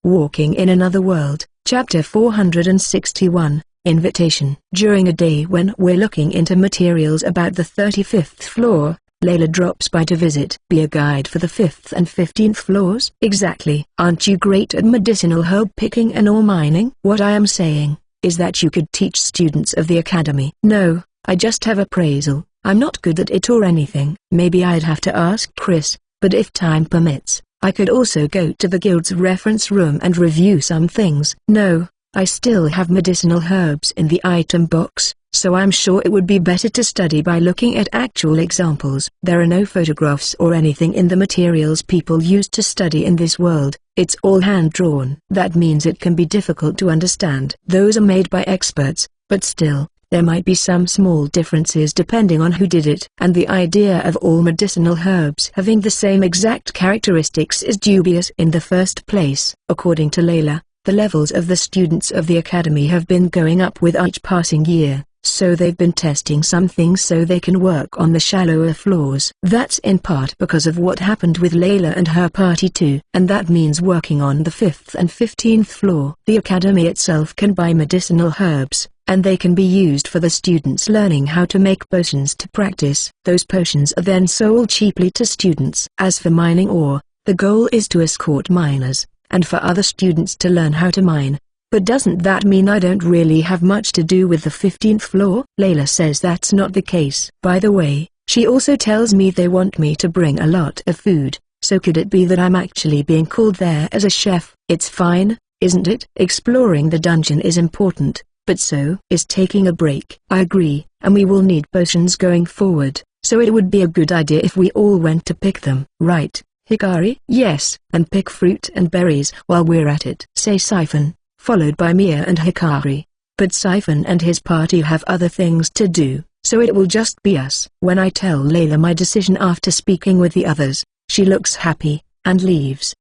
Walking in Another World, Chapter 461, Invitation. During a day when we're looking into materials about the 35th floor, Layla drops by to be a guide for the 5th and 15th floors. Exactly. Aren't you great at medicinal herb picking and ore mining? What I am saying is that you could teach students of the academy. No, I just have appraisal. I'm not good at it or anything. Maybe I'd have to ask Chris, but if time permits, I could also go to the guild's reference room and review some things. No, I still have medicinal herbs in the item box, so I'm sure it would be better to study by looking at actual examples. There are no photographs or anything in the materials people use to study in this world. It's all hand-drawn. That means it can be difficult to understand. Those are made by experts, but still, there might be some small differences depending on who did it. And the idea of all medicinal herbs having the same exact characteristics is dubious in the first place. According to Layla, the levels of the students of the academy have been going up with each passing year, so they've been testing some things so they can work on the shallower floors. That's in part because of what happened with Layla and her party too, and that means working on the 5th and 15th floor. The academy itself can buy medicinal herbs, and they can be used for the students learning how to make potions to practice. Those potions are then sold cheaply to students. As for mining ore, the goal is to escort miners, and for other students to learn how to mine. But doesn't that mean I don't really have much to do with the 15th floor? Layla says that's not the case. By the way, she also tells me they want me to bring a lot of food, so could it be that I'm actually being called there as a chef? It's fine, isn't it? Exploring the dungeon is important, but so is taking a break. I agree, and we will need potions going forward, so it would be a good idea if we all went to pick them. Right, Hikari? Yes, and pick fruit and berries while we're at it, says Siphon, followed by Mia and Hikari. But Siphon and his party have other things to do, so it will just be us. When I tell Layla my decision after speaking with the others, she looks happy, and leaves.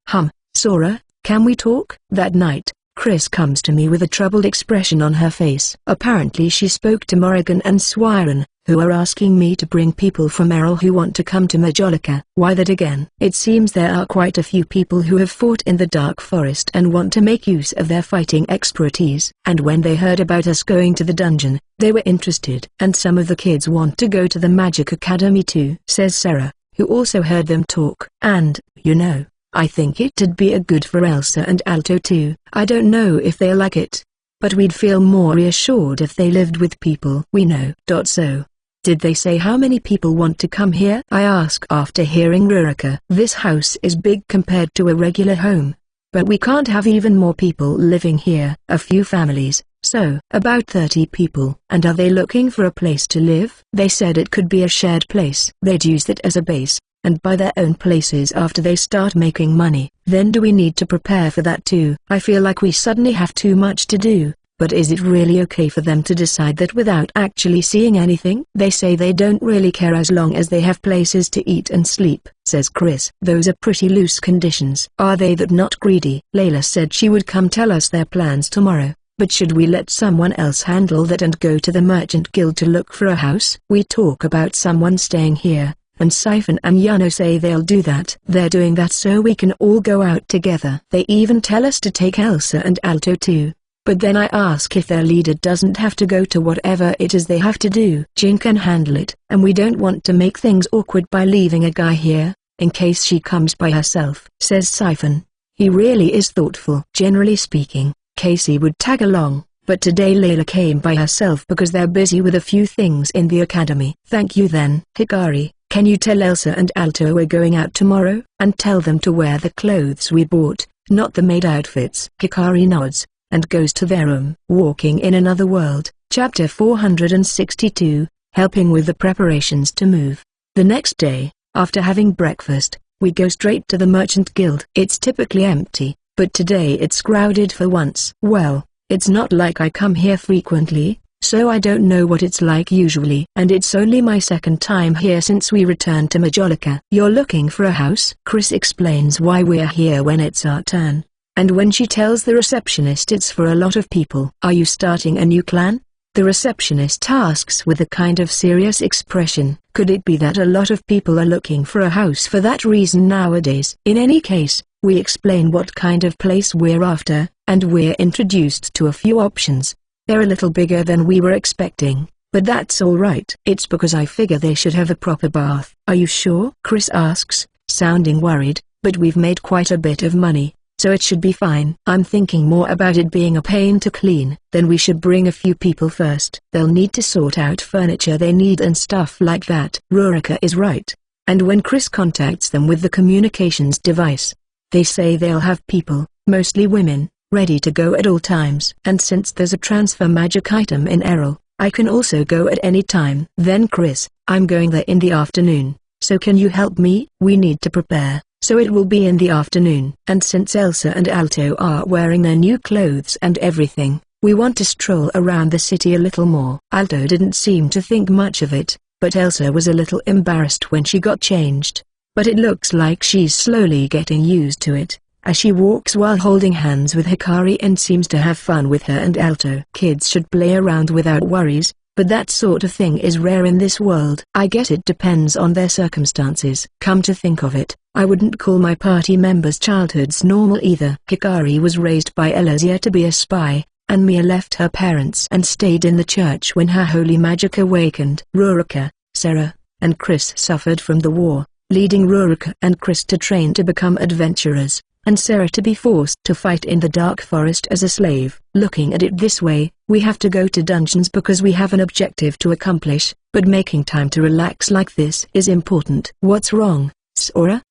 Sora, can we talk? That night, Chris comes to me with a troubled expression on her face. Apparently she spoke to Morrigan and Swyron, who are asking me to bring people from Errol who want to come to Majolica. Why that again? It seems there are quite a few people who have fought in the Dark Forest and want to make use of their fighting expertise. And when they heard about us going to the dungeon, they were interested. And some of the kids want to go to the Magic Academy too, says Sarah, who also heard them talk. And, you know, I think it'd be a good for Elsa and Alto too. I don't know if they'll like it, but we'd feel more reassured if they lived with people we know. So, did they say how many people want to come here? I ask after hearing Rurika. This house is big compared to a regular home, but we can't have even more people living here. A few families, so about 30 people. And are they looking for a place to live? They said it could be a shared place. They'd use it as a base, and buy their own places after they start making money. Then do we need to prepare for that too? I feel like we suddenly have too much to do, but is it really okay for them to decide that without actually seeing anything? They say they don't really care as long as they have places to eat and sleep, says Chris. Those are pretty loose conditions. Are they that not greedy? Layla said she would come tell us their plans tomorrow, but should we let someone else handle that and go to the Merchant Guild to look for a house? We talk about someone staying here, and Siphon and Yano say they'll do that. They're doing that so we can all go out together. They even tell us to take Elsa and Alto too. But then I ask if their leader doesn't have to go to whatever it is they have to do. Jin can handle it, and we don't want to make things awkward by leaving a guy here, in case she comes by herself, says Siphon. He really is thoughtful. Generally speaking, Casey would tag along, but today Layla came by herself because they're busy with a few things in the academy. Thank you then. Hikari, can you tell Elsa and Alto we're going out tomorrow, and tell them to wear the clothes we bought, not the maid outfits? Hikari nods, and goes to their room. Walking in Another World, Chapter 462, Helping with the preparations to move. The next day, after having breakfast, we go straight to the Merchant Guild. It's typically empty, but today it's crowded for once. Well, it's not like I come here frequently, so I don't know what it's like usually. And it's only my second time here since we returned to Majolica. You're looking for a house? Chris explains why we're here when it's our turn. And when she tells the receptionist it's for a lot of people. Are you starting a new clan? The receptionist asks with a kind of serious expression. Could it be that a lot of people are looking for a house for that reason nowadays? In any case, we explain what kind of place we're after, and we're introduced to a few options. They're a little bigger than we were expecting, but that's alright. It's because I figure they should have a proper bath. Are you sure? Chris asks, sounding worried, but we've made quite a bit of money, so it should be fine. I'm thinking more about it being a pain to clean. Then we should bring a few people first. They'll need to sort out furniture they need and stuff like that. Rurika is right. And when Chris contacts them with the communications device, they say they'll have people, mostly women, ready to go at all times. And since there's a transfer magic item in Errol, I can also go at any time. Then Chris, I'm going there in the afternoon, so can you help me? We need to prepare, so it will be in the afternoon. And since Elsa and Alto are wearing their new clothes and everything, we want to stroll around the city a little more. Alto didn't seem to think much of it, but Elsa was a little embarrassed when she got changed. But it looks like she's slowly getting used to it, as she walks while holding hands with Hikari and seems to have fun with her and Alto. Kids should play around without worries, but that sort of thing is rare in this world. I guess it depends on their circumstances. Come to think of it, I wouldn't call my party members' childhoods normal either. Hikari was raised by Elazia to be a spy, and Mia left her parents and stayed in the church when her holy magic awakened. Rurika, Sarah, and Chris suffered from the war, leading Rurika and Chris to train to become adventurers, and Sarah to be forced to fight in the dark forest as a slave. Looking at it this way, we have to go to dungeons because we have an objective to accomplish, but making time to relax like this is important. What's wrong, Sora?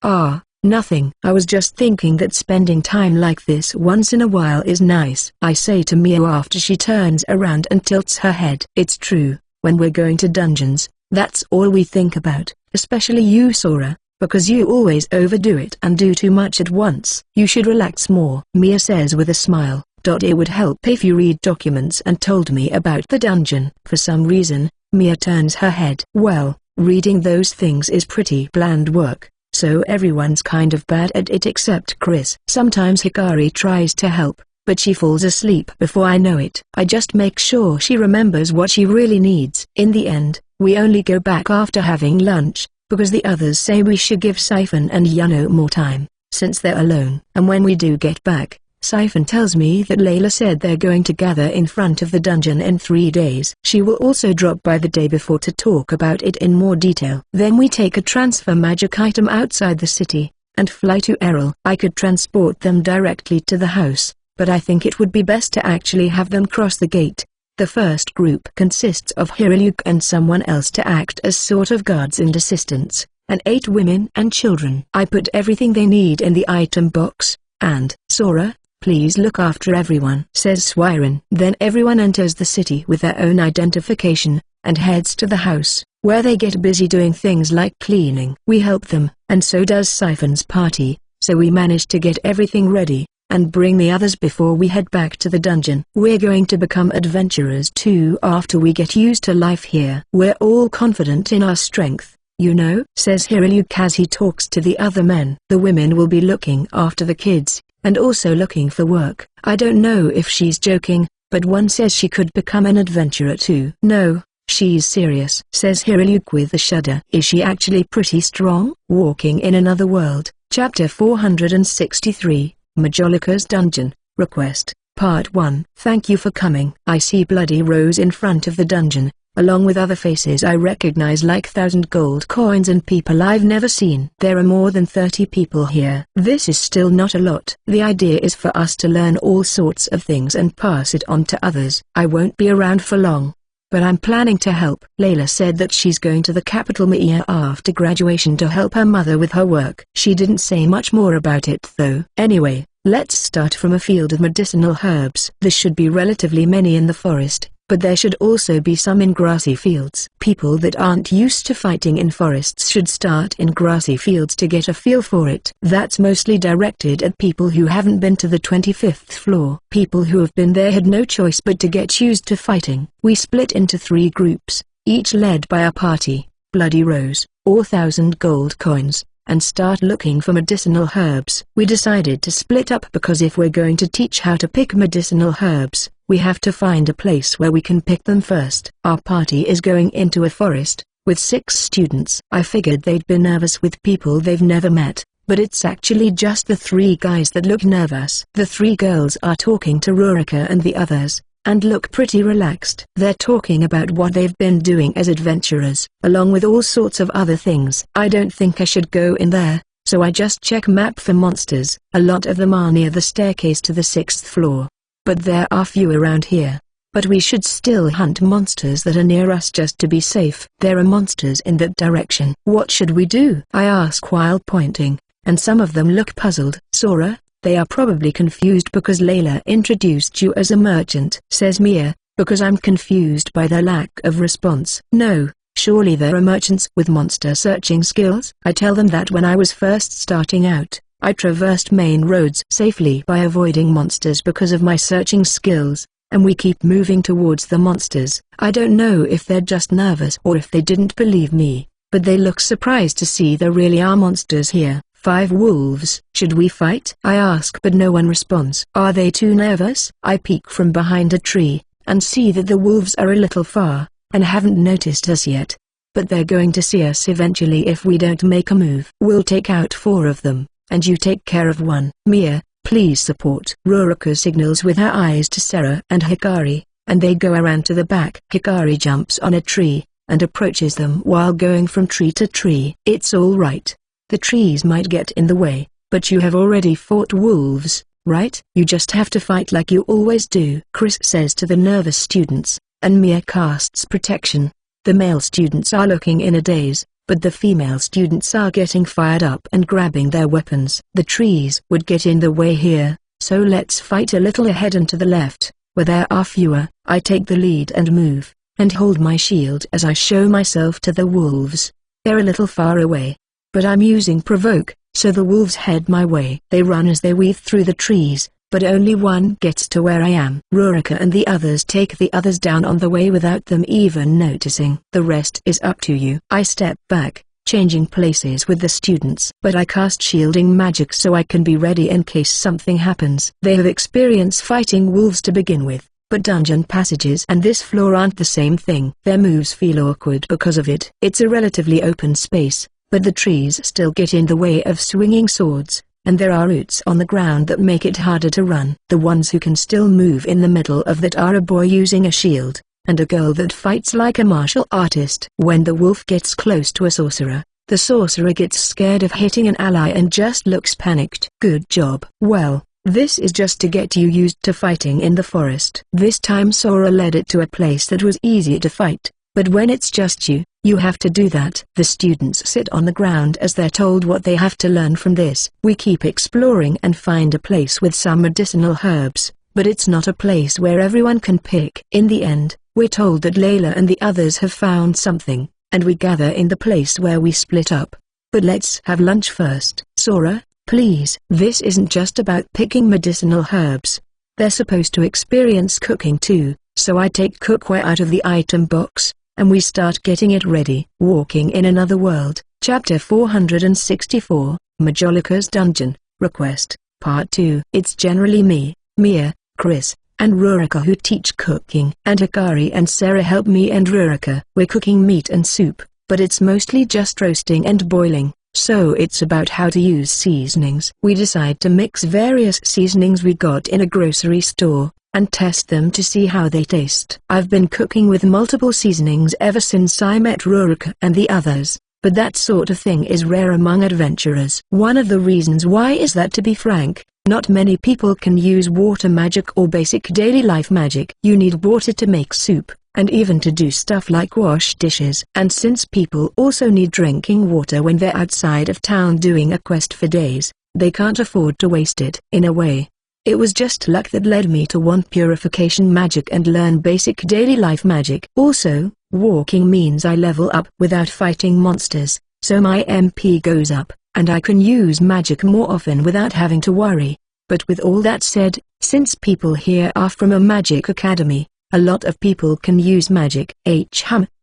Nothing. I was just thinking that spending time like this once in a while is nice, I say to Mia after she turns around and tilts her head. It's true, when we're going to dungeons, that's all we think about. Especially you, Sora, because you always overdo it and do too much at once. You should relax more, Mia says with a smile. It would help if you read documents and told me about the dungeon. For some reason, Mia turns her head. Well, reading those things is pretty bland work, so everyone's kind of bad at it except Chris. Sometimes Hikari tries to help, but she falls asleep before I know it. I just make sure she remembers what she really needs. In the end, we only go back after having lunch, because the others say we should give Siphon and Yano more time, since they're alone. And when we do get back, Siphon tells me that Layla said they're going to gather in front of the dungeon in 3 days. She will also drop by the day before to talk about it in more detail. Then we take a transfer magic item outside the city, and fly to Errol. I could transport them directly to the house, but I think it would be best to actually have them cross the gate. The first group consists of Hiriluk and someone else to act as sort of guards and assistants, and 8 women and children. I put everything they need in the item box, and, Sora, please look after everyone, says Swyren. Then everyone enters the city with their own identification, and heads to the house, where they get busy doing things like cleaning. We help them, and so does Siphon's party, so we manage to get everything ready, and bring the others before we head back to the dungeon. We're going to become adventurers too after we get used to life here. We're all confident in our strength, you know, says Hiriluk as he talks to the other men. The women will be looking after the kids, and also looking for work. I don't know if she's joking, but one says she could become an adventurer too. No, she's serious, says Hiriluk with a shudder. Is she actually pretty strong? Walking in Another World, Chapter 463. Majolica's Dungeon, Request, Part 1. Thank you for coming. I see Bloody Rose in front of the dungeon, along with other faces I recognize like 1,000 gold coins and people I've never seen. There are more than 30 people here. This is still not a lot. The idea is for us to learn all sorts of things and pass it on to others. I won't be around for long, but I'm planning to help. Layla said that she's going to the capital Mia after graduation to help her mother with her work. She didn't say much more about it though. Anyway, let's start from a field of medicinal herbs. There should be relatively many in the forest, but there should also be some in grassy fields. People that aren't used to fighting in forests should start in grassy fields to get a feel for it. That's mostly directed at people who haven't been to the 25th floor. People who have been there had no choice but to get used to fighting. We split into 3 groups, each led by a party, Bloody Rose, or 1,000 gold coins, and start looking for medicinal herbs. We decided to split up because if we're going to teach how to pick medicinal herbs, We have to find a place where we can pick them first. Our party is going into a forest, with 6 students. I figured they'd be nervous with people they've never met, but it's actually just the 3 guys that look nervous. The 3 girls are talking to Rurika and the others, and look pretty relaxed. They're talking about what they've been doing as adventurers, along with all sorts of other things. I don't think I should go in there, so I just check map for monsters. A lot of them are near the staircase to the 6th floor. But there are few around here. But we should still hunt monsters that are near us just to be safe. There are monsters in that direction. What should we do? I ask while pointing, and some of them look puzzled. Sora, they are probably confused because Layla introduced you as a merchant, says Mia, because I'm confused by their lack of response. No, surely there are merchants with monster searching skills. I tell them that when I was first starting out, I traversed main roads safely by avoiding monsters because of my searching skills, and we keep moving towards the monsters. I don't know if they're just nervous or if they didn't believe me, but they look surprised to see there really are monsters here. 5 wolves. Should we fight? I ask, but no one responds. Are they too nervous? I peek from behind a tree, and see that the wolves are a little far, and haven't noticed us yet. But they're going to see us eventually if we don't make a move. We'll take out 4 of them, and you take care of 1. Mia, please support. Rurika signals with her eyes to Sarah and Hikari, and they go around to the back. Hikari jumps on a tree, and approaches them while going from tree to tree. It's all right. The trees might get in the way, but you have already fought wolves, right? You just have to fight like you always do, Chris says to the nervous students, and Mia casts protection. The male students are looking in a daze, but the female students are getting fired up and grabbing their weapons. The trees would get in the way here, so let's fight a little ahead and to the left, where there are fewer. I take the lead and move, and hold my shield as I show myself to the wolves. They're a little far away, but I'm using provoke, so the wolves head my way. They run as they weave through the trees, but only one gets to where I am. Rurika and the others take the others down on the way without them even noticing. The rest is up to you. I step back, changing places with the students. But I cast shielding magic so I can be ready in case something happens. They have experience fighting wolves to begin with, but dungeon passages and this floor aren't the same thing. Their moves feel awkward because of it. It's a relatively open space, but the trees still get in the way of swinging swords, and there are roots on the ground that make it harder to run. The ones who can still move in the middle of that are a boy using a shield, and a girl that fights like a martial artist. When the wolf gets close to a sorcerer, the sorcerer gets scared of hitting an ally and just looks panicked. Good job. Well, this is just to get you used to fighting in the forest. This time Sora led it to a place that was easy to fight, but when it's just you, you have to do that. The students sit on the ground as they're told what they have to learn from this. We keep exploring and find a place with some medicinal herbs, but it's not a place where everyone can pick. In the end, we're told that Layla and the others have found something, and we gather in the place where we split up. But let's have lunch first. Sora, please. This isn't just about picking medicinal herbs. They're supposed to experience cooking too, so I take cookware out of the item box, and we start getting it ready. Walking in Another World, Chapter 464, Majolica's Dungeon, Request, Part 2. It's generally me, Mia, Chris, and Rurika who teach cooking. And Hikari and Sarah help me and Rurika. We're cooking meat and soup, but it's mostly just roasting and boiling, so it's about how to use seasonings. We decide to mix various seasonings we got in a grocery store, and test them to see how they taste. I've been cooking with multiple seasonings ever since I met Rurika and the others, but that sort of thing is rare among adventurers. One of the reasons why is that, to be frank, not many people can use water magic or basic daily life magic. You need water to make soup, and even to do stuff like wash dishes. And since people also need drinking water when they're outside of town doing a quest for days, they can't afford to waste it. In a way, it was just luck that led me to want purification magic and learn basic daily life magic. Also, walking means I level up without fighting monsters, so my MP goes up, and I can use magic more often without having to worry. But with all that said, since people here are from a magic academy, a lot of people can use magic.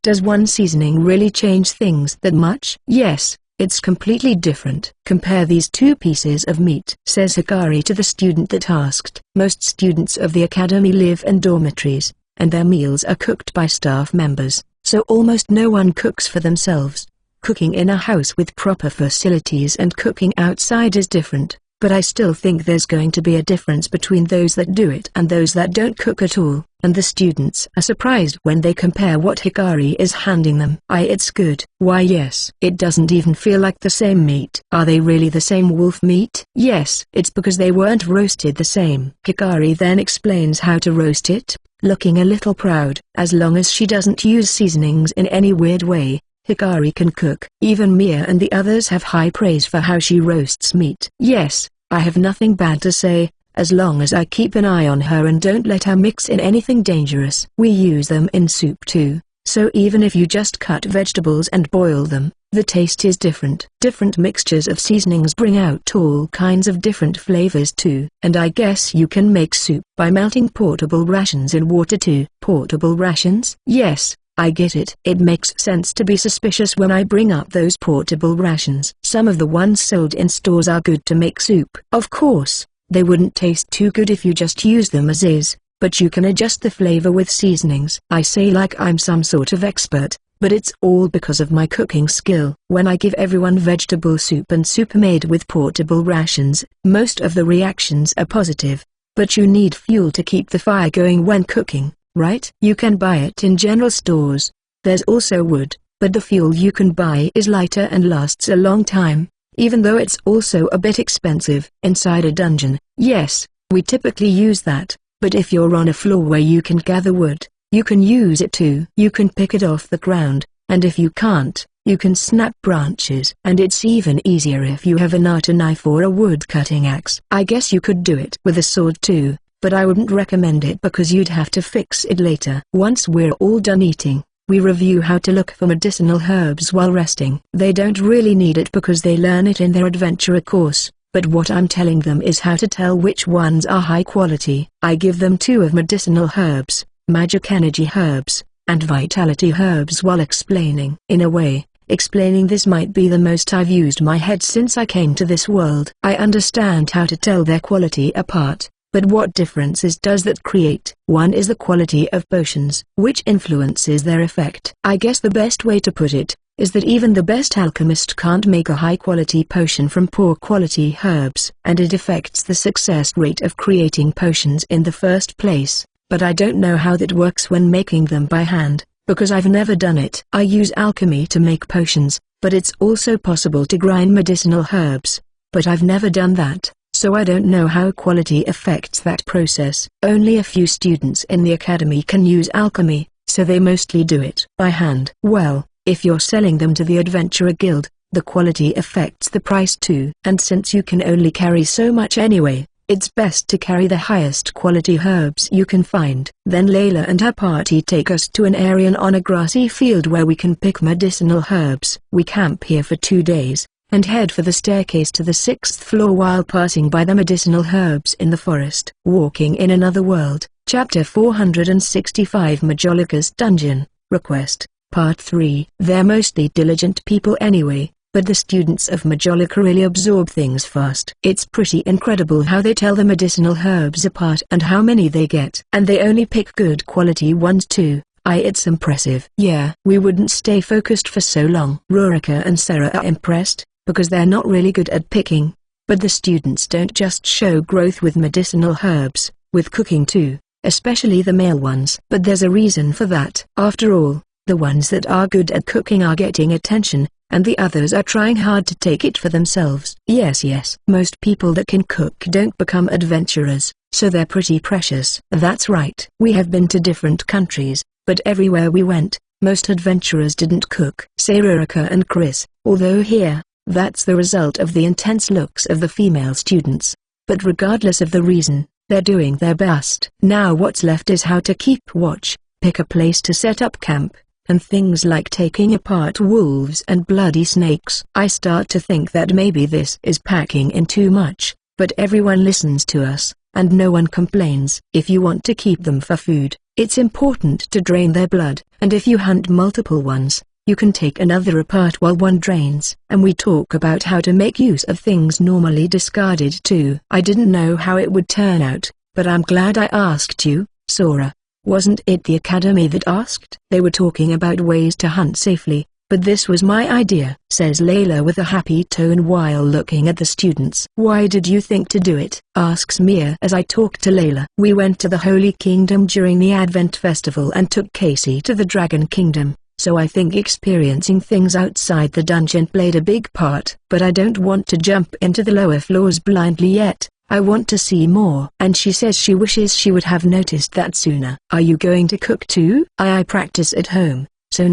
Does one seasoning really change things that much? Yes, It's completely different. Compare these two pieces of meat, says Hikari to the student that asked. Most students of the academy live in dormitories, and their meals are cooked by staff members, so almost no one cooks for themselves. Cooking in a house with proper facilities and cooking outside is different, but I still think there's going to be a difference between those that do it and those that don't cook at all. And the students are surprised when they compare what Hikari is handing them. It's good. Why yes. It doesn't even feel like the same meat. Are they really the same wolf meat? Yes. It's because they weren't roasted the same. Hikari then explains how to roast it, looking a little proud. As long as she doesn't use seasonings in any weird way, Hikari can cook. Even Mia and the others have high praise for how she roasts meat. Yes, I have nothing bad to say, as long as I keep an eye on her and don't let her mix in anything dangerous. We use them in soup too, so even if you just cut vegetables and boil them, the taste is different. Different mixtures of seasonings bring out all kinds of different flavors too. And I guess you can make soup by melting portable rations in water too. Portable rations? Yes. I get it. It makes sense to be suspicious when I bring up those portable rations. Some of the ones sold in stores are good to make soup. Of course, they wouldn't taste too good if you just use them as is, but you can adjust the flavor with seasonings. I say like I'm some sort of expert, but it's all because of my cooking skill. When I give everyone vegetable soup and soup made with portable rations, most of the reactions are positive. But you need fuel to keep the fire going when cooking, right? You can buy it in general stores. There's also wood, but the fuel you can buy is lighter and lasts a long time, even though it's also a bit expensive. Inside a dungeon, yes, we typically use that, but if you're on a floor where you can gather wood, you can use it too. You can pick it off the ground, and if you can't, you can snap branches. And it's even easier if you have a nata knife or a wood cutting axe. I guess you could do it with a sword too, but I wouldn't recommend it because you'd have to fix it later. Once we're all done eating, we review how to look for medicinal herbs while resting. They don't really need it because they learn it in their adventurer course, but what I'm telling them is how to tell which ones are high quality. I give them 2 of medicinal herbs, magic energy herbs, and vitality herbs while explaining. In a way, explaining this might be the most I've used my head since I came to this world. I understand how to tell their quality apart. But what differences does that create? One is the quality of potions, which influences their effect. I guess the best way to put it is that even the best alchemist can't make a high-quality potion from poor-quality herbs. And it affects the success rate of creating potions in the first place. But I don't know how that works when making them by hand, because I've never done it. I use alchemy to make potions, but it's also possible to grind medicinal herbs. But I've never done that. So I don't know how quality affects that process. Only a few students in the academy can use alchemy, so they mostly do it by hand. Well, if you're selling them to the Adventurer Guild, the quality affects the price too. And since you can only carry so much anyway, it's best to carry the highest quality herbs you can find. Then Layla and her party take us to an area on a grassy field where we can pick medicinal herbs. We camp here for 2 days, and head for the staircase to the 6th floor while passing by the medicinal herbs in the forest. Walking in Another World, Chapter 465 Majolica's Dungeon, Request, Part 3. They're mostly diligent people anyway, but the students of Majolica really absorb things fast. It's pretty incredible how they tell the medicinal herbs apart and how many they get. And they only pick good quality ones too. It's impressive. Yeah, we wouldn't stay focused for so long. Rurika and Sarah are impressed, because they're not really good at picking. But the students don't just show growth with medicinal herbs, with cooking too, especially the male ones. But there's a reason for that. After all, the ones that are good at cooking are getting attention, and the others are trying hard to take it for themselves. Yes. Most people that can cook don't become adventurers, so they're pretty precious. That's right. We have been to different countries, but everywhere we went, most adventurers didn't cook. Say Rurika and Chris, although here, that's the result of the intense looks of the female students. But regardless of the reason, they're doing their best. Now what's left is how to keep watch, pick a place to set up camp, and things like taking apart wolves and bloody snakes. I start to think that maybe this is packing in too much, but everyone listens to us, and no one complains. If you want to keep them for food, it's important to drain their blood, and if you hunt multiple ones, You can take another apart while one drains. And we talk about how to make use of things normally discarded too. I didn't know how it would turn out, but I'm glad I asked you, Sora. Wasn't it the Academy that asked? They were talking about ways to hunt safely, but this was my idea, says Layla with a happy tone while looking at the students. Why did you think to do it? Asks Mia as I talk to Layla. We went to the Holy Kingdom during the Advent Festival and took Casey to the Dragon Kingdom, so I think experiencing things outside the dungeon played a big part. But I don't want to jump into the lower floors blindly yet. I want to see more. And she says she wishes she would have noticed that sooner. Are you going to cook too? I practice at home, so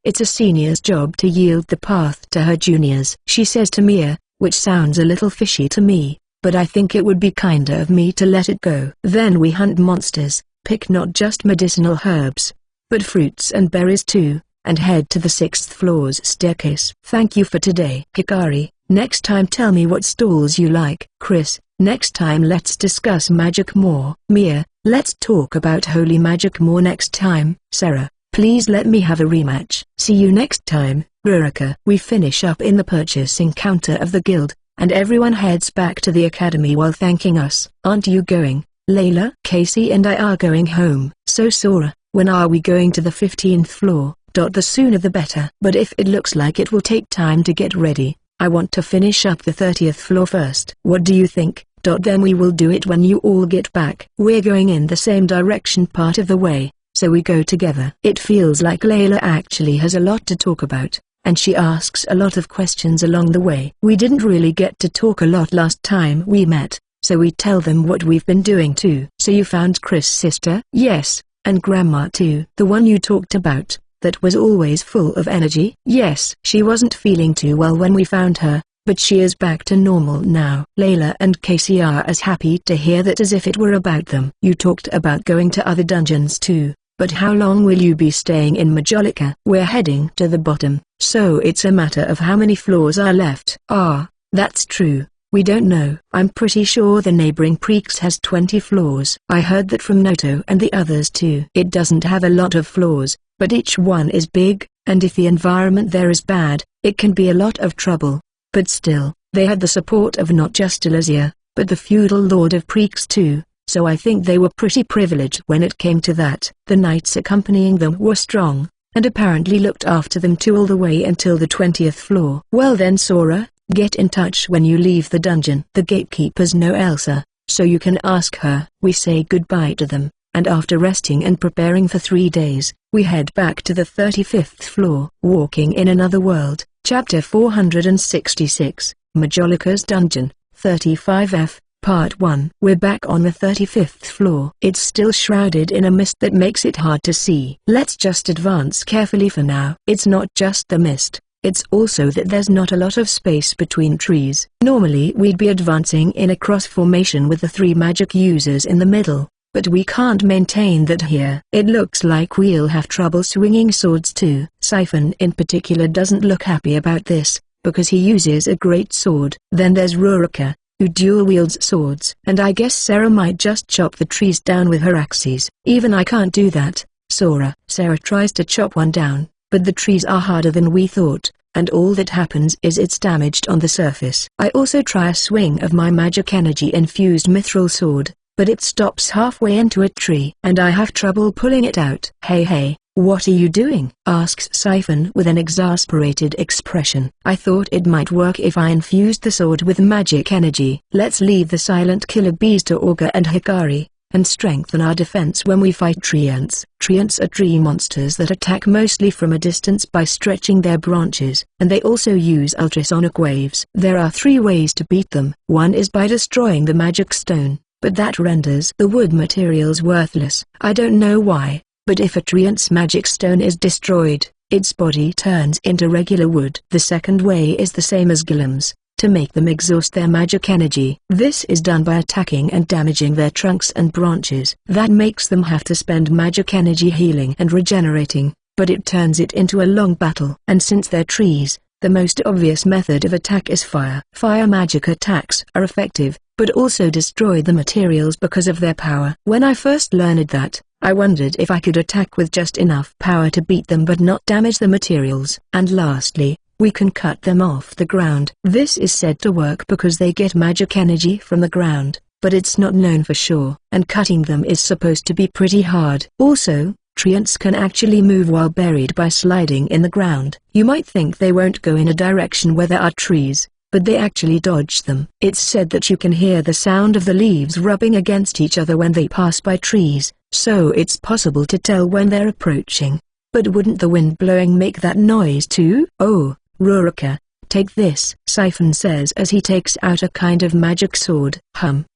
it's a senior's job to yield the path to her juniors, she says to Mia, which sounds a little fishy to me, but I think it would be kinder of me to let it go. Then we hunt monsters, pick not just medicinal herbs, but fruits and berries too, and head to the 6th floor's staircase. Thank you for today. Hikari, next time tell me what stalls you like. Chris, next time let's discuss magic more. Mia, let's talk about holy magic more next time. Sarah, please let me have a rematch. See you next time, Rurika. We finish up in the purchasing counter of the guild, and everyone heads back to the academy while thanking us. Aren't you going, Layla? Casey and I are going home. So Sora, when are we going to the 15th floor? The sooner the better. But if it looks like it will take time to get ready, I want to finish up the 30th floor first. What do you think? Then we will do it when you all get back. We're going in the same direction part of the way, so we go together. It feels like Layla actually has a lot to talk about, and she asks a lot of questions along the way. We didn't really get to talk a lot last time we met, so we tell them what we've been doing too. So you found Chris' sister? Yes, and Grandma too. The one you talked about, that was always full of energy? Yes. She wasn't feeling too well when we found her, but she is back to normal now. Layla and Casey are as happy to hear that as if it were about them. You talked about going to other dungeons too, but how long will you be staying in Majolica? We're heading to the bottom, so it's a matter of how many floors are left. Ah, that's true. We don't know. I'm pretty sure the neighboring Preeks has 20 floors. I heard that from Noto and the others too. It doesn't have a lot of floors, but each one is big, and if the environment there is bad, it can be a lot of trouble. But still, they had the support of not just Elysia, but the feudal lord of Preeks too, so I think they were pretty privileged when it came to that. The knights accompanying them were strong, and apparently looked after them too all the way until the 20th floor. Well then Sora, get in touch when you leave the dungeon. The gatekeepers know Elsa, so you can ask her. We say goodbye to them, and after resting and preparing for 3 days, we head back to the 35th floor. Walking in Another World, Chapter 466, Majolica's Dungeon, 35F, Part 1. We're back on the 35th floor. It's still shrouded in a mist that makes it hard to see. Let's just advance carefully for now. It's not just the mist, it's also that there's not a lot of space between trees. Normally we'd be advancing in a cross formation with the 3 magic users in the middle, but we can't maintain that here. It looks like we'll have trouble swinging swords too. Siphon in particular doesn't look happy about this, because he uses a great sword. Then there's Rurika, who dual wields swords. And I guess Sarah might just chop the trees down with her axes. Even I can't do that, Sora. Sarah tries to chop one down, but the trees are harder than we thought, and all that happens is it's damaged on the surface. I also try a swing of my magic energy infused mithril sword, but it stops halfway into a tree, and I have trouble pulling it out. Hey, what are you doing? Asks Siphon with an exasperated expression. I thought it might work if I infused the sword with magic energy. Let's leave the silent killer bees to Augur and Hikari, and strengthen our defense when we fight treants. Treants are tree monsters that attack mostly from a distance by stretching their branches, and they also use ultrasonic waves. There are 3 ways to beat them. One is by destroying the magic stone, but that renders the wood materials worthless. I don't know why, but if a treant's magic stone is destroyed, its body turns into regular wood. The second way is the same as Gilem's, to make them exhaust their magic energy. This is done by attacking and damaging their trunks and branches. That makes them have to spend magic energy healing and regenerating, but it turns it into a long battle. And since they're trees, the most obvious method of attack is fire. Fire magic attacks are effective, but also destroy the materials because of their power. When I first learned that, I wondered if I could attack with just enough power to beat them but not damage the materials. And lastly, we can cut them off the ground. This is said to work because they get magic energy from the ground, but it's not known for sure. And cutting them is supposed to be pretty hard. Also, treants can actually move while buried by sliding in the ground. You might think they won't go in a direction where there are trees, but they actually dodge them. It's said that you can hear the sound of the leaves rubbing against each other when they pass by trees, so it's possible to tell when they're approaching. But wouldn't the wind blowing make that noise too? Oh, Ruruka, take this, Siphon says as he takes out a kind of magic sword.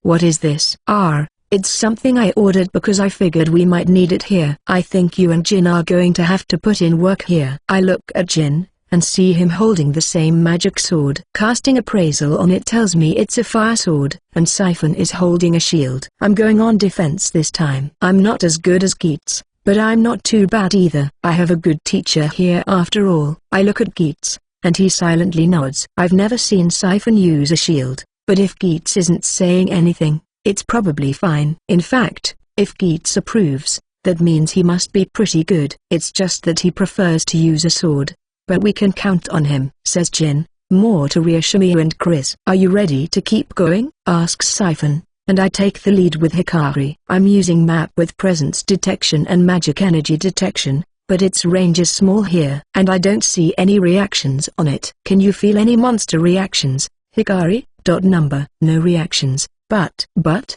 What is this? It's something I ordered because I figured we might need it here. I think you and Jin are going to have to put in work here. I look at Jin, and see him holding the same magic sword. Casting appraisal on it tells me it's a fire sword, and Siphon is holding a shield. I'm going on defense this time. I'm not as good as Geats, but I'm not too bad either. I have a good teacher here after all. I look at Geats, and he silently nods. I've never seen Siphon use a shield, but if Geats isn't saying anything, it's probably fine. In fact, if Geats approves, that means he must be pretty good. It's just that he prefers to use a sword. But we can count on him, says Jin, more to reassure me and Chris. Are you ready to keep going? Asks Siphon, and I take the lead with Hikari. I'm using map with presence detection and magic energy detection, but its range is small here, and I don't see any reactions on it. Can you feel any monster reactions, Hikari? No reactions. But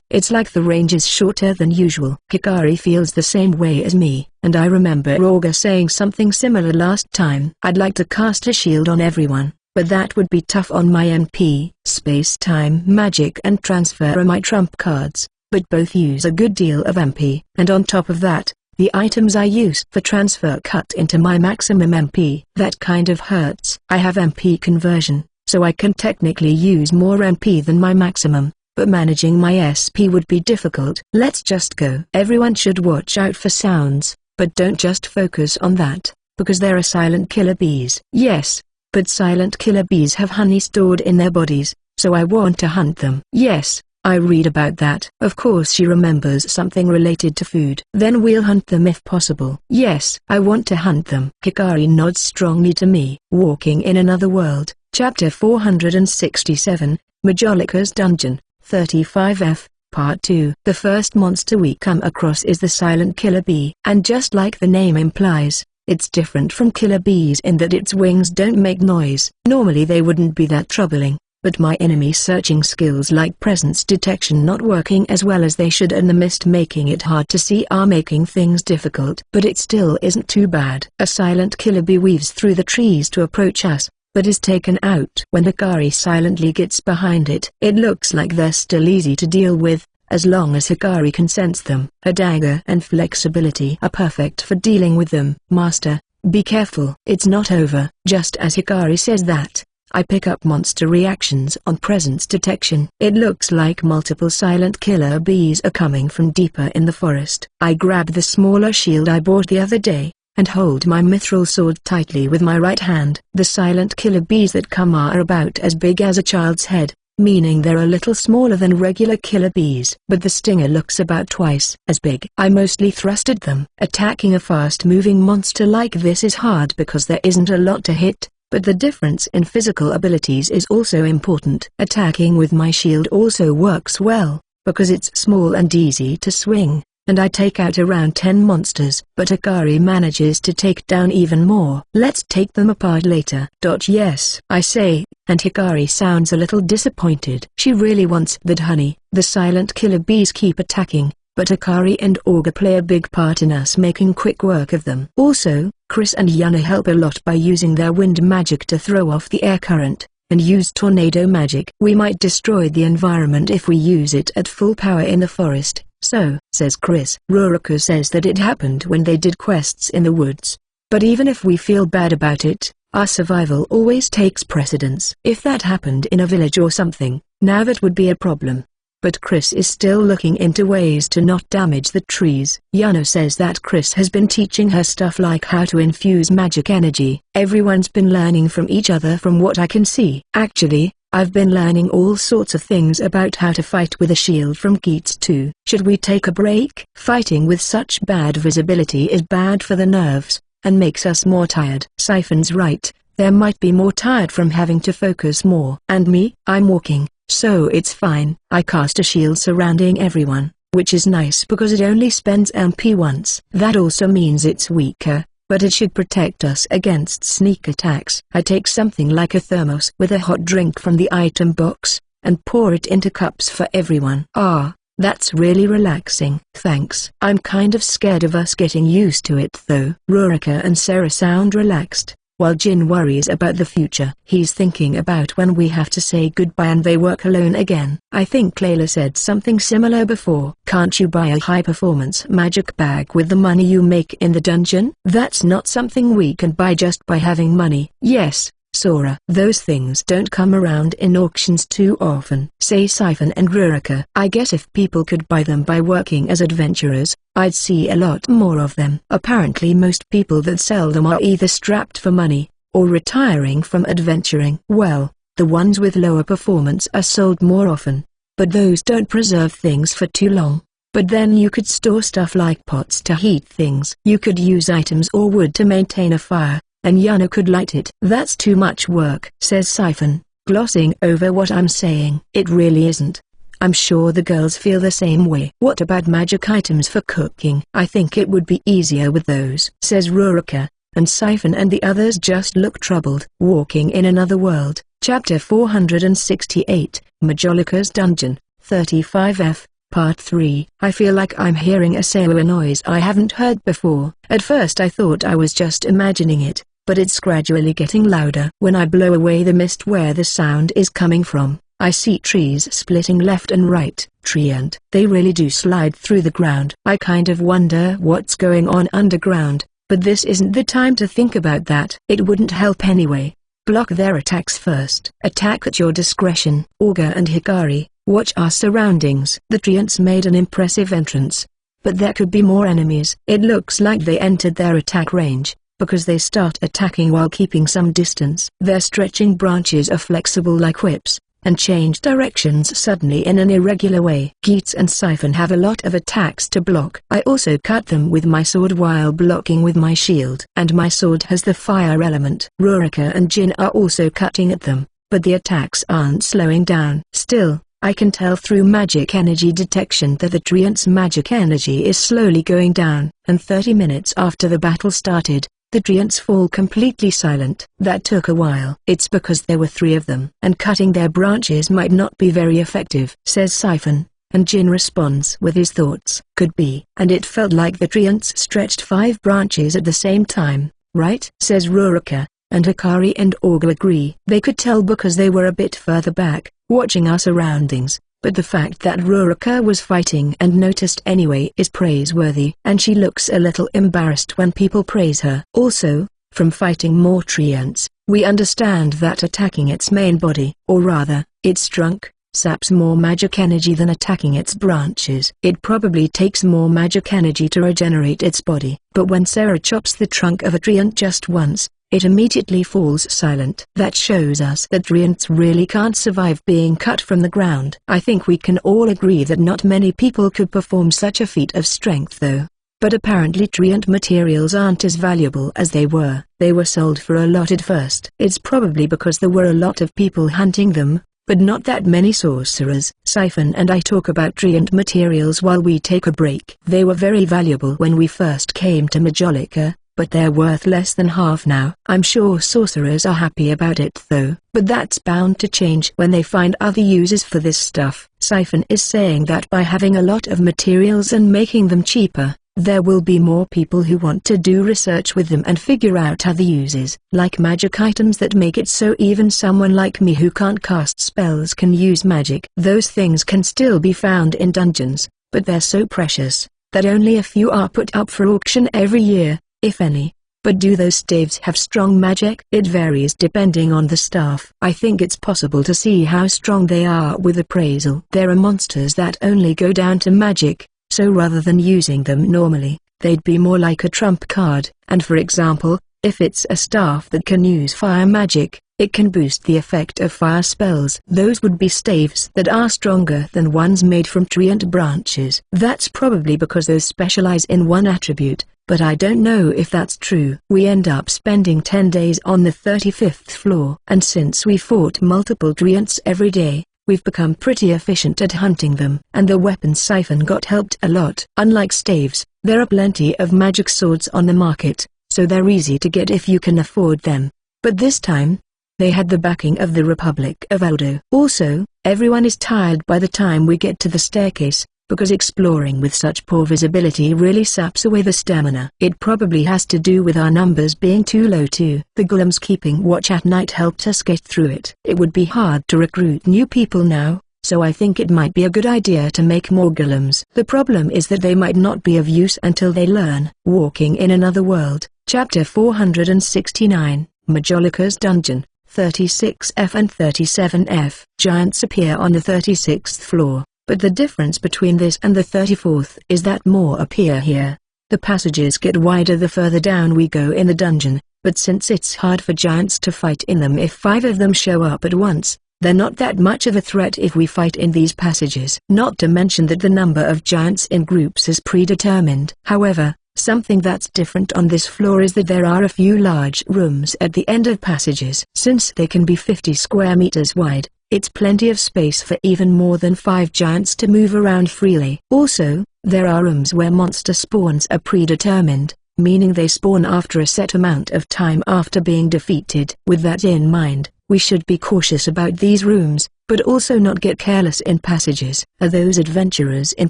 it's like the range is shorter than usual. Hikari feels the same way as me, and I remember Auga saying something similar last time. I'd like to cast a shield on everyone, but that would be tough on my MP. Space-time magic and transfer are my trump cards, but both use a good deal of MP. And on top of that, the items I use for transfer cut into my maximum MP. That kind of hurts. I have MP conversion, so I can technically use more MP than my maximum. But managing my SP would be difficult. Let's just go. Everyone should watch out for sounds, but don't just focus on that, because there are silent killer bees. Yes, but silent killer bees have honey stored in their bodies, so I want to hunt them. Yes, I read about that. Of course she remembers something related to food. Then we'll hunt them if possible. Yes, I want to hunt them. Hikari nods strongly to me. Walking in Another World, Chapter 467, Majolika's Dungeon. 35F, Part 2. The first monster we come across is the silent killer bee. And just like the name implies, it's different from killer bees in that its wings don't make noise. Normally they wouldn't be that troubling, but my enemy searching skills like presence detection not working as well as they should and the mist making it hard to see are making things difficult. But it still isn't too bad. A silent killer bee weaves through the trees to approach us, but is taken out when Hikari silently gets behind it. It looks like they're still easy to deal with, as long as Hikari can sense them. Her dagger and flexibility are perfect for dealing with them. Master, be careful. It's not over. Just as Hikari says that, I pick up monster reactions on presence detection. It looks like multiple silent killer bees are coming from deeper in the forest. I grab the smaller shield I bought the other day, and hold my mithril sword tightly with my right hand. The silent killer bees that come are about as big as a child's head, meaning they're a little smaller than regular killer bees. But the stinger looks about twice as big. I mostly thrust at them. Attacking a fast-moving monster like this is hard because there isn't a lot to hit, but the difference in physical abilities is also important. Attacking with my shield also works well, because it's small and easy to swing, and I take out around 10 monsters. But Hikari manages to take down even more. Let's take them apart later. Yes, I say, and Hikari sounds a little disappointed. She really wants that honey. The silent killer bees keep attacking, but Hikari and Auga play a big part in us making quick work of them. Also, Chris and Yana help a lot by using their wind magic to throw off the air current, and use tornado magic. We might destroy the environment if we use it at full power in the forest. So, says Chris. Ruruka says that it happened when they did quests in the woods. But even if we feel bad about it, our survival always takes precedence. If that happened in a village or something, now that would be a problem. But Chris is still looking into ways to not damage the trees. Yana says that Chris has been teaching her stuff like how to infuse magic energy. Everyone's been learning from each other from what I can see. Actually, I've been learning all sorts of things about how to fight with a shield from Geats too. Should we take a break? Fighting with such bad visibility is bad for the nerves, and makes us more tired. Siphon's right, there might be more tired from having to focus more. And me? I'm walking, so it's fine. I cast a shield surrounding everyone, which is nice because it only spends MP once. That also means it's weaker, but it should protect us against sneak attacks. I take something like a thermos with a hot drink from the item box, and pour it into cups for everyone. Ah, that's really relaxing. Thanks. I'm kind of scared of us getting used to it though. Rurika and Sarah sound relaxed, while Jin worries about the future. He's thinking about when we have to say goodbye and they work alone again. I think Layla said something similar before. Can't you buy a high-performance magic bag with the money you make in the dungeon? That's not something we can buy just by having money. Yes, Sora. Those things don't come around in auctions too often, say Siphon and Rurika. I guess if people could buy them by working as adventurers, I'd see a lot more of them. Apparently most people that sell them are either strapped for money, or retiring from adventuring. Well, the ones with lower performance are sold more often, but those don't preserve things for too long. But then you could store stuff like pots to heat things. You could use items or wood to maintain a fire, and Yana could light it. That's too much work, says Siphon, glossing over what I'm saying. It really isn't. I'm sure the girls feel the same way. What about magic items for cooking? I think it would be easier with those, says Rurika, and Siphon and the others just look troubled. Walking in Another World, Chapter 468, Majolica's Dungeon, 35F. Part 3. I feel like I'm hearing a sailor noise I haven't heard before. At first I thought I was just imagining it, but it's gradually getting louder. When I blow away the mist where the sound is coming from, I see trees splitting left and right. And they really do slide through the ground. I kind of wonder what's going on underground, but this isn't the time to think about that. It wouldn't help anyway. Block their attacks first. Attack at your discretion. Augur and Hikari, watch our surroundings. The Treants made an impressive entrance, but there could be more enemies. It looks like they entered their attack range, because they start attacking while keeping some distance. Their stretching branches are flexible like whips, and change directions suddenly in an irregular way. Geats and Siphon have a lot of attacks to block. I also cut them with my sword while blocking with my shield. And my sword has the fire element. Rurika and Jin are also cutting at them, but the attacks aren't slowing down. Still, I can tell through magic energy detection that the Treants' magic energy is slowly going down, and 30 minutes after the battle started, the Treants fall completely silent. That took a while. It's because there were 3 of them. And cutting their branches might not be very effective, says Siphon, and Jin responds with his thoughts. Could be. And it felt like the Treants stretched 5 branches at the same time, right? Says Rurika, and Hikari and Augur agree. They could tell because they were a bit further back, watching our surroundings. But the fact that Rurika was fighting and noticed anyway is praiseworthy. And she looks a little embarrassed when people praise her. Also, from fighting more Treants, we understand that attacking its main body, or rather, its trunk, saps more magic energy than attacking its branches. It probably takes more magic energy to regenerate its body. But when Sarah chops the trunk of a Treant just once, it immediately falls silent. That shows us that Treants really can't survive being cut from the ground. I think we can all agree that not many people could perform such a feat of strength though. But apparently Treant materials aren't as valuable as they were. They were sold for a lot at first. It's probably because there were a lot of people hunting them, but not that many sorcerers. Siphon and I talk about Treant materials while we take a break. They were very valuable when we first came to Majolica, but they're worth less than half now. I'm sure sorcerers are happy about it though, but that's bound to change when they find other uses for this stuff. Siphon is saying that by having a lot of materials and making them cheaper, there will be more people who want to do research with them and figure out other uses, like magic items that make it so even someone like me who can't cast spells can use magic. Those things can still be found in dungeons, but they're so precious that only a few are put up for auction every year, if any. But do those staves have strong magic? It varies depending on the staff. I think it's possible to see how strong they are with appraisal. There are monsters that only go down to magic, so rather than using them normally, they'd be more like a trump card. And for example, if it's a staff that can use fire magic, It can boost the effect of fire spells. Those would be staves that are stronger than ones made from treant branches. That's probably because those specialize in one attribute, but I don't know if that's true. We end up spending 10 days on the 35th floor. And since we fought multiple treants every day, we've become pretty efficient at hunting them. And the weapon siphon got helped a lot. Unlike staves, there are plenty of magic swords on the market, so they're easy to get if you can afford them. But this time, they had the backing of the Republic of Aldo. Also, everyone is tired by the time we get to the staircase, because exploring with such poor visibility really saps away the stamina. It probably has to do with our numbers being too low too. The golems keeping watch at night helped us get through it. It would be hard to recruit new people now, so I think it might be a good idea to make more golems. The problem is that they might not be of use until they learn. Walking in Another World, Chapter 469, Majolica's Dungeon, 36F and 37F. Giants appear on the 36th floor, but the difference between this and the 34th is that more appear here. The passages get wider the further down we go in the dungeon, but since it's hard for giants to fight in them if 5 of them show up at once, they're not that much of a threat if we fight in these passages. Not to mention that the number of giants in groups is predetermined. However, something that's different on this floor is that there are a few large rooms at the end of passages. Since they can be 50 square meters wide, it's plenty of space for even more than 5 giants to move around freely. Also, there are rooms where monster spawns are predetermined, meaning they spawn after a set amount of time after being defeated. With that in mind, we should be cautious about these rooms, but also not get careless in passages. Are those adventurers in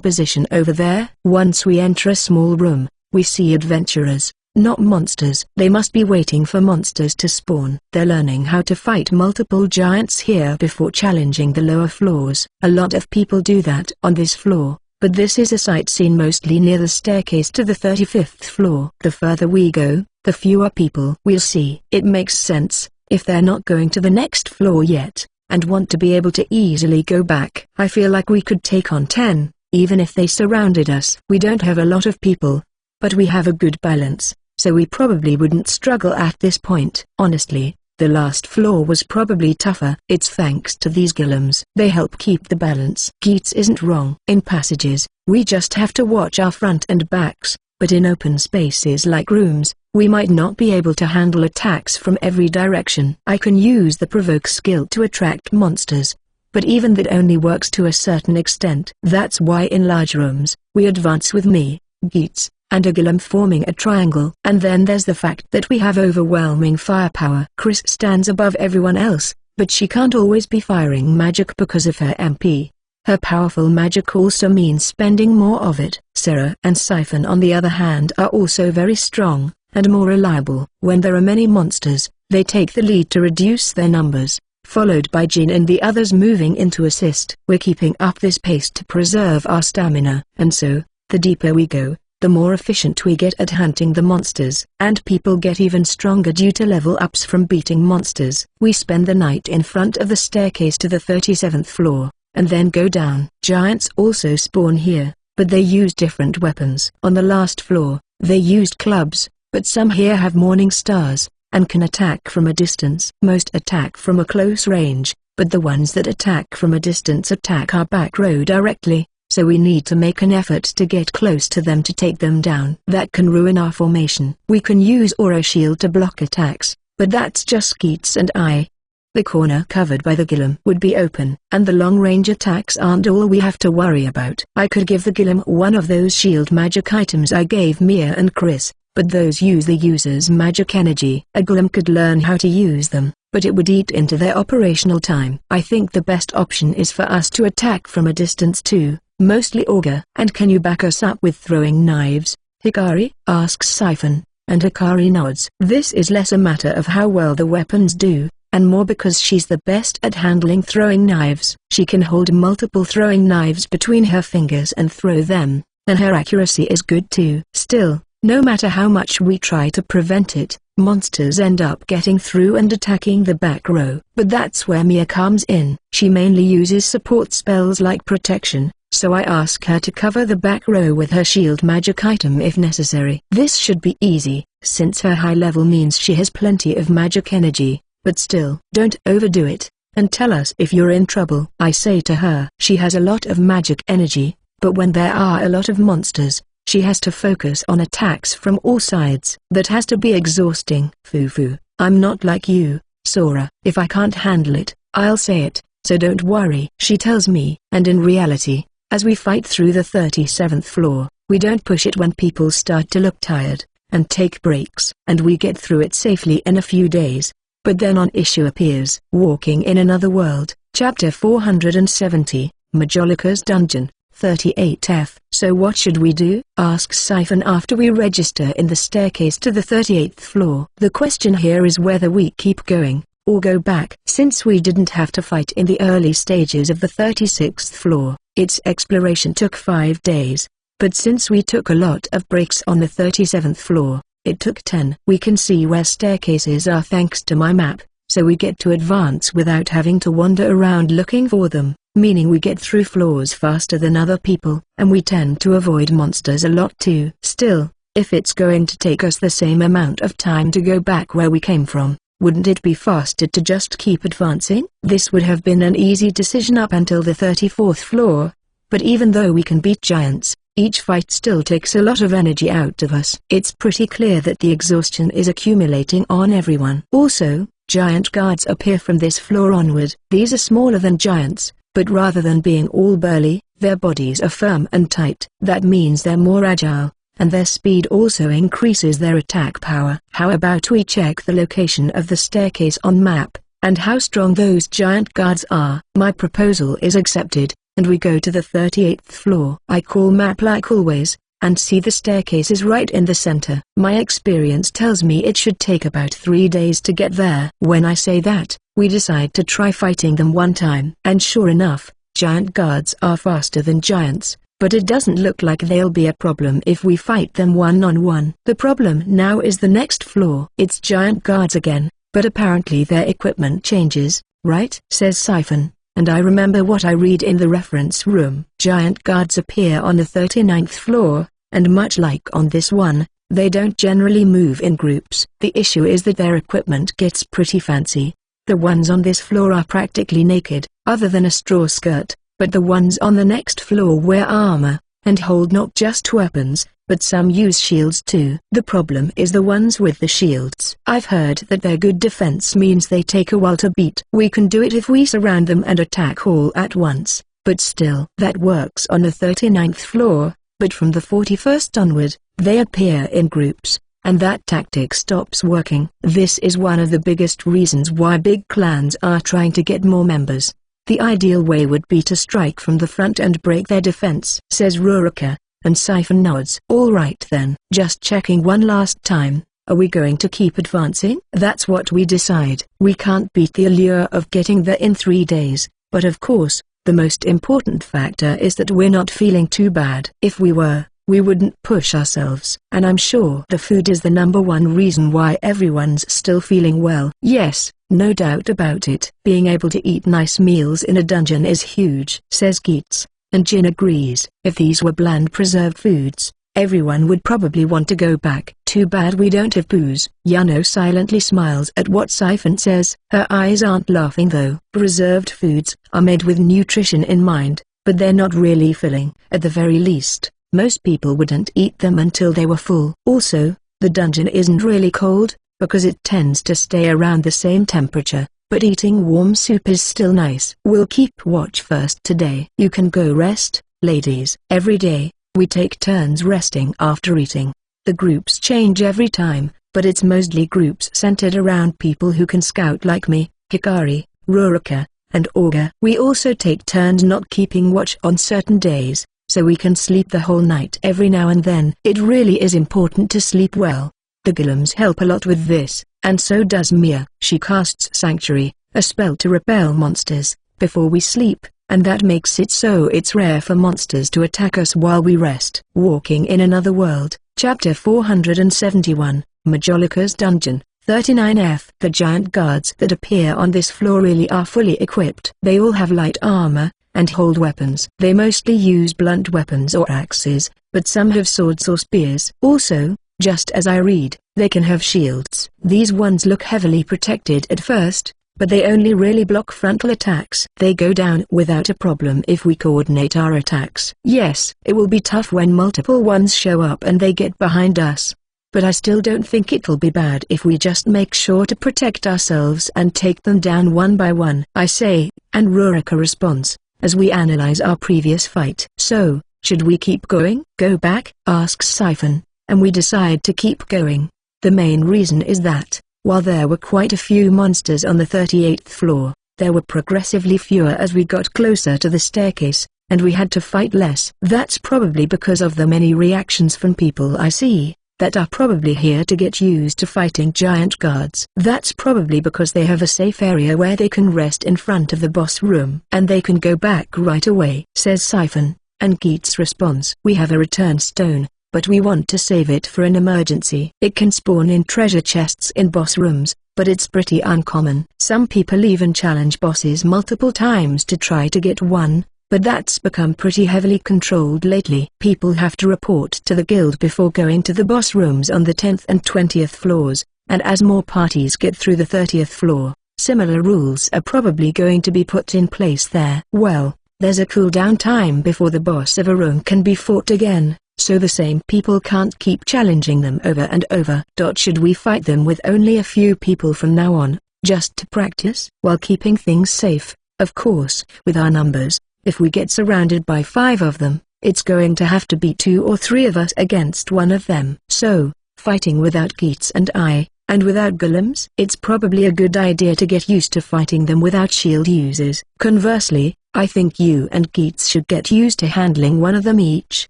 position over there? Once we enter a small room, we see adventurers, not monsters. They must be waiting for monsters to spawn. They're learning how to fight multiple giants here before challenging the lower floors. A lot of people do that on this floor, but this is a sight seen mostly near the staircase to the 35th floor. The further we go, the fewer people we'll see. It makes sense, if they're not going to the next floor yet, and want to be able to easily go back. I feel like we could take on 10, even if they surrounded us. We don't have a lot of people, but we have a good balance, so we probably wouldn't struggle at this point. Honestly, the last floor was probably tougher. It's thanks to these golems. They help keep the balance. Geats isn't wrong. In passages, we just have to watch our front and backs, but in open spaces like rooms, we might not be able to handle attacks from every direction. I can use the provoke skill to attract monsters, but even that only works to a certain extent. That's why in large rooms, we advance with me, Geats, and a golem forming a triangle. And then there's the fact that we have overwhelming firepower. Chris stands above everyone else, but she can't always be firing magic because of her MP. Her powerful magic also means spending more of it. Sarah and Siphon on the other hand are also very strong, and more reliable. When there are many monsters, they take the lead to reduce their numbers, followed by Jean and the others moving in to assist. We're keeping up this pace to preserve our stamina, and so, the deeper we go, the more efficient we get at hunting the monsters. And people get even stronger due to level ups from beating monsters. We spend the night in front of the staircase to the 37th floor, and then go down. Giants also spawn here, but they use different weapons. On the last floor, they used clubs, but some here have morning stars, and can attack from a distance. Most attack from a close range, but the ones that attack from a distance attack our back row directly, so we need to make an effort to get close to them to take them down. That can ruin our formation. We can use Aura Shield to block attacks, but that's just Geats and I. The corner covered by the golem would be open, and the long-range attacks aren't all we have to worry about. I could give the golem one of those shield magic items I gave Mia and Chris, but those use the user's magic energy. A golem could learn how to use them, but it would eat into their operational time. I think the best option is for us to attack from a distance too, mostly auger. And can you back us up with throwing knives, Hikari? Asks Siphon, and Hikari nods. This is less a matter of how well the weapons do, and more because she's the best at handling throwing knives. She can hold multiple throwing knives between her fingers and throw them, and her accuracy is good too. Still, no matter how much we try to prevent it, monsters end up getting through and attacking the back row. But that's where Mia comes in. She mainly uses support spells like protection, so I ask her to cover the back row with her shield magic item if necessary. This should be easy, since her high level means she has plenty of magic energy, but still. Don't overdo it, and tell us if you're in trouble. I say to her. She has a lot of magic energy, but when there are a lot of monsters, she has to focus on attacks from all sides. That has to be exhausting. Fufu, I'm not like you, Sora. If I can't handle it, I'll say it, so don't worry, she tells me. And in reality, as we fight through the 37th floor, we don't push it when people start to look tired, and take breaks. And we get through it safely in a few days. But then an issue appears. Walking in Another World, Chapter 470, Majolica's Dungeon, 38F. So what should we do? Asks Siphon after we register in the staircase to the 38th floor. The question here is whether we keep going, or go back. Since we didn't have to fight in the early stages of the 36th floor, its exploration took 5 days. But since we took a lot of breaks on the 37th floor, it took 10. We can see where staircases are thanks to my map, so we get to advance without having to wander around looking for them, meaning we get through floors faster than other people, and we tend to avoid monsters a lot too. Still, if it's going to take us the same amount of time to go back where we came from, wouldn't it be faster to just keep advancing? This would have been an easy decision up until the 34th floor, but even though we can beat giants, each fight still takes a lot of energy out of us. It's pretty clear that the exhaustion is accumulating on everyone. Also, giant guards appear from this floor onward. These are smaller than giants, but rather than being all burly, their bodies are firm and tight. That means they're more agile, and their speed also increases their attack power. How about we check the location of the staircase on map, and how strong those giant guards are? My proposal is accepted, and we go to the 38th floor. I call map like always, and see the staircase is right in the center. My experience tells me it should take about 3 days to get there. When I say that, we decide to try fighting them one time. And sure enough, giant guards are faster than giants, but it doesn't look like they'll be a problem if we fight them one-on-one. The problem now is the next floor. It's giant guards again, but apparently their equipment changes, right? Says Siphon. And I remember what I read in the reference room. Giant guards appear on the 39th floor, and much like on this one, they don't generally move in groups. The issue is that their equipment gets pretty fancy. The ones on this floor are practically naked, other than a straw skirt, but the ones on the next floor wear armor, and hold not just weapons, but some use shields too. The problem is the ones with the shields. I've heard that their good defense means they take a while to beat. We can do it if we surround them and attack all at once, but still. That works on the 39th floor, but from the 41st onward, they appear in groups, and that tactic stops working. This is one of the biggest reasons why big clans are trying to get more members. The ideal way would be to strike from the front and break their defense, says Ruruka, and Siphon nods. All right then. Just checking one last time, are we going to keep advancing? That's what we decide. We can't beat the allure of getting there in 3 days, but of course, the most important factor is that we're not feeling too bad. If we were, we wouldn't push ourselves. And I'm sure the food is the #1 reason why everyone's still feeling well. Yes, no doubt about it. Being able to eat nice meals in a dungeon is huge, says Keats, and Jin agrees. If these were bland preserved foods, everyone would probably want to go back. Too bad we don't have booze. Yano silently smiles at what Siphon says. Her eyes aren't laughing though. Preserved foods are made with nutrition in mind, but they're not really filling. At the very least, most people wouldn't eat them until they were full. Also, the dungeon isn't really cold, because it tends to stay around the same temperature, but eating warm soup is still nice. We'll keep watch first today. You can go rest, ladies. Every day, we take turns resting after eating. The groups change every time, but it's mostly groups centered around people who can scout like me, Hikari, Ruruka, and Auga. We also take turns not keeping watch on certain days, so we can sleep the whole night every now and then. It really is important to sleep well. The golems help a lot with this, and so does Mia. She casts Sanctuary, a spell to repel monsters, before we sleep, and that makes it so it's rare for monsters to attack us while we rest. Walking in Another World, Chapter 471, Majolica's Dungeon, 39F. The giant guards that appear on this floor really are fully equipped. They all have light armor, and hold weapons. They mostly use blunt weapons or axes, but some have swords or spears. Also, Just as I read, they can have shields. These ones look heavily protected at first, but they only really block frontal attacks. They go down without a problem if we coordinate our attacks. Yes, it will be tough when multiple ones show up and they get behind us. But I still don't think it'll be bad if we just make sure to protect ourselves and take them down one by one, I say, and Rurika responds, as we analyze our previous fight. So, should we keep going? Go back? Asks Siphon, and we decide to keep going. The main reason is that, while there were quite a few monsters on the 38th floor, there were progressively fewer as we got closer to the staircase, and we had to fight less. That's probably because of the many reactions from people I see that are probably here to get used to fighting giant guards. That's probably because they have a safe area where they can rest in front of the boss room. And they can go back right away, says Siphon, and Geats responds. We have a return stone, but we want to save it for an emergency. It can spawn in treasure chests in boss rooms, but it's pretty uncommon. Some people even challenge bosses multiple times to try to get one, but that's become pretty heavily controlled lately. People have to report to the guild before going to the boss rooms on the 10th and 20th floors, and as more parties get through the 30th floor, similar rules are probably going to be put in place there. Well, there's a cooldown time before the boss of a room can be fought again, so the same people can't keep challenging them over and over. Should we fight them with only a few people from now on, just to practice? While keeping things safe, of course, with our numbers. If we get surrounded by 5 of them, it's going to have to be 2 or 3 of us against one of them. So, fighting without Geats and I, and without golems? It's probably a good idea to get used to fighting them without shield users. Conversely, I think you and Geats should get used to handling one of them each,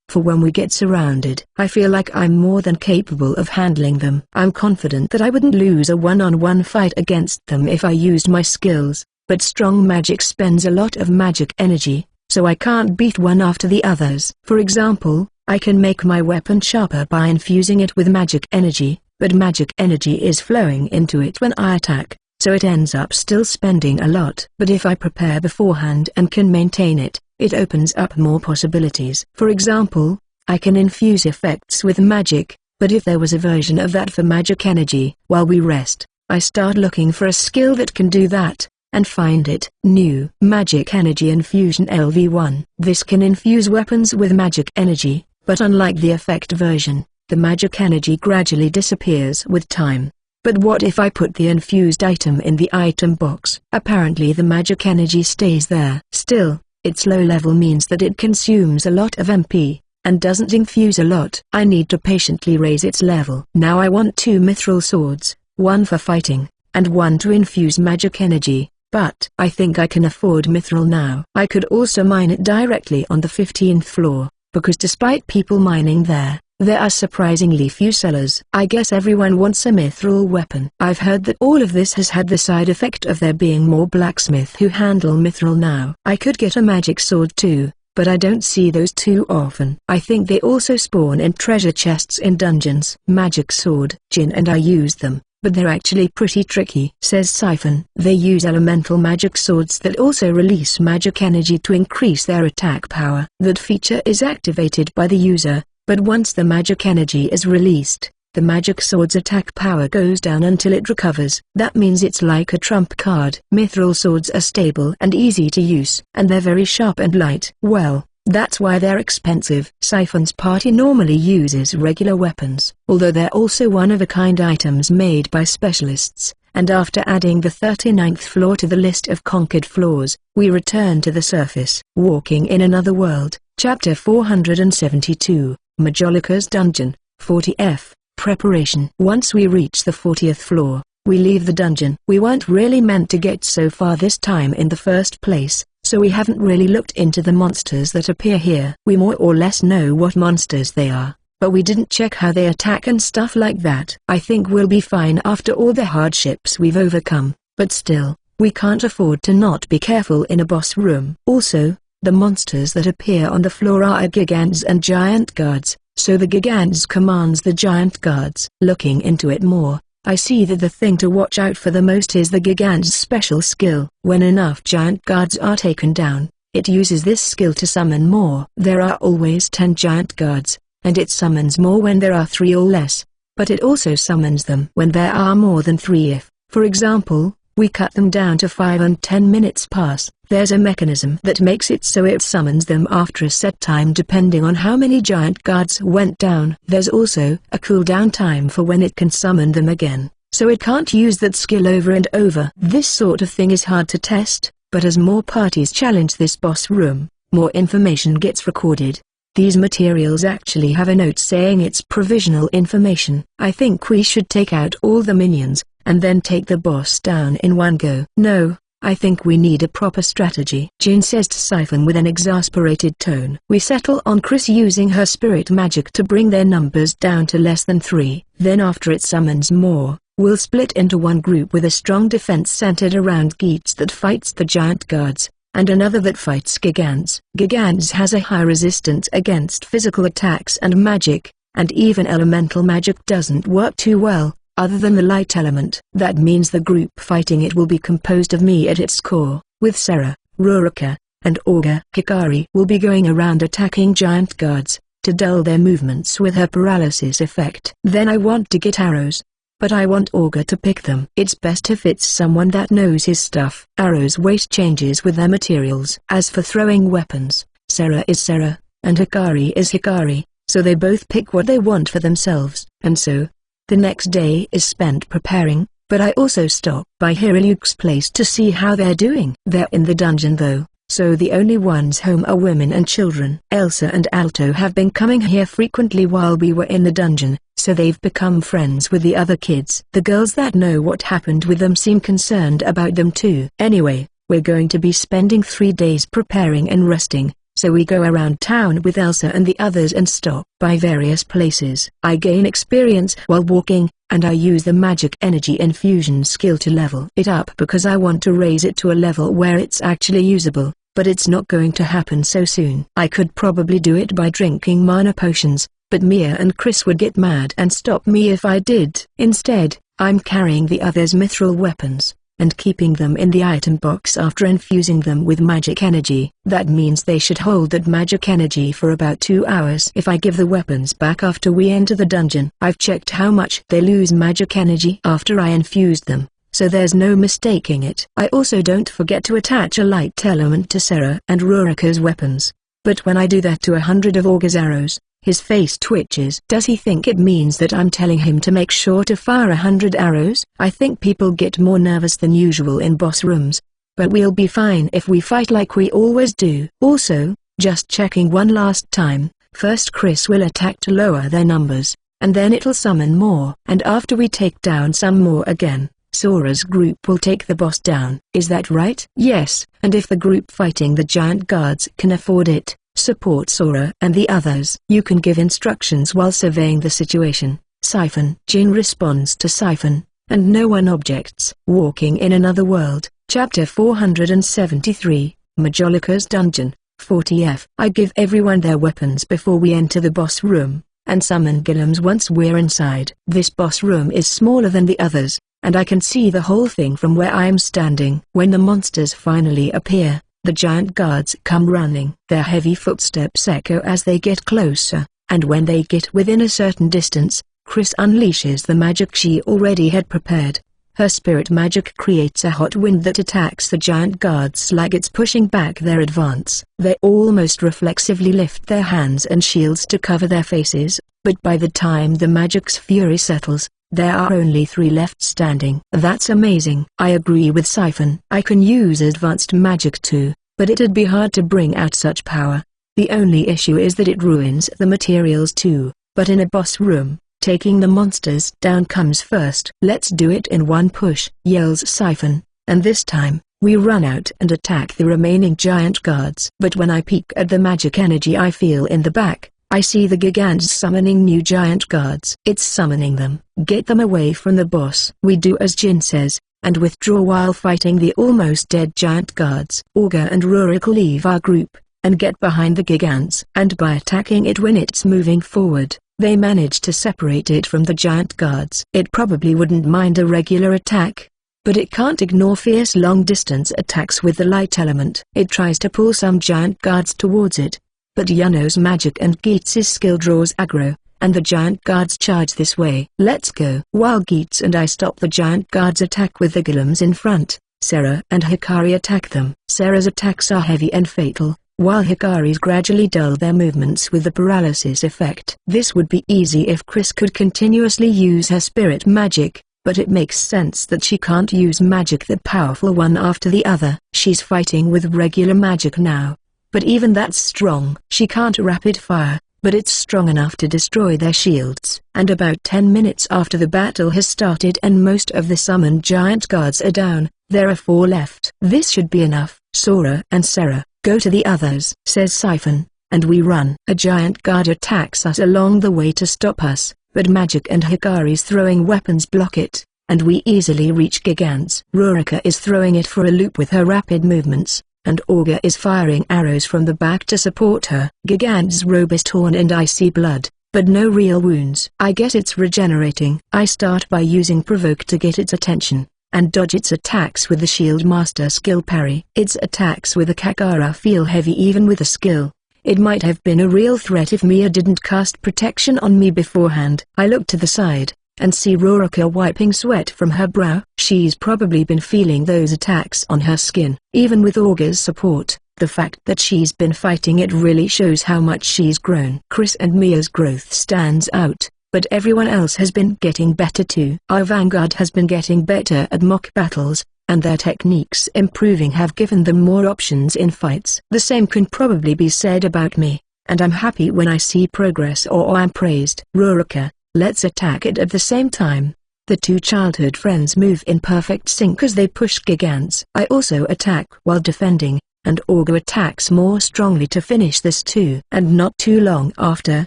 for when we get surrounded. I feel like I'm more than capable of handling them. I'm confident that I wouldn't lose a one-on-one fight against them if I used my skills. But strong magic spends a lot of magic energy, so I can't beat one after the others. For example, I can make my weapon sharper by infusing it with magic energy, but magic energy is flowing into it when I attack, so it ends up still spending a lot. But if I prepare beforehand and can maintain it, it opens up more possibilities. For example, I can infuse effects with magic, but if there was a version of that for magic energy, while we rest, I start looking for a skill that can do that, and find it. New Magic Energy Infusion LV1. This can infuse weapons with magic energy, but unlike the effect version, the magic energy gradually disappears with time. But what if I put the infused item in the item box? Apparently the magic energy stays there. Still, its low level means that it consumes a lot of MP, and doesn't infuse a lot. I need to patiently raise its level. Now I want 2 mithril swords, one for fighting, and one to infuse magic energy. But I think I can afford mithril now. I could also mine it directly on the 15th floor, because despite people mining there are surprisingly few sellers. I guess everyone wants a mithril weapon. I've heard that all of this has had the side effect of there being more blacksmiths who handle mithril now. I could get a magic sword too, but I don't see those too often. I think they also spawn in treasure chests in dungeons. Magic sword. Jin and I used them, but they're actually pretty tricky, says Siphon. They use elemental magic swords that also release magic energy to increase their attack power. That feature is activated by the user, but once the magic energy is released, the magic sword's attack power goes down until it recovers. That means it's like a trump card. Mithril swords are stable and easy to use, and they're very sharp and light. Well, that's why they're expensive. Siphon's party normally uses regular weapons, although they're also one-of-a-kind items made by specialists, and after adding the 39th floor to the list of conquered floors, we return to the surface. Walking in Another World, Chapter 472, Majolica's Dungeon, 40F, Preparation. Once we reach the 40th floor, we leave the dungeon. We weren't really meant to get so far this time in the first place, so we haven't really looked into the monsters that appear here. We more or less know what monsters they are, but we didn't check how they attack and stuff like that. I think we'll be fine after all the hardships we've overcome, but still, we can't afford to not be careful in a boss room. Also, the monsters that appear on the floor are Gigants and Giant Guards, so the Gigants commands the Giant Guards. Looking into it more, I see that the thing to watch out for the most is the Gigant's special skill. When enough Giant Guards are taken down, it uses this skill to summon more. There are always 10 Giant Guards, and it summons more when there are 3 or less, but it also summons them when there are more than 3. If, for example, we cut them down to 5 and 10 minutes pass, there's a mechanism that makes it so it summons them after a set time depending on how many giant guards went down. There's also a cooldown time for when it can summon them again, so it can't use that skill over and over. This sort of thing is hard to test, but as more parties challenge this boss room, more information gets recorded. These materials actually have a note saying it's provisional information. I think we should take out all the minions, and then take the boss down in one go. No, I think we need a proper strategy, Jin says to Siphon with an exasperated tone. We settle on Chris using her spirit magic to bring their numbers down to less than 3. Then after it summons more, we'll split into one group with a strong defense centered around Geats that fights the giant guards, and another that fights Gigants. Gigants has a high resistance against physical attacks and magic, and even elemental magic doesn't work too well, other than the light element. That means the group fighting it will be composed of me at its core, with Sarah, Rurika, and Olga. Hikari will be going around attacking giant guards, to dull their movements with her paralysis effect. Then I want to get arrows, but I want Olga to pick them. It's best if it's someone that knows his stuff. Arrows' weight changes with their materials. As for throwing weapons, Sarah is Sarah, and Hikari is Hikari, so they both pick what they want for themselves. And so, the next day is spent preparing, but I also stop by Hiriluk's place to see how they're doing. They're in the dungeon though, so the only ones home are women and children. Elsa and Alto have been coming here frequently while we were in the dungeon, so they've become friends with the other kids. The girls that know what happened with them seem concerned about them too. Anyway, we're going to be spending 3 days preparing and resting, so we go around town with Elsa and the others and stop by various places. I gain experience while walking, and I use the magic energy infusion skill to level it up because I want to raise it to a level where it's actually usable, but it's not going to happen so soon. I could probably do it by drinking mana potions, but Mia and Chris would get mad and stop me if I did. Instead, I'm carrying the others' mithril weapons, and keeping them in the item box after infusing them with magic energy. That means they should hold that magic energy for about 2 hours if I give the weapons back after we enter the dungeon. I've checked how much they lose magic energy after I infused them, so there's no mistaking it. I also don't forget to attach a light element to Sarah and Rurika's weapons, but when I do that to 100 of Olga's arrows, his face twitches. Does he think it means that I'm telling him to make sure to fire 100 arrows? I think people get more nervous than usual in boss rooms, but we'll be fine if we fight like we always do. Also, just checking one last time, first Chris will attack to lower their numbers, and then it'll summon more. And after we take down some more again, Sora's group will take the boss down. Is that right? Yes, and if the group fighting the giant guards can afford it, support Sora and the others. You can give instructions while surveying the situation. Siphon. Jin responds to Siphon, and no one objects. Walking in Another World, Chapter 473, Majolica's Dungeon, 40F. I give everyone their weapons before we enter the boss room, and summon Guilliams once we're inside. This boss room is smaller than the others, and I can see the whole thing from where I'm standing. When the monsters finally appear, the giant guards come running. Their heavy footsteps echo as they get closer, and when they get within a certain distance, Chris unleashes the magic she already had prepared. Her spirit magic creates a hot wind that attacks the giant guards like it's pushing back their advance. They almost reflexively lift their hands and shields to cover their faces, but by the time the magic's fury settles, there are only 3 left standing. That's amazing. I agree with Siphon. I can use advanced magic too, but it'd be hard to bring out such power. The only issue is that it ruins the materials too, but in a boss room, taking the monsters down comes first. Let's do it in one push, yells Siphon, and this time, we run out and attack the remaining giant guards. But when I peek at the magic energy I feel in the back, I see the Gigants summoning new giant guards. It's summoning them. Get them away from the boss. We do as Jin says, and withdraw while fighting the almost dead giant guards. Olga and Rurika leave our group, and get behind the Gigants. And by attacking it when it's moving forward, they manage to separate it from the giant guards. It probably wouldn't mind a regular attack, but it can't ignore fierce long-distance attacks with the light element. It tries to pull some giant guards towards it, but Yuno's magic and Geats' skill draws aggro, and the giant guards charge this way. Let's go. While Geets and I stop the giant guards' attack with the golems in front, Sarah and Hikari attack them. Sarah's attacks are heavy and fatal, while Hikari's gradually dull their movements with the paralysis effect. This would be easy if Chris could continuously use her spirit magic, but it makes sense that she can't use magic that powerful one after the other. She's fighting with regular magic now, but even that's strong. She can't rapid fire, but it's strong enough to destroy their shields. And about 10 minutes after the battle has started and most of the summoned giant guards are down, there are 4 left. This should be enough. Sora and Sarah, go to the others, says Siphon, and we run. A giant guard attacks us along the way to stop us, but Magic and Hikari's throwing weapons block it, and we easily reach Gigant's. Rurika is throwing it for a loop with her rapid movements, and Augur is firing arrows from the back to support her. Gigant's robe is torn and I see blood, but no real wounds. I guess it's regenerating. I start by using Provoke to get its attention, and dodge its attacks with the Shield Master skill parry. Its attacks with the Kakara feel heavy even with a skill. It might have been a real threat if Mia didn't cast protection on me beforehand. I look to the side, and see Rurika wiping sweat from her brow. She's probably been feeling those attacks on her skin. Even with Augur's support, the fact that she's been fighting it really shows how much she's grown. Chris and Mia's growth stands out, but everyone else has been getting better too. Our vanguard has been getting better at mock battles, and their techniques improving have given them more options in fights. The same can probably be said about me, and I'm happy when I see progress or I'm praised. Rurika, let's attack it at the same time. The 2 childhood friends move in perfect sync as they push Gigants. I also attack while defending, and Augur attacks more strongly to finish this too. And not too long after,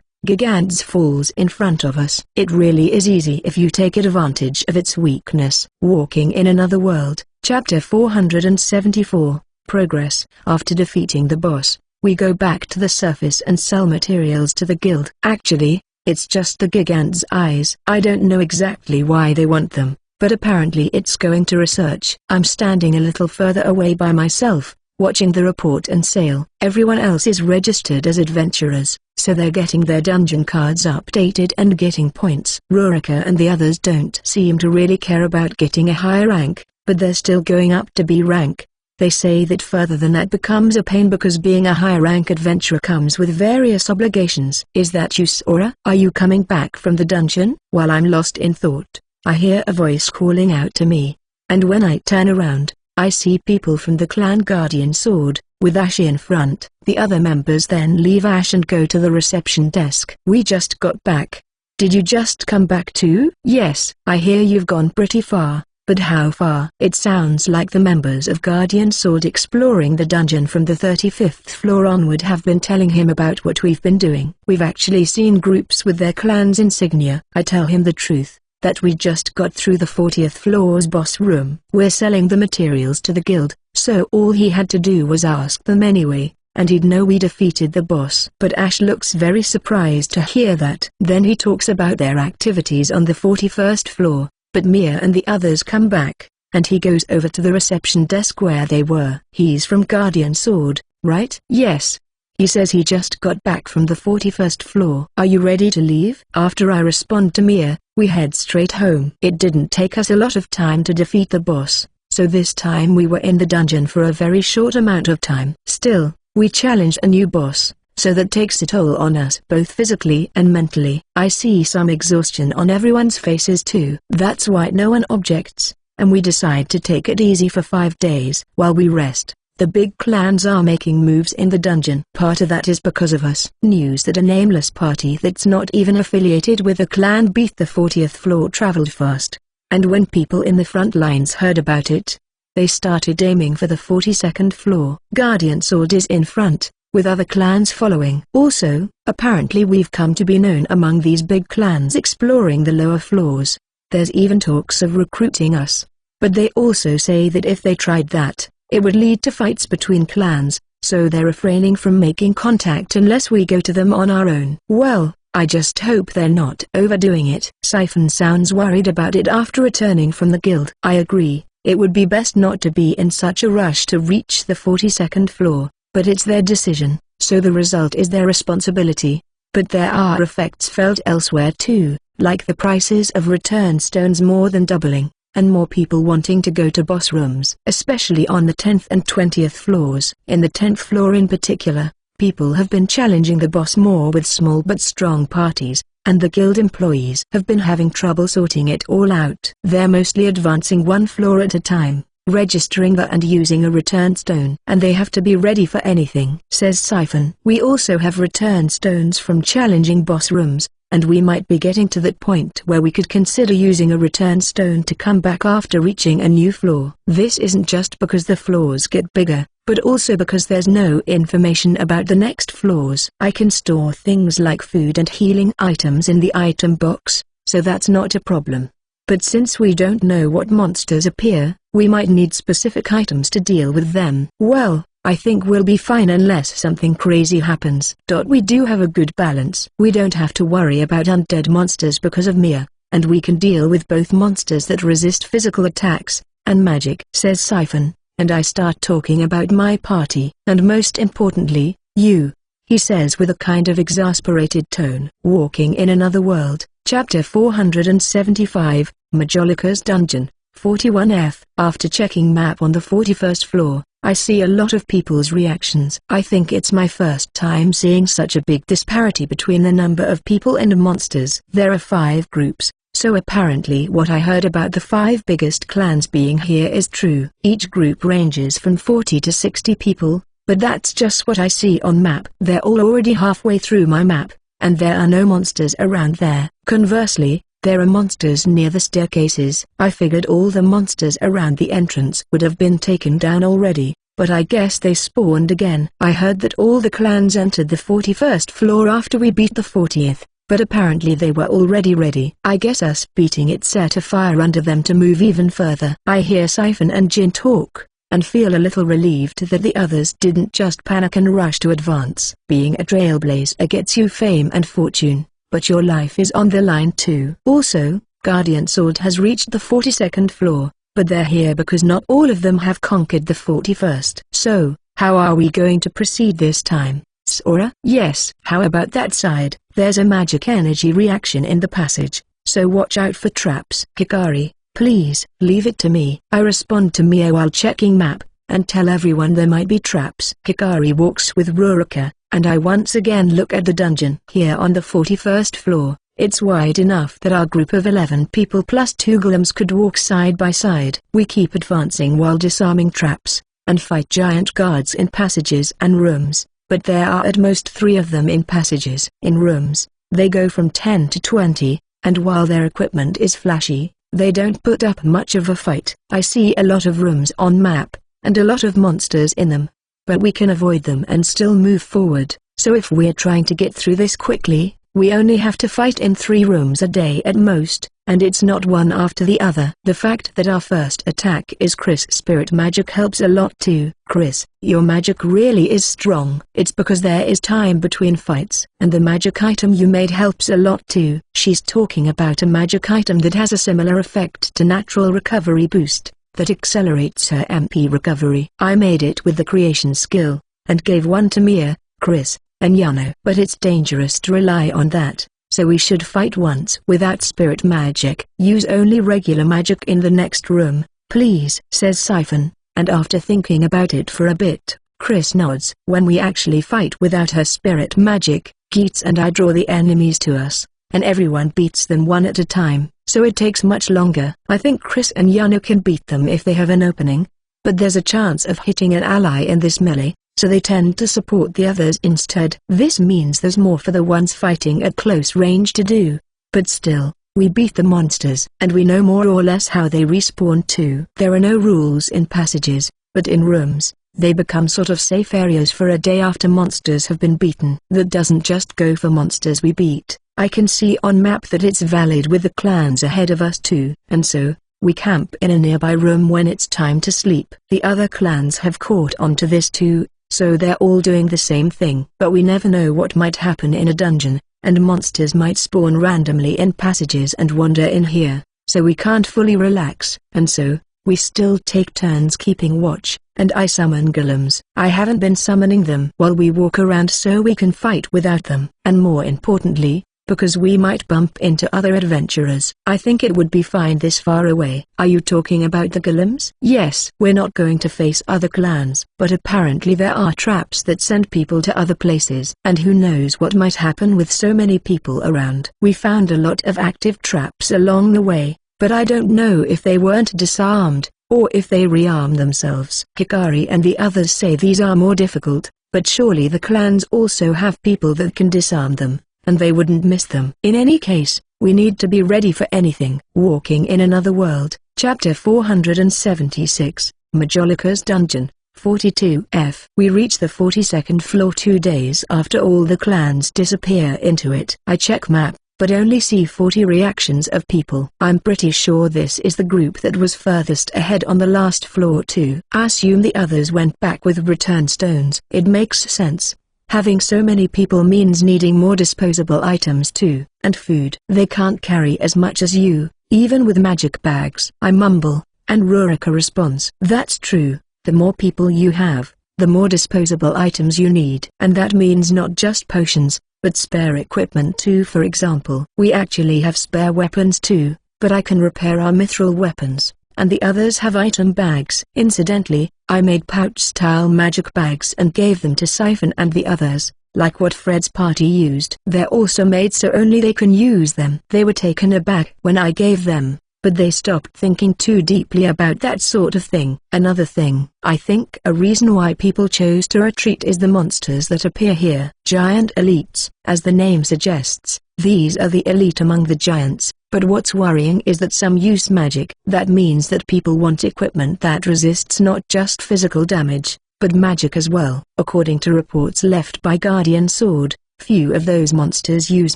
Gigants falls in front of us. It really is easy if you take advantage of its weakness. Walking in Another World, Chapter 474, Progress. After defeating the boss, we go back to the surface and sell materials to the guild. Actually, it's just the Gigant's eyes. I don't know exactly why they want them, but apparently it's going to research. I'm standing a little further away by myself, watching the report and sale. Everyone else is registered as adventurers, so they're getting their dungeon cards updated and getting points. Rurika and the others don't seem to really care about getting a higher rank, but they're still going up to B rank. They say that further than that becomes a pain because being a higher rank adventurer comes with various obligations. Is that you, Sora? Are you coming back from the dungeon? While I'm lost in thought, I hear a voice calling out to me, and when I turn around, I see people from the clan Guardian Sword, with Ash in front. The other members then leave Ash and go to the reception desk. We just got back. Did you just come back too? Yes, I hear you've gone pretty far, but how far? It sounds like the members of Guardian Sword exploring the dungeon from the 35th floor onward have been telling him about what we've been doing. We've actually seen groups with their clan's insignia. I tell him the truth, that we just got through the 40th floor's boss room. We're selling the materials to the guild, so all he had to do was ask them anyway, and he'd know we defeated the boss. But Ash looks very surprised to hear that. Then he talks about their activities on the 41st floor, but Mia and the others come back, and he goes over to the reception desk where they were. He's from Guardian Sword, right? Yes. He says he just got back from the 41st floor. Are you ready to leave? After I respond to Mia, we head straight home. It didn't take us a lot of time to defeat the boss, so this time we were in the dungeon for a very short amount of time. Still, we challenged a new boss, so that takes a toll on us both physically and mentally. I see some exhaustion on everyone's faces too. That's why no one objects, and we decide to take it easy for 5 days. While we rest, the big clans are making moves in the dungeon. Part of that is because of us. News that a nameless party that's not even affiliated with the clan beat the 40th floor traveled fast, and when people in the front lines heard about it, they started aiming for the 42nd floor. Guardian Sword is in front, with other clans following. Also, apparently we've come to be known among these big clans exploring the lower floors. There's even talks of recruiting us, but they also say that if they tried that, it would lead to fights between clans, so they're refraining from making contact unless we go to them on our own. Well, I just hope they're not overdoing it. Siphon sounds worried about it after returning from the guild. I agree, it would be best not to be in such a rush to reach the 42nd floor, but it's their decision, so the result is their responsibility. But there are effects felt elsewhere too, like the prices of return stones more than doubling, and more people wanting to go to boss rooms, especially on the 10th and 20th floors. In the 10th floor in particular, people have been challenging the boss more with small but strong parties, and the guild employees have been having trouble sorting it all out. They're mostly advancing one floor at a time, registering the and using a return stone. And they have to be ready for anything, says Siphon. We also have return stones from challenging boss rooms, and we might be getting to that point where we could consider using a return stone to come back after reaching a new floor. This isn't just because the floors get bigger, but also because there's no information about the next floors. I can store things like food and healing items in the item box, so that's not a problem. But since we don't know what monsters appear, we might need specific items to deal with them. Well, I think we'll be fine unless something crazy happens. We do have a good balance. We don't have to worry about undead monsters because of Mia, and we can deal with both monsters that resist physical attacks and magic, says Siphon. And I start talking about my party. And most importantly, you, he says with a kind of exasperated tone. Walking in Another World, Chapter 475, Majolica's Dungeon, 41F. After checking map on the 41st floor, I see a lot of people's reactions. I think it's my first time seeing such a big disparity between the number of people and monsters. There are 5 groups. So apparently what I heard about the 5 biggest clans being here is true. Each group ranges from 40 to 60 people, but that's just what I see on map. They're all already halfway through my map, and there are no monsters around there. Conversely, there are monsters near the staircases. I figured all the monsters around the entrance would have been taken down already, but I guess they spawned again. I heard that all the clans entered the 41st floor after we beat the 40th. But apparently they were already ready. I guess us beating it set a fire under them to move even further. I hear Siphon and Jin talk, and feel a little relieved that the others didn't just panic and rush to advance. Being a trailblazer gets you fame and fortune, but your life is on the line too. Also, Guardian Sword has reached the 42nd floor, but they're here because not all of them have conquered the 41st. So, how are we going to proceed this time? Sora? Yes. How about that side? There's a magic energy reaction in the passage, so watch out for traps. Hikari, please, leave it to me. I respond to Mia while checking map, and tell everyone there might be traps. Hikari walks with Rurika, and I once again look at the dungeon. Here on the 41st floor, it's wide enough that our group of 11 people plus 2 golems could walk side by side. We keep advancing while disarming traps, and fight giant guards in passages and rooms. But there are at most 3 of them in passages. In rooms, they go from 10 to 20, and while their equipment is flashy, they don't put up much of a fight. I see a lot of rooms on map, and a lot of monsters in them. But we can avoid them and still move forward, so if we're trying to get through this quickly, we only have to fight in 3 rooms a day at most, and it's not one after the other. The fact that our first attack is Chris' spirit magic helps a lot too. Chris, your magic really is strong. It's because there is time between fights, and the magic item you made helps a lot too. She's talking about a magic item that has a similar effect to natural recovery boost, that accelerates her MP recovery. I made it with the creation skill, and gave one to Mia, Chris, and Yano. But it's dangerous to rely on that, so we should fight once without spirit magic. Use only regular magic in the next room, please, says Siphon, and after thinking about it for a bit, Chris nods. When we actually fight without her spirit magic, Geets and I draw the enemies to us, and everyone beats them one at a time, so it takes much longer. I think Chris and Yano can beat them if they have an opening, but there's a chance of hitting an ally in this melee, so they tend to support the others instead. This means there's more for the ones fighting at close range to do, but still, we beat the monsters, and we know more or less how they respawn too. There are no rules in passages, but in rooms, they become sort of safe areas for a day after monsters have been beaten. That doesn't just go for monsters we beat. I can see on map that it's valid with the clans ahead of us too, and so, we camp in a nearby room when it's time to sleep. The other clans have caught on to this too, so they're all doing the same thing. But we never know what might happen in a dungeon, and monsters might spawn randomly in passages and wander in here, so we can't fully relax. And so, We still take turns keeping watch, and I summon golems. I haven't been summoning them while we walk around so we can fight without them. And more importantly, because we might bump into other adventurers. I think it would be fine this far away. Are you talking about the golems? Yes. We're not going to face other clans, but apparently there are traps that send people to other places. And who knows what might happen with so many people around. We found a lot of active traps along the way, but I don't know if they weren't disarmed, or if they rearmed themselves. Hikari and the others say these are more difficult, but surely the clans also have people that can disarm them, and they wouldn't miss them. In any case, we need to be ready for anything. Walking in Another World, Chapter 476, Majolica's Dungeon, 42F. We reach the 42nd floor 2 days after all the clans disappear into it. I check map, but only see 40 reactions of people. I'm pretty sure this is the group that was furthest ahead on the last floor too. I assume the others went back with return stones. It makes sense. Having so many people means needing more disposable items too, and food. They can't carry as much as you, even with magic bags. I mumble, and Rurika responds. That's true, the more people you have, the more disposable items you need. And that means not just potions, but spare equipment too. For example, we actually have spare weapons too, but I can repair our mithril weapons, and the others have item bags. Incidentally, I made pouch-style magic bags and gave them to Siphon and the others, like what Fred's party used. They're also made so only they can use them. They were taken aback when I gave them, but they stopped thinking too deeply about that sort of thing. Another thing, I think a reason why people chose to retreat is the monsters that appear here. Giant elites. As the name suggests, these are the elite among the giants. But what's worrying is that some use magic. That means that people want equipment that resists not just physical damage, but magic as well. According to reports left by Guardian Sword, few of those monsters use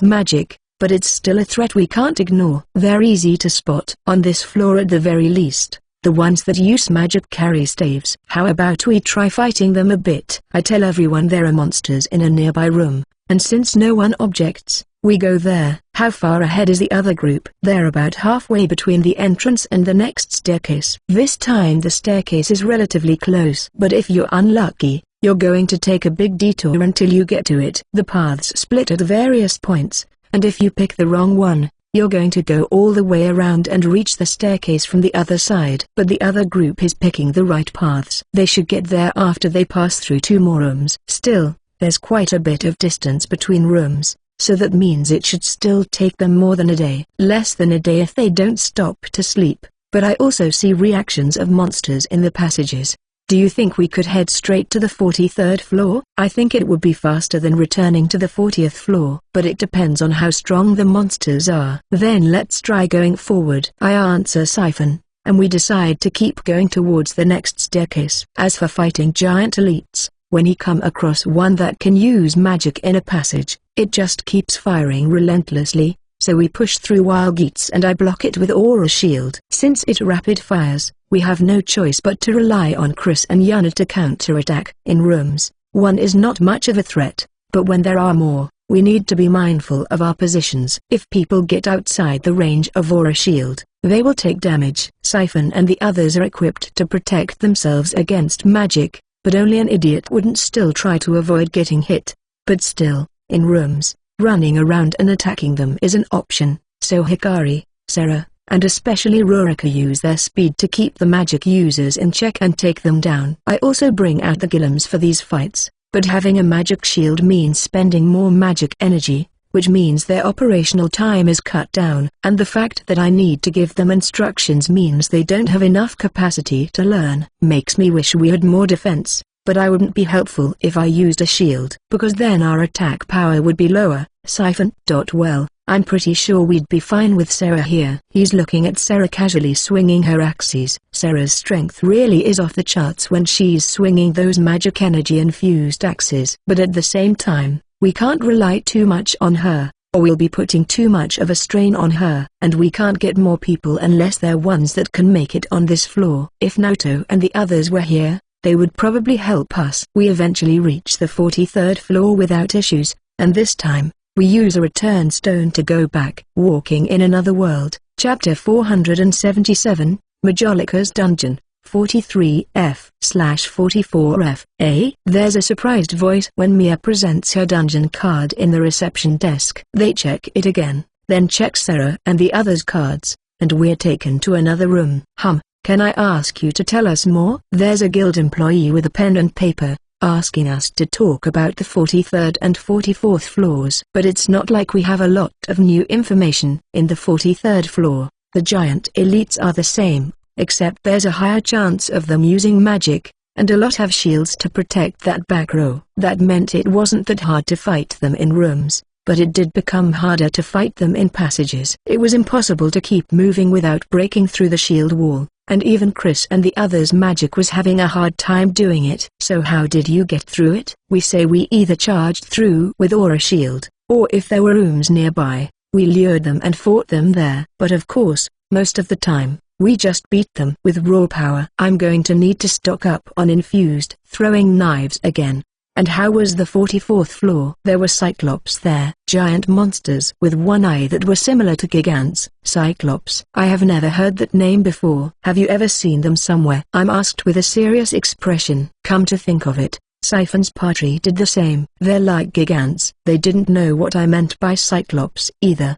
magic, but it's still a threat we can't ignore. They're easy to spot. On this floor at the very least, the ones that use magic carry staves. How about we try fighting them a bit? I tell everyone there are monsters in a nearby room, and since no one objects, we go there. How far ahead is the other group? They're about halfway between the entrance and the next staircase. This time the staircase is relatively close. But if you're unlucky, you're going to take a big detour until you get to it. The paths split at various points, and if you pick the wrong one, you're going to go all the way around and reach the staircase from the other side. But the other group is picking the right paths. They should get there after they pass through 2 more rooms. Still, there's quite a bit of distance between rooms, so that means it should still take them more than a day. Less than a day if they don't stop to sleep. But I also see reactions of monsters in the passages. Do you think we could head straight to the 43rd floor? I think it would be faster than returning to the 40th floor, but it depends on how strong the monsters are. Then let's try going forward. I answer Siphon, and we decide to keep going towards the next staircase. As for fighting giant elites, when you come across one that can use magic in a passage, it just keeps firing relentlessly, so we push through while Geets and I block it with Aura Shield. Since it rapid fires, we have no choice but to rely on Chris and Yana to counterattack. In rooms, one is not much of a threat, but when there are more, we need to be mindful of our positions. If people get outside the range of Aura Shield, they will take damage. Siphon and the others are equipped to protect themselves against magic, but only an idiot wouldn't still try to avoid getting hit. But still, in rooms, running around and attacking them is an option, so Hikari, Sarah, and especially Rurika use their speed to keep the magic users in check and take them down. I also bring out the golems for these fights, but having a magic shield means spending more magic energy, which means their operational time is cut down, and the fact that I need to give them instructions means they don't have enough capacity to learn. Makes me wish we had more defense, but I wouldn't be helpful if I used a shield, because then our attack power would be lower. Siphon. Well, I'm pretty sure we'd be fine with Sarah here. He's looking at Sarah casually swinging her axes. Sarah's strength really is off the charts when she's swinging those magic energy-infused axes. But at the same time, we can't rely too much on her, or we'll be putting too much of a strain on her. And we can't get more people unless they're ones that can make it on this floor. If Naoto and the others were here, they would probably help us. We eventually reach the 43rd floor without issues, and this time, we use a return stone to go back. Walking in Another World, Chapter 477, Majolica's Dungeon, 43F/44F. There's a surprised voice when Mia presents her dungeon card in the reception desk. They check it again, then check Sarah and the others' cards, and we're taken to another room. Can I ask you to tell us more? There's a guild employee with a pen and paper, asking us to talk about the 43rd and 44th floors. But it's not like we have a lot of new information. In the 43rd floor, the giant elites are the same, except there's a higher chance of them using magic, and a lot have shields to protect that back row. That meant it wasn't that hard to fight them in rooms, but it did become harder to fight them in passages. It was impossible to keep moving without breaking through the shield wall, and even Chris and the others' magic was having a hard time doing it. So how did you get through it? We say we either charged through with aura shield, or if there were rooms nearby, we lured them and fought them there. But of course, most of the time, we just beat them with raw power. I'm going to need to stock up on infused throwing knives again. And how was the 44th floor? There were Cyclops there, giant monsters with one eye that were similar to Gigants. Cyclops. I have never heard that name before. Have you ever seen them somewhere? I'm asked with a serious expression. Come to think of it, Siphon's party did the same. They're like Gigants. They didn't know what I meant by Cyclops either.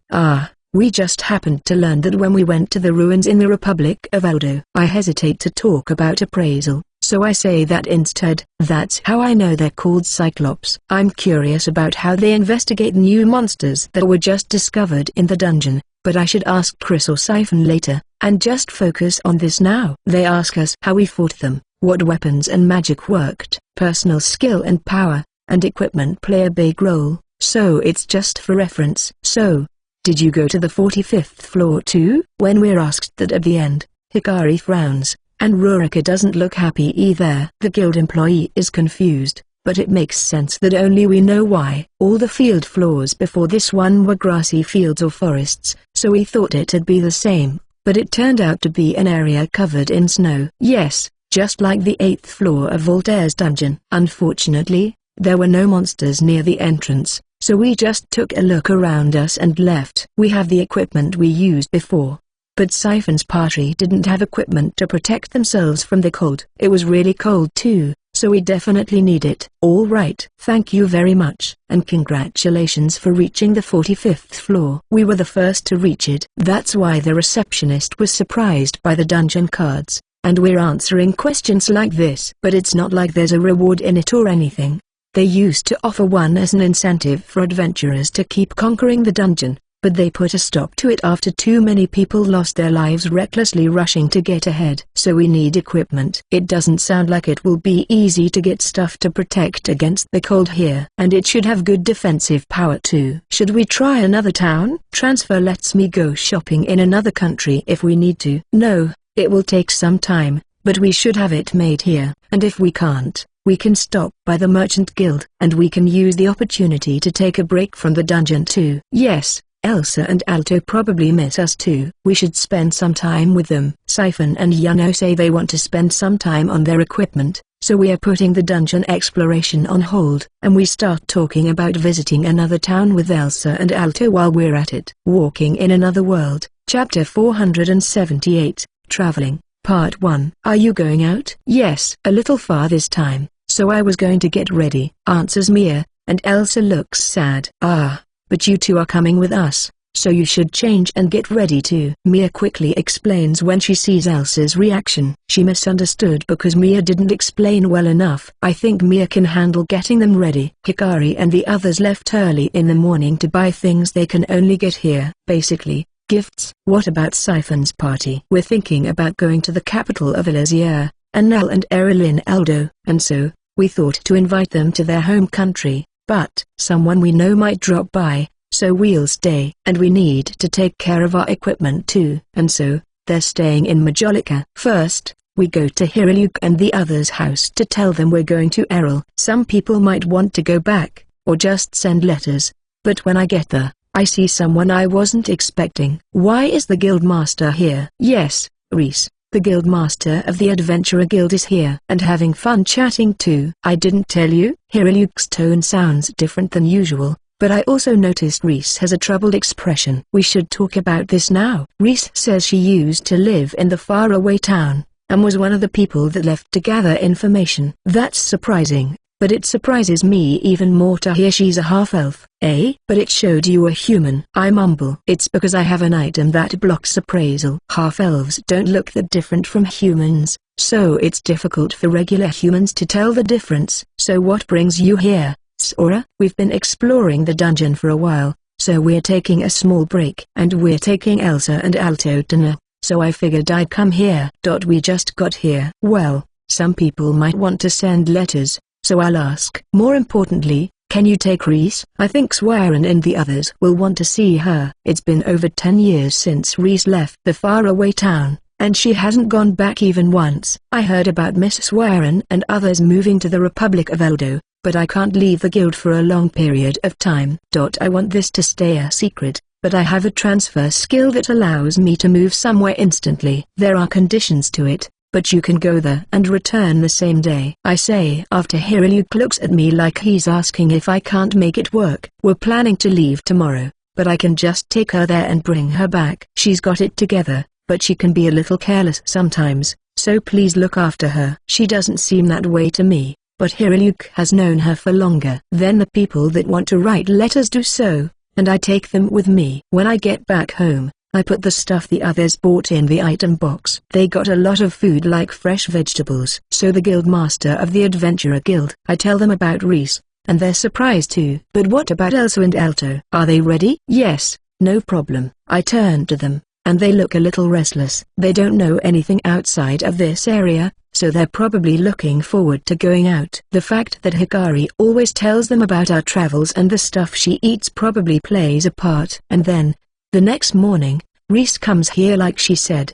We just happened to learn that when we went to the ruins in the Republic of Aldo. I hesitate to talk about appraisal, so I say that instead. That's how I know they're called Cyclops. I'm curious about how they investigate new monsters that were just discovered in the dungeon, but I should ask Chris or Siphon later, and just focus on this now. They ask us how we fought them, what weapons and magic worked. Personal skill and power, and equipment play a big role, so it's just for reference. So, did you go to the 45th floor too? When we're asked that at the end, Hikari frowns, and Rurika doesn't look happy either. The guild employee is confused, but it makes sense that only we know why. All the field floors before this one were grassy fields or forests, so we thought it'd be the same, but it turned out to be an area covered in snow. Yes, just like the 8th floor of Voltaire's dungeon. Unfortunately, there were no monsters near the entrance, so we just took a look around us and left. We have the equipment we used before, but Siphon's party didn't have equipment to protect themselves from the cold. It was really cold too, so we definitely need it. All right. Thank you very much, and congratulations for reaching the 45th floor. We were the first to reach it. That's why the receptionist was surprised by the dungeon cards, and we're answering questions like this. But it's not like there's a reward in it or anything. They used to offer one as an incentive for adventurers to keep conquering the dungeon, but they put a stop to it after too many people lost their lives recklessly rushing to get ahead. So we need equipment. It doesn't sound like it will be easy to get stuff to protect against the cold here. And it should have good defensive power too. Should we try another town? Transfer lets me go shopping in another country if we need to. No, it will take some time, but we should have it made here. And if we can't, we can stop by the Merchant Guild, and we can use the opportunity to take a break from the dungeon too. Yes, Elsa and Alto probably miss us too. We should spend some time with them. Siphon and Yano say they want to spend some time on their equipment, so we are putting the dungeon exploration on hold, and we start talking about visiting another town with Elsa and Alto while we're at it. Walking in Another World, Chapter 478, Traveling, Part 1. Are you going out? Yes, a little far this time, so I was going to get ready, answers Mia, and Elsa looks sad. But you two are coming with us, so you should change and get ready too. Mia quickly explains when she sees Elsa's reaction. She misunderstood because Mia didn't explain well enough. I think Mia can handle getting them ready. Hikari and the others left early in the morning to buy things they can only get here, basically gifts. What about Siphon's party? We're thinking about going to the capital of Elysier, Annelle and Erilyn Aldo, and so, we thought to invite them to their home country, but someone we know might drop by, so we'll stay. And we need to take care of our equipment too, and so, they're staying in Majolica. First, we go to Hiriluk and the others' house to tell them we're going to Errol. Some people might want to go back, or just send letters, but when I get there, I see someone I wasn't expecting. Why is the Guildmaster here? Yes, Reese, the Guildmaster of the Adventurer Guild is here and having fun chatting too. I didn't tell you? Hiriluk's tone sounds different than usual, but I also noticed Reese has a troubled expression. We should talk about this now. Reese says she used to live in the faraway town, and was one of the people that left to gather information. That's surprising, but it surprises me even more to hear she's a half-elf. Eh? But it showed you a human. I mumble. It's because I have an item that blocks appraisal. Half-elves don't look that different from humans, so it's difficult for regular humans to tell the difference. So what brings you here, Sora? We've been exploring the dungeon for a while, so we're taking a small break. And we're taking Elsa and Alto dinner, so I figured I'd come here. We just got here. Well, some people might want to send letters, so I'll ask. More importantly, can you take Reese? I think Swyren and the others will want to see her. It's been over 10 years since Reese left the faraway town, and she hasn't gone back even once. I heard about Miss Swyren and others moving to the Republic of Eldo, but I can't leave the guild for a long period of time. I want this to stay a secret, but I have a transfer skill that allows me to move somewhere instantly. There are conditions to it, but you can go there and return the same day. I say after Hiriluk looks at me like he's asking if I can't make it work. We're planning to leave tomorrow, but I can just take her there and bring her back. She's got it together, but she can be a little careless sometimes, so please look after her. She doesn't seem that way to me, but Hiriluk has known her for longer. Then the people that want to write letters do so, and I take them with me. When I get back home, I put the stuff the others bought in the item box. They got a lot of food like fresh vegetables. So the guild master of the Adventurer Guild. I tell them about Reese, and they're surprised too. But what about Elsa and Alto? Are they ready? Yes, no problem. I turn to them, and they look a little restless. They don't know anything outside of this area, so they're probably looking forward to going out. The fact that Hikari always tells them about our travels and the stuff she eats probably plays a part. And then, the next morning, Reese comes here like she said.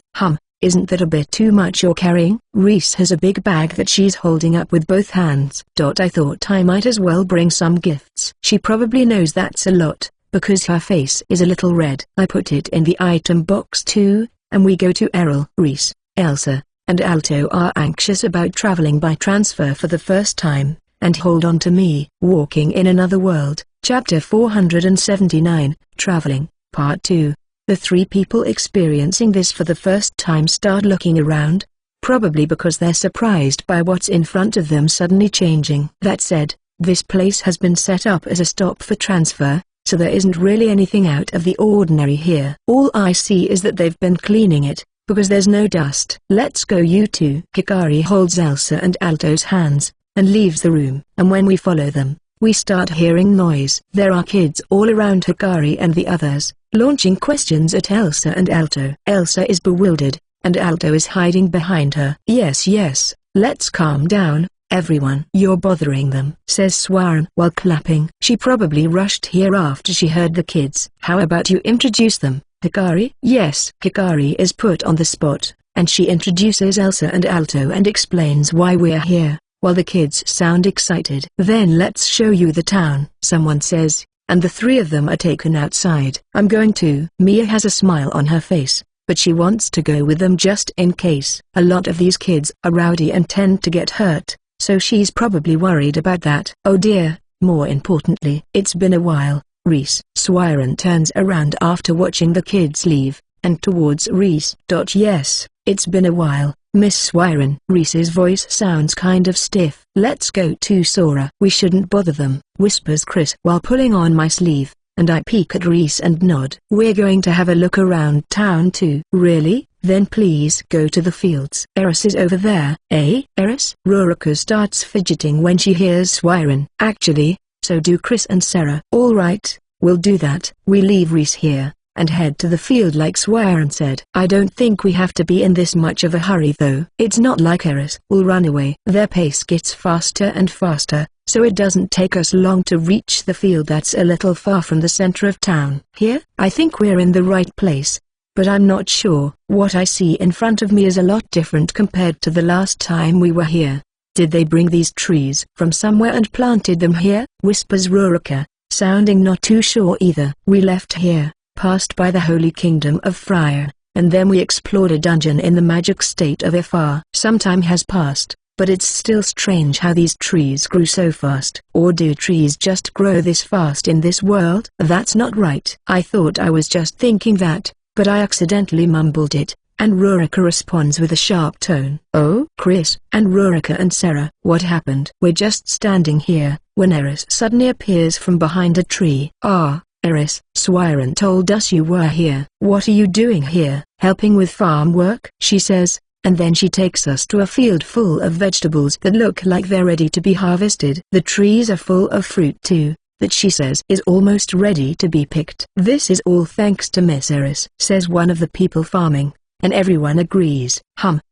Isn't that a bit too much you're carrying? Reese has a big bag that she's holding up with both hands. I thought I might as well bring some gifts. She probably knows that's a lot, because her face is a little red. I put it in the item box too, and we go to Errol. Reese, Elsa, and Alto are anxious about traveling by transfer for the first time, and hold on to me. Walking in Another World, Chapter 479, Traveling. Part 2. The three people experiencing this for the first time start looking around, probably because they're surprised by what's in front of them suddenly changing. That said, this place has been set up as a stop for transfer, so there isn't really anything out of the ordinary here. All I see is that they've been cleaning it, because there's no dust. Let's go you two. Hikari holds Elsa and Alto's hands, and leaves the room. And when we follow them, we start hearing noise. There are kids all around Hikari and the others, launching questions at Elsa and Alto. Elsa is bewildered, and Alto is hiding behind her. Yes, let's calm down, everyone. You're bothering them, says Swyren while clapping. She probably rushed here after she heard the kids. How about you introduce them, Hikari? Yes. Hikari is put on the spot, and she introduces Elsa and Alto and explains why we're here, while the kids sound excited. Then let's show you the town, someone says, and the three of them are taken outside. I'm going to. Mia has a smile on her face, but she wants to go with them just in case. A lot of these kids are rowdy and tend to get hurt, so she's probably worried about that. Oh dear, more importantly, it's been a while, Reese. Swyren turns around after watching the kids leave, and towards Reese. Yes, it's been a while, Miss Swyren. Reese's voice sounds kind of stiff. Let's go to Sora. We shouldn't bother them, whispers Chris while pulling on my sleeve, and I peek at Reese and nod. We're going to have a look around town too. Really? Then please go to the fields. Eris is over there. Eh? Eris? Ruruka starts fidgeting when she hears Swyren. Actually, so do Chris and Sarah. All right, we'll do that. We leave Reese here, and head to the field like Swyren said. I don't think we have to be in this much of a hurry though. It's not like Eris will run away. Their pace gets faster and faster, so it doesn't take us long to reach the field that's a little far from the center of town. Here? I think we're in the right place, but I'm not sure. What I see in front of me is a lot different compared to the last time we were here. Did they bring these trees from somewhere and planted them here? Whispers Ruruka, sounding not too sure either. We left here, passed by the Holy Kingdom of Friar, and then we explored a dungeon in the magic state of Ifar. Some time has passed, But it's still strange how these trees grew so fast. Or do trees just grow this fast in this world? That's not right. I thought I was just thinking that, but I accidentally mumbled it, and Rurika responds with a sharp tone. Oh, Chris, and Rurika and Sarah, what happened? We're just standing here, when Eris suddenly appears from behind a tree. Ah, Eris, Swyran told us you were here. What are you doing here? Helping with farm work? She says, and then she takes us to a field full of vegetables that look like they're ready to be harvested. The trees are full of fruit too, that she says is almost ready to be picked. This is all thanks to Miss Eris, says one of the people farming, and everyone agrees.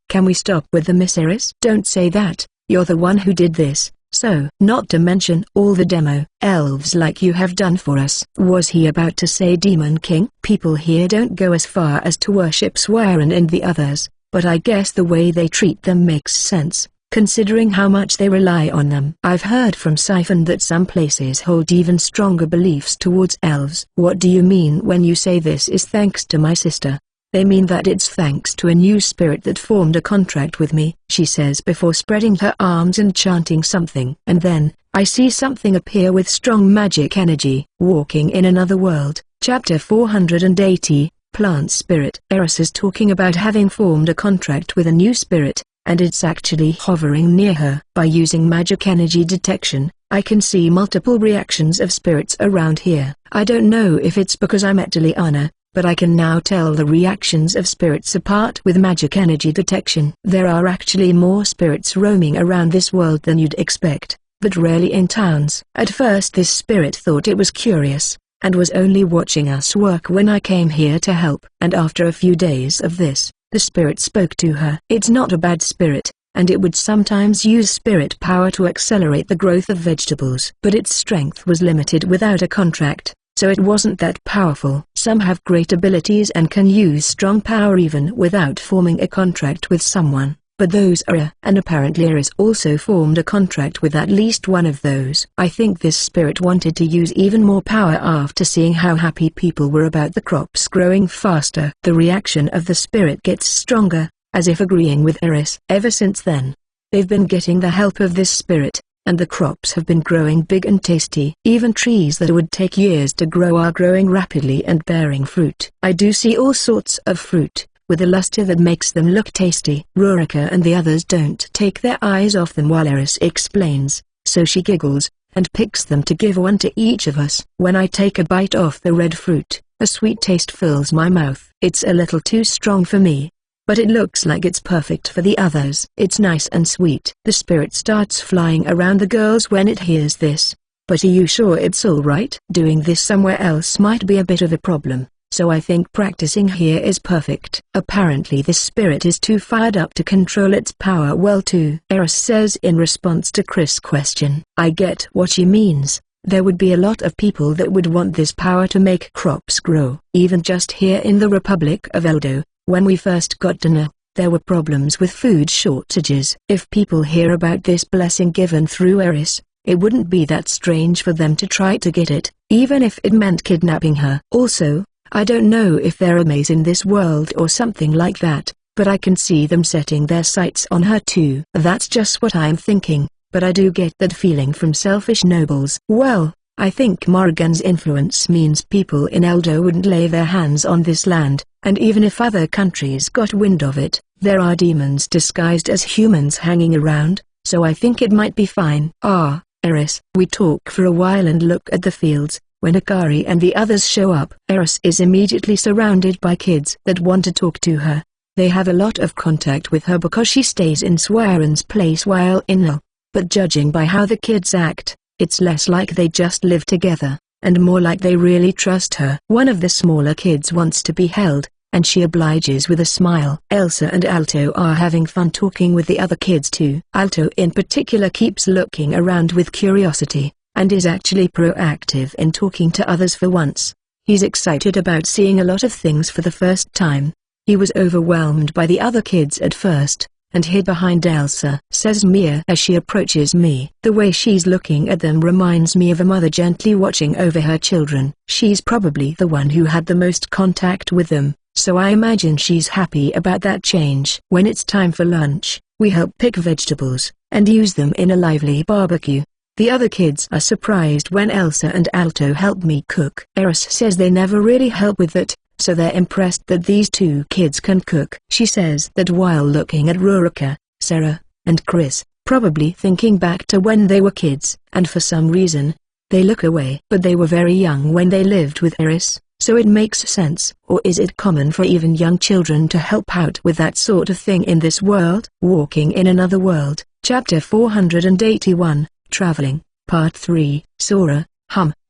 Can we stop with the Miss Eris? Don't say that, you're the one who did this, so. Not to mention all the demo elves like you have done for us. Was he about to say Demon King? People here don't go as far as to worship Swyran and the others, but I guess the way they treat them makes sense, considering how much they rely on them. I've heard from Siphon that some places hold even stronger beliefs towards elves. What do you mean when you say this is thanks to my sister? They mean that it's thanks to a new spirit that formed a contract with me, she says before spreading her arms and chanting something. And then, I see something appear with strong magic energy. Walking in Another World, Chapter 480. Plant Spirit. Eris is talking about having formed a contract with a new spirit, and it's actually hovering near her. By using magic energy detection, I can see multiple reactions of spirits around here. I don't know if it's because I'm at Liliana, but I can now tell the reactions of spirits apart with magic energy detection. There are actually more spirits roaming around this world than you'd expect, but rarely in towns. At first this spirit thought it was curious, and was only watching us work when I came here to help. And after a few days of this, the spirit spoke to her. It's not a bad spirit, and it would sometimes use spirit power to accelerate the growth of vegetables. But its strength was limited without a contract, so it wasn't that powerful. Some have great abilities and can use strong power even without forming a contract with someone, but those are rare. And apparently Eris also formed a contract with at least one of those. I think this spirit wanted to use even more power after seeing how happy people were about the crops growing faster. The reaction of the spirit gets stronger, as if agreeing with Eris. Ever since then, they've been getting the help of this spirit, and the crops have been growing big and tasty. Even trees that would take years to grow are growing rapidly and bearing fruit. I do see all sorts of fruit, with a luster that makes them look tasty. Rurika and the others don't take their eyes off them while Eris explains, so she giggles, and picks them to give one to each of us. When I take a bite off the red fruit, a sweet taste fills my mouth. It's a little too strong for me, but it looks like it's perfect for the others. It's nice and sweet. The spirit starts flying around the girls when it hears this. But are you sure it's alright? Doing this somewhere else might be a bit of a problem, so I think practicing here is perfect. Apparently this spirit is too fired up to control its power well too. Eris says in response to Chris' question. I get what she means. There would be a lot of people that would want this power to make crops grow. Even just here in the Republic of Eldo, when we first got Dana, there were problems with food shortages. If people hear about this blessing given through Eris, it wouldn't be that strange for them to try to get it, even if it meant kidnapping her. Also, I don't know if there are Mays in this world or something like that, but I can see them setting their sights on her too. That's just what I'm thinking, but I do get that feeling from selfish nobles. Well, I think Morrigan's influence means people in Eldo wouldn't lay their hands on this land, and even if other countries got wind of it, there are demons disguised as humans hanging around, so I think it might be fine. Ah, Eris. We talk for a while and look at the fields, when Akari and the others show up. Eris is immediately surrounded by kids that want to talk to her. They have a lot of contact with her because she stays in Swyran's place while in Nil, but judging by how the kids act, it's less like they just live together, and more like they really trust her. One of the smaller kids wants to be held, and she obliges with a smile. Elsa and Alto are having fun talking with the other kids too. Alto in particular keeps looking around with curiosity, and is actually proactive in talking to others for once. He's excited about seeing a lot of things for the first time. He was overwhelmed by the other kids at first, and hid behind Elsa, says Mia as she approaches me. The way she's looking at them reminds me of a mother gently watching over her children. She's probably the one who had the most contact with them, so I imagine she's happy about that change. When it's time for lunch, We help pick vegetables, and use them in a lively barbecue. The other kids are surprised when Elsa and Alto help me cook. Eris says they never really help with that, so they're impressed that these two kids can cook. She says that while looking at Rurika, Sarah, and Chris, probably thinking back to when they were kids, and for some reason, they look away. But they were very young when they lived with Eris, so it makes sense. Or is it common for even young children to help out with that sort of thing in this world? Walking in Another World, Chapter 481, Traveling, Part 3. Sora,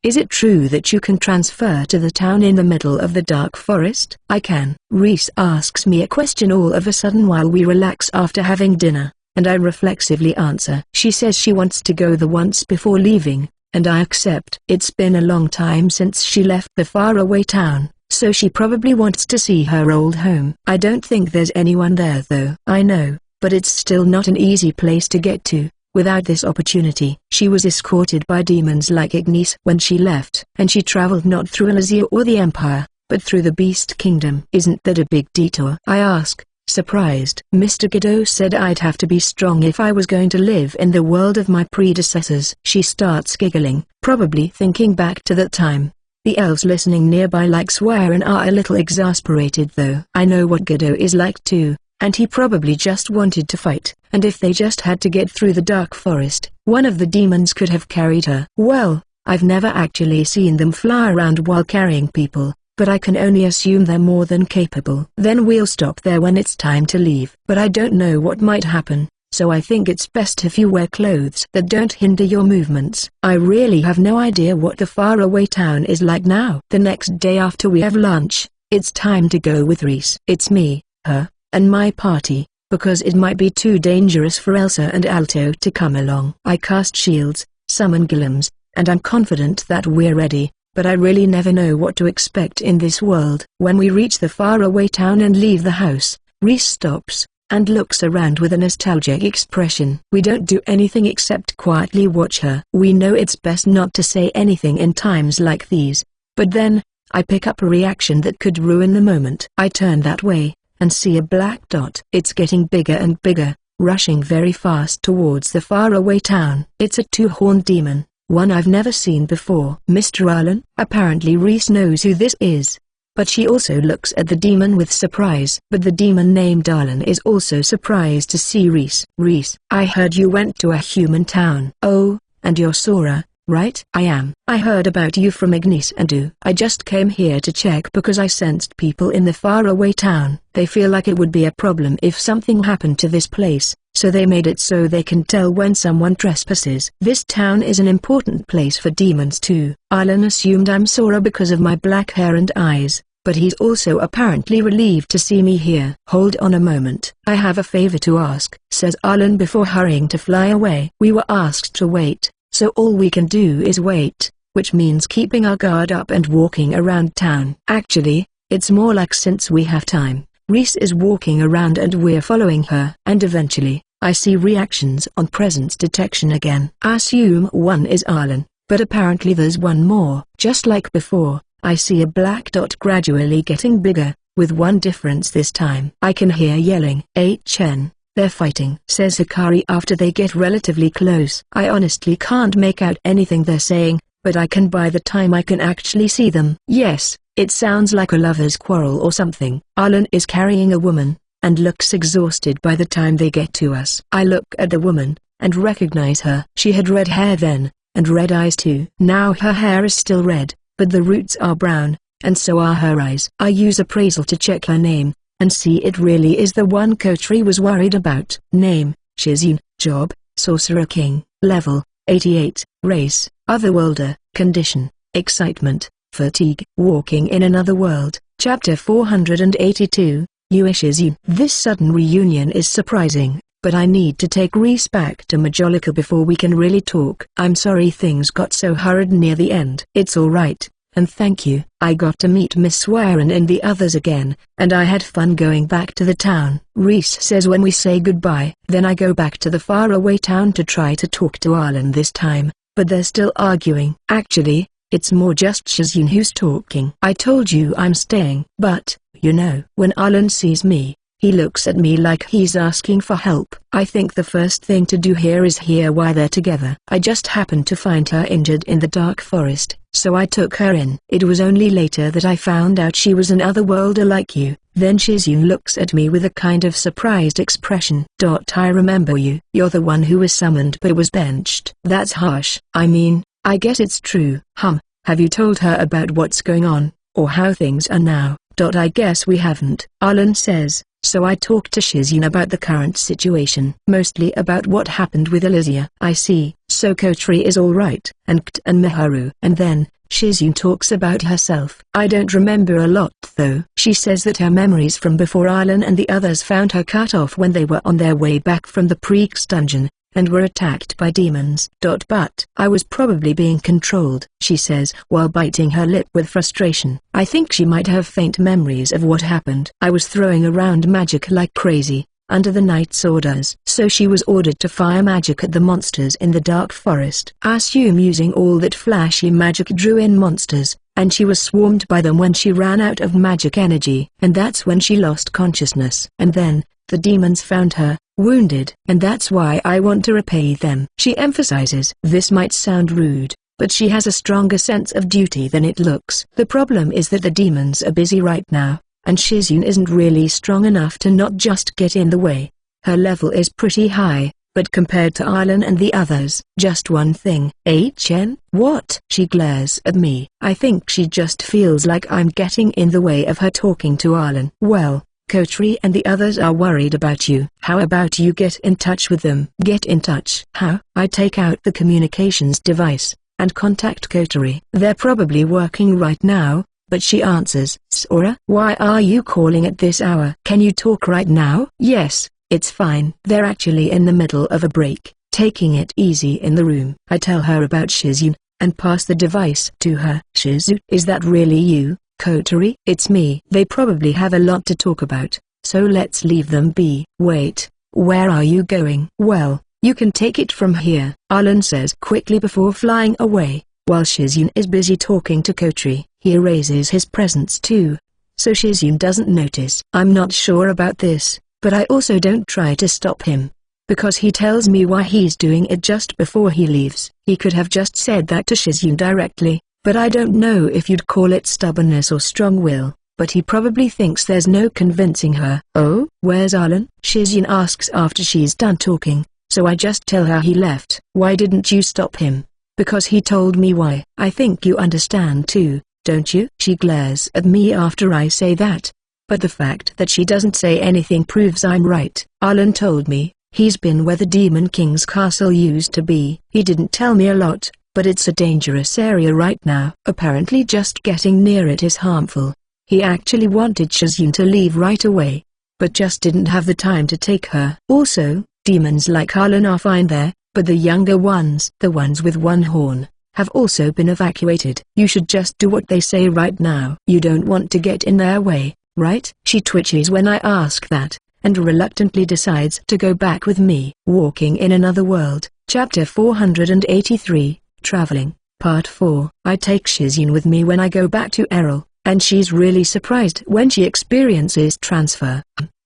is it true that you can transfer to the town in the middle of the dark forest? I can. Reese asks me a question all of a sudden while we relax after having dinner, and I reflexively answer. She says she wants to go the once before leaving, and I accept. It's been a long time since she left the faraway town, so she probably wants to see her old home. I don't think there's anyone there though. I know, but it's still not an easy place to get to. Without this opportunity, she was escorted by demons like Ignis when she left, and she traveled not through Elazir or the Empire, but through the Beast Kingdom. Isn't that a big detour? I ask, surprised. Mr. Godot said I'd have to be strong if I was going to live in the world of my predecessors. She starts giggling, probably thinking back to that time. The elves listening nearby like swear and are a little exasperated though. I know what Godot is like too. And he probably just wanted to fight, and if they just had to get through the dark forest, one of the demons could have carried her. Well, I've never actually seen them fly around while carrying people, but I can only assume they're more than capable. Then we'll stop there when it's time to leave. But I don't know what might happen, so I think it's best if you wear clothes that don't hinder your movements. I really have no idea what the faraway town is like now. The next day after we have lunch, it's time to go with Reese. It's me, her, and my party, because it might be too dangerous for Elsa and Alto to come along. I cast shields, summon golems, and I'm confident that we're ready, but I really never know what to expect in this world. When we reach the faraway town and leave the house, Reese stops, and looks around with a nostalgic expression. We don't do anything except quietly watch her. We know it's best not to say anything in times like these, but then, I pick up a reaction that could ruin the moment. I turn that way, and see a black dot. It's getting bigger and bigger, rushing very fast towards the faraway town. It's a two-horned demon, one I've never seen before. Mr. Arlen? Apparently Reese knows who this is. But she also looks at the demon with surprise. But the demon named Arlen is also surprised to see Reese. Reese, I heard you went to a human town. Oh, and you're Sora, right? I am. I heard about you from Ignis and Du. I just came here to check because I sensed people in the faraway town. They feel like it would be a problem if something happened to this place, so they made it so they can tell when someone trespasses. This town is an important place for demons too. Arlen assumed I'm Sora because of my black hair and eyes, but he's also apparently relieved to see me here. Hold on a moment. I have a favor to ask, says Arlen before hurrying to fly away. We were asked to wait, so all we can do is wait, which means keeping our guard up and walking around town. Actually, it's more like since we have time. Reese is walking around and we're following her. And eventually, I see reactions on presence detection again. I assume one is Arlen, but apparently there's one more. Just like before, I see a black dot gradually getting bigger, with one difference this time. I can hear yelling. HN. They're fighting, says Hikari after they get relatively close. I honestly can't make out anything they're saying, but I can by the time I can actually see them. Yes, it sounds like a lover's quarrel or something. Arlen is carrying a woman, and looks exhausted by the time they get to us. I look at the woman, and recognize her. She had red hair then, and red eyes too. Now her hair is still red, but the roots are brown, and so are her eyes. I use appraisal to check her name, and see it really is the one Kotri was worried about. Name, Shizune. Job, Sorcerer King. Level, 88. Race, Otherworlder. Condition, excitement, fatigue. Walking in Another World, Chapter 482, Shizune. This sudden reunion is surprising, but I need to take Reese back to Majolica before we can really talk. I'm sorry things got so hurried near the end. It's alright. And thank you. I got to meet Miss Swearin and the others again, and I had fun going back to the town. Reese says when we say goodbye. Then I go back to the faraway town to try to talk to Arlen this time, but they're still arguing. Actually, it's more just Shizune who's talking. I told you I'm staying. But, you know, when Arlen sees me, He looks at me like he's asking for help. I think the first thing to do here is hear why they're together. I just happened to find her injured in the dark forest, so I took her in. It was only later that I found out she was an otherworlder like you. Then Shizune looks at me with a kind of surprised expression. I remember you. You're the one who was summoned but was benched. That's harsh. I mean, I guess it's true. Have you told her about what's going on, or how things are now? I guess we haven't. Arlen says, so I talked to Shizune about the current situation. Mostly about what happened with Elysia. I see, so Kotori is alright, and Kt and Miharu. And then, Shizune talks about herself. I don't remember a lot though. She says that her memories from before Arlen and the others found her cut off when they were on their way back from the Preak's dungeon, and were attacked by demons. But I was probably being controlled, she says while biting her lip with frustration. I think she might have faint memories of what happened. I was throwing around magic like crazy, under the knight's orders. So she was ordered to fire magic at the monsters in the dark forest. I assume using all that flashy magic drew in monsters, and she was swarmed by them when she ran out of magic energy. And that's when she lost consciousness. And then, the demons found her, wounded. And that's why I want to repay them. She emphasizes. This might sound rude, but she has a stronger sense of duty than it looks. The problem is that the demons are busy right now, and Shizune isn't really strong enough to not just get in the way. Her level is pretty high, but compared to Arlen and the others, just one thing. HN? What? She glares at me. I think she just feels like I'm getting in the way of her talking to Arlen. Well, Kotori and the others are worried about you. How about you get in touch with them? Get in touch. How? I take out the communications device, and contact Kotori. They're probably working right now, but she answers. Sora? Why are you calling at this hour? Can you talk right now? Yes, it's fine. They're actually in the middle of a break, taking it easy in the room. I tell her about Shizune, and pass the device to her. Shizune? Is that really you, Kotori? It's me. They probably have a lot to talk about, so let's leave them be. Wait, where are you going? Well, you can take it from here, Arlen says quickly before flying away. While Shizune is busy talking to Kotori, he erases his presence too, so Shizune doesn't notice. I'm not sure about this, but I also don't try to stop him, because he tells me why he's doing it just before he leaves. He could have just said that to Shizune directly, but I don't know if you'd call it stubbornness or strong will, but he probably thinks there's no convincing her. Oh, where's Arlen? Shizune asks after she's done talking, so I just tell her he left. Why didn't you stop him? Because he told me why. I think you understand too, don't you? She glares at me after I say that, but the fact that she doesn't say anything proves I'm right. Arlen told me, he's been where the Demon King's castle used to be. He didn't tell me a lot, but it's a dangerous area right now. Apparently just getting near it is harmful. He actually wanted Shizune to leave right away, but just didn't have the time to take her. Also, demons like Arlen are fine there, but the younger ones, the ones with one horn, have also been evacuated. You should just do what they say right now. You don't want to get in their way, right? She twitches when I ask that, and reluctantly decides to go back with me. Walking in Another World, Chapter 483, Traveling, Part 4. I take Shizune with me when I go back to Errol, and she's really surprised when she experiences transfer.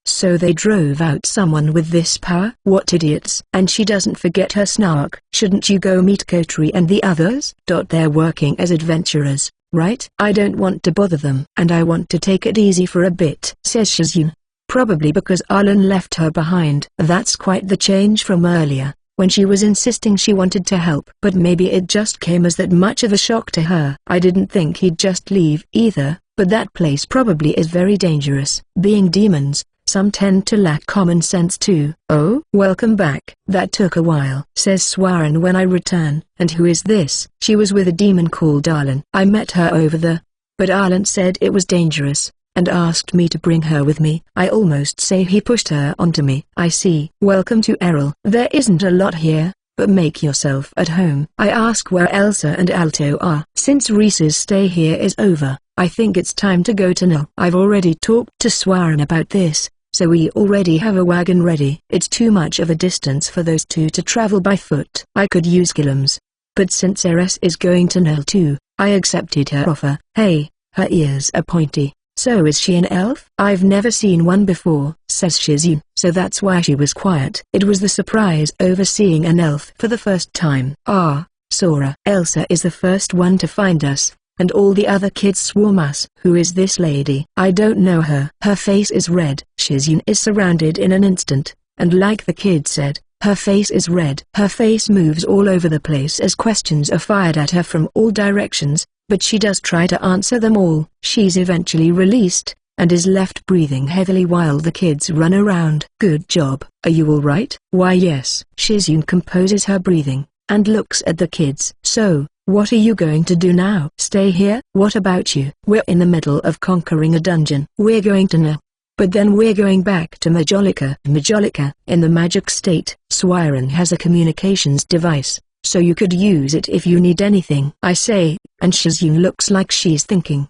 So they drove out someone with this power? What idiots. And she doesn't forget her snark. Shouldn't you go meet Kotori and the others? They're working as adventurers, right? I don't want to bother them. And I want to take it easy for a bit, says Shizune. Probably because Arlen left her behind. That's quite the change from earlier, when she was insisting she wanted to help. But maybe it just came as that much of a shock to her. I didn't think he'd just leave either, but that place probably is very dangerous. Being demons, some tend to lack common sense too. Oh, welcome back. That took a while, says Swaran when I return. And who is this? She was with a demon called Arlen. I met her over the... But Arlen said it was dangerous, and asked me to bring her with me. I almost say he pushed her onto me. I see. Welcome to Errol. There isn't a lot here, but make yourself at home. I ask where Elsa and Alto are. Since Reese's stay here is over, I think it's time to go to Nil. I've already talked to Swaran about this, so we already have a wagon ready. It's too much of a distance for those two to travel by foot. I could use Gillum's, but since Eris is going to Nil too, I accepted her offer. Hey, her ears are pointy. So is she an elf? I've never seen one before, says Shizune. So that's why she was quiet. It was the surprise over seeing an elf for the first time. Ah, Sora. Elsa is the first one to find us, and all the other kids swarm us. Who is this lady? I don't know her. Her face is red. Shizune is surrounded in an instant, and like the kid said, her face is red. Her face moves all over the place as questions are fired at her from all directions, but she does try to answer them all. She's eventually released, and is left breathing heavily while the kids run around. Good job. Are you alright? Why yes. Shizune composes her breathing, and looks at the kids. So, what are you going to do now? Stay here? What about you? We're in the middle of conquering a dungeon. We're going to know. But then we're going back to Majolica. Majolica, in the magic state. Swiren has a communications device, so you could use it if you need anything. I say, and Shizune looks like she's thinking.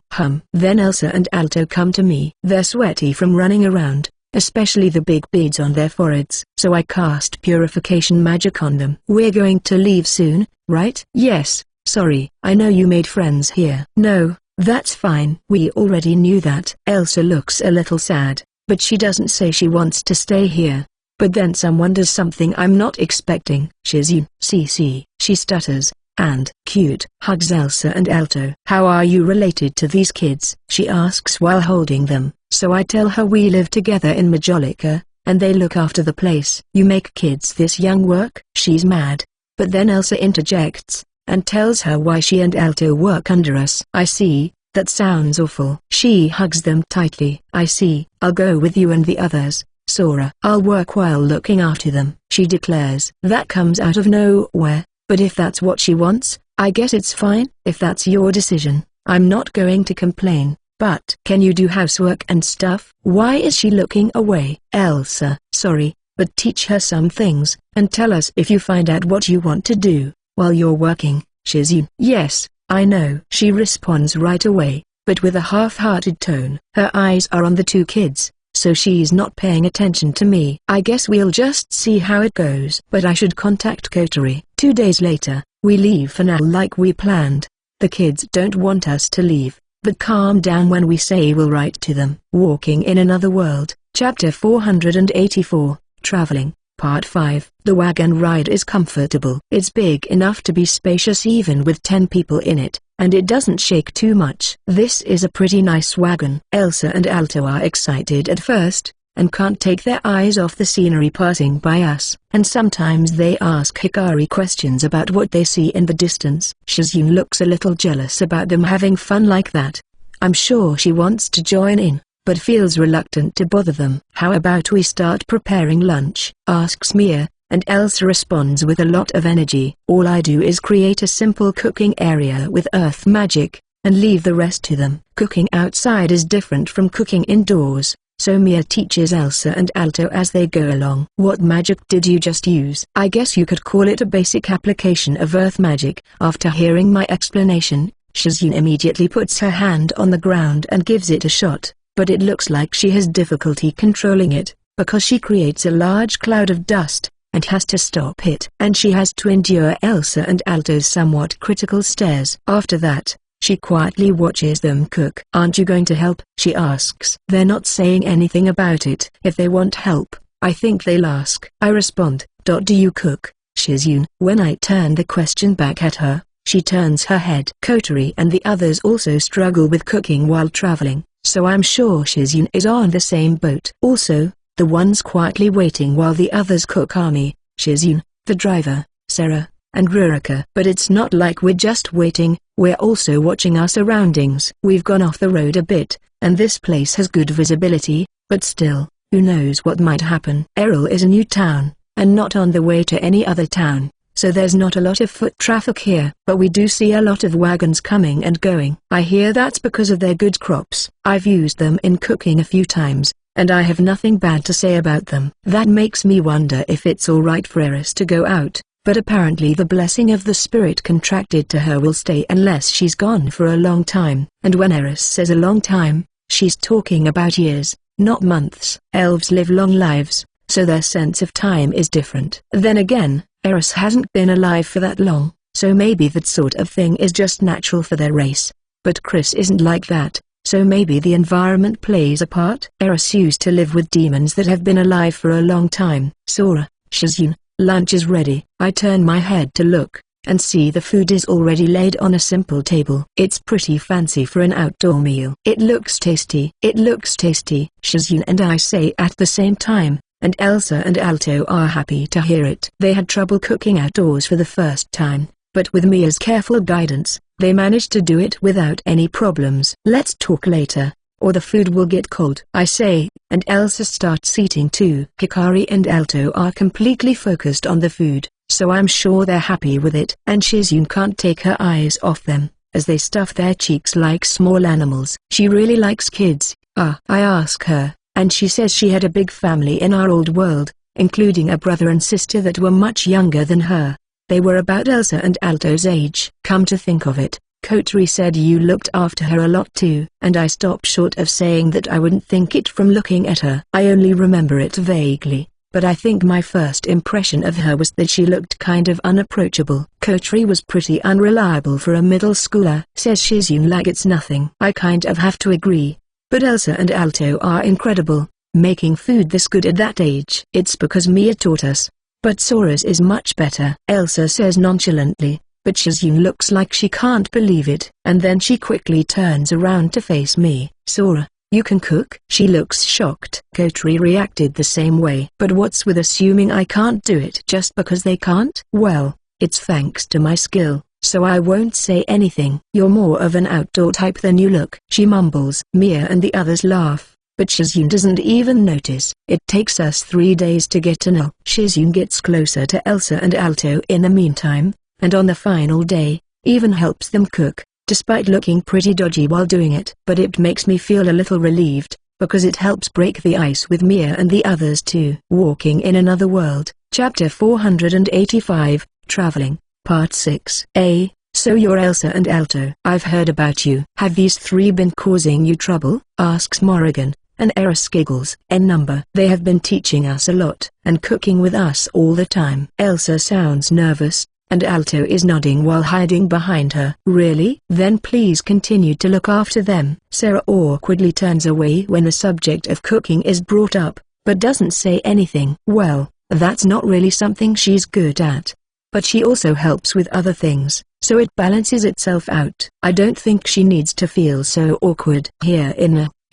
Then Elsa and Alto come to me. They're sweaty from running around, especially the big beads on their foreheads. So I cast purification magic on them. We're going to leave soon, right? Yes, sorry. I know you made friends here. No, that's fine. We already knew that. Elsa looks a little sad, but she doesn't say she wants to stay here. But then someone does something I'm not expecting. Shizune. CC. She stutters, and, cute, hugs Elsa and Alto. How are you related to these kids? She asks while holding them. So I tell her we live together in Majolica, and they look after the place. You make kids this young work? She's mad. But then Elsa interjects, and tells her why she and Alto work under us. I see, that sounds awful. She hugs them tightly. I see. I'll go with you and the others, Sora. I'll work while looking after them, she declares. That comes out of nowhere, but if that's what she wants, I guess it's fine. If that's your decision, I'm not going to complain. But can you do housework and stuff? Why is she looking away? Elsa. Sorry, but teach her some things, and tell us if you find out what you want to do while you're working. Shizune. Yes, I know. She responds right away, but with a half-hearted tone. Her eyes are on the two kids, so she's not paying attention to me. I guess we'll just see how it goes. But I should contact Kotori. 2 days later, we leave for now like we planned. The kids don't want us to leave, but calm down when we say we'll write to them. Walking in Another World, Chapter 484, Traveling, Part 5. The wagon ride is comfortable. It's big enough to be spacious even with 10 people in it, and it doesn't shake too much. This is a pretty nice wagon. Elsa and Alto are excited at first, and can't take their eyes off the scenery passing by us. And sometimes they ask Hikari questions about what they see in the distance. Shizune looks a little jealous about them having fun like that. I'm sure she wants to join in, but feels reluctant to bother them. How about we start preparing lunch? Asks Mia, and Elsa responds with a lot of energy. All I do is create a simple cooking area with earth magic, and leave the rest to them. Cooking outside is different from cooking indoors, so Mia teaches Elsa and Alto as they go along. What magic did you just use? I guess you could call it a basic application of earth magic. After hearing my explanation, Shizune immediately puts her hand on the ground and gives it a shot, but it looks like she has difficulty controlling it, because she creates a large cloud of dust, and has to stop it. And she has to endure Elsa and Alto's somewhat critical stares. After that, she quietly watches them cook. Aren't you going to help? She asks. They're not saying anything about it. If they want help, I think they'll ask. I respond. Do you cook, Shizune? When I turn the question back at her, she turns her head. Kotori and the others also struggle with cooking while traveling, so I'm sure Shizune is on the same boat. Also, the ones quietly waiting while the others cook are me, Shizune, the driver, Sarah, and Rurika. But it's not like we're just waiting, we're also watching our surroundings. We've gone off the road a bit, and this place has good visibility, but still, who knows what might happen. Errol is a new town, and not on the way to any other town, so there's not a lot of foot traffic here. But we do see a lot of wagons coming and going. I hear that's because of their good crops. I've used them in cooking a few times, and I have nothing bad to say about them. That makes me wonder if it's alright for Eris to go out, but apparently the blessing of the spirit contracted to her will stay unless she's gone for a long time. And when Eris says a long time, she's talking about years, not months. Elves live long lives, so their sense of time is different. Then again, Eris hasn't been alive for that long, so maybe that sort of thing is just natural for their race. But Chris isn't like that. so maybe the environment plays a part. Eris used to live with demons that have been alive for a long time. Sora, Shizune, lunch is ready. I turn my head to look, and see the food is already laid on a simple table. It's pretty fancy for an outdoor meal. It looks tasty. It looks tasty, Shizune and I say at the same time, and Elsa and Alto are happy to hear it. They had trouble cooking outdoors for the first time, but with Mia's careful guidance, they managed to do it without any problems. Let's talk later, or the food will get cold, I say, and Elsa starts eating too. Hikari and Alto are completely focused on the food, so I'm sure they're happy with it. And Shizune can't take her eyes off them, as they stuff their cheeks like small animals. She really likes kids. I ask her, and she says she had a big family in our old world, including a brother and sister that were much younger than her. They were about Elsa and Alto's age. Come to think of it, Kotori said you looked after her a lot too. And I stopped short of saying that I wouldn't think it from looking at her. I only remember it vaguely, but I think my first impression of her was that she looked kind of unapproachable. Kotori was pretty unreliable for a middle schooler, says Shizune like it's nothing. I kind of have to agree, but Elsa and Alto are incredible, making food this good at that age. It's because Mia taught us, but Sora's is much better, Elsa says nonchalantly, but Shizune looks like she can't believe it. And then she quickly turns around to face me. Sora, you can cook? She looks shocked. Kotori reacted the same way. But what's with assuming I can't do it just because they can't? Well, it's thanks to my skill, so I won't say anything. You're more of an outdoor type than you look, she mumbles. Mia and the others laugh, but Shizune doesn't even notice. It takes us 3 days to get to know. Shizune gets closer to Elsa and Alto in the meantime, and on the final day, even helps them cook, despite looking pretty dodgy while doing it. But it makes me feel a little relieved, because it helps break the ice with Mia and the others too. Walking in Another World, Chapter 485, Traveling, Part 6. So you're Elsa and Alto. I've heard about you. Have these three been causing you trouble? Asks Morrigan, and Eris giggles. They have been teaching us a lot, and cooking with us all the time. Elsa sounds nervous, and Alto is nodding while hiding behind her. Really? Then please continue to look after them. Sarah awkwardly turns away when the subject of cooking is brought up, but doesn't say anything. Well, that's not really something she's good at. But she also helps with other things, so it balances itself out. I don't think she needs to feel so awkward. Here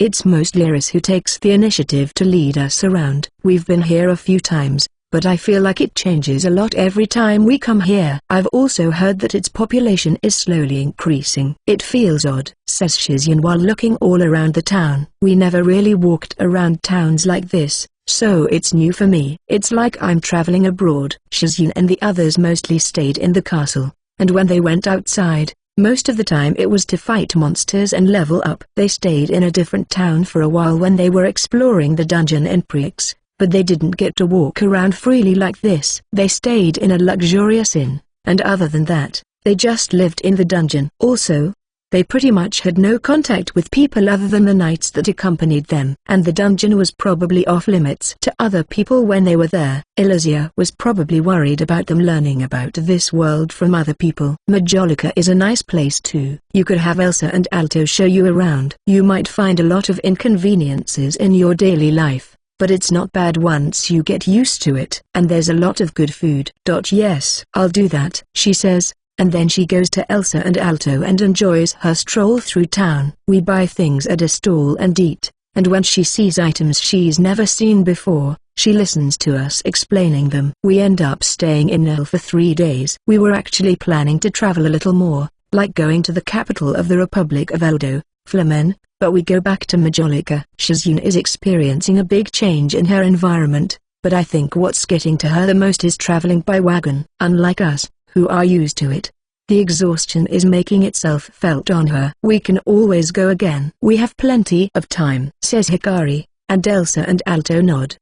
it's mostly Eris who takes the initiative to lead us around. We've been here a few times, but I feel like it changes a lot every time we come here. I've also heard that its population is slowly increasing. It feels odd, says Shizune while looking all around the town. We never really walked around towns like this, so it's new for me. It's like I'm traveling abroad. Shizune and the others mostly stayed in the castle, and when they went outside, most of the time it was to fight monsters and level up. They stayed in a different town for a while when they were exploring the dungeon in Prix, but they didn't get to walk around freely like this. They stayed in a luxurious inn, and other than that, they just lived in the dungeon. Also, they pretty much had no contact with people other than the knights that accompanied them. And the dungeon was probably off limits to other people when they were there. Elizia was probably worried about them learning about this world from other people. Majolica is a nice place too. You could have Elsa and Alto show you around. You might find a lot of inconveniences in your daily life, but it's not bad once you get used to it. And there's a lot of good food. Yes, I'll do that, she says, and then she goes to Elsa and Alto and enjoys her stroll through town. We buy things at a stall and eat, and when she sees items she's never seen before, she listens to us explaining them. We end up staying in Nel for 3 days. We were actually planning to travel a little more, like going to the capital of the Republic of Eldo, Flamen, but we go back to Majolica. Shizune is experiencing a big change in her environment, but I think what's getting to her the most is traveling by wagon. Unlike us, who are used to it, the exhaustion is making itself felt on her. We can always go again. We have plenty of time, says Hikari, and Elsa and Alto nod.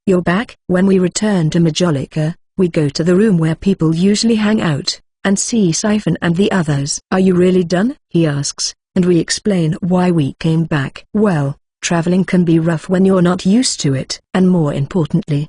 You're back? When we return to Majolica, we go to the room where people usually hang out, and see Siphon and the others. Are you really done? He asks, and we explain why we came back. Well, traveling can be rough when you're not used to it. And more importantly,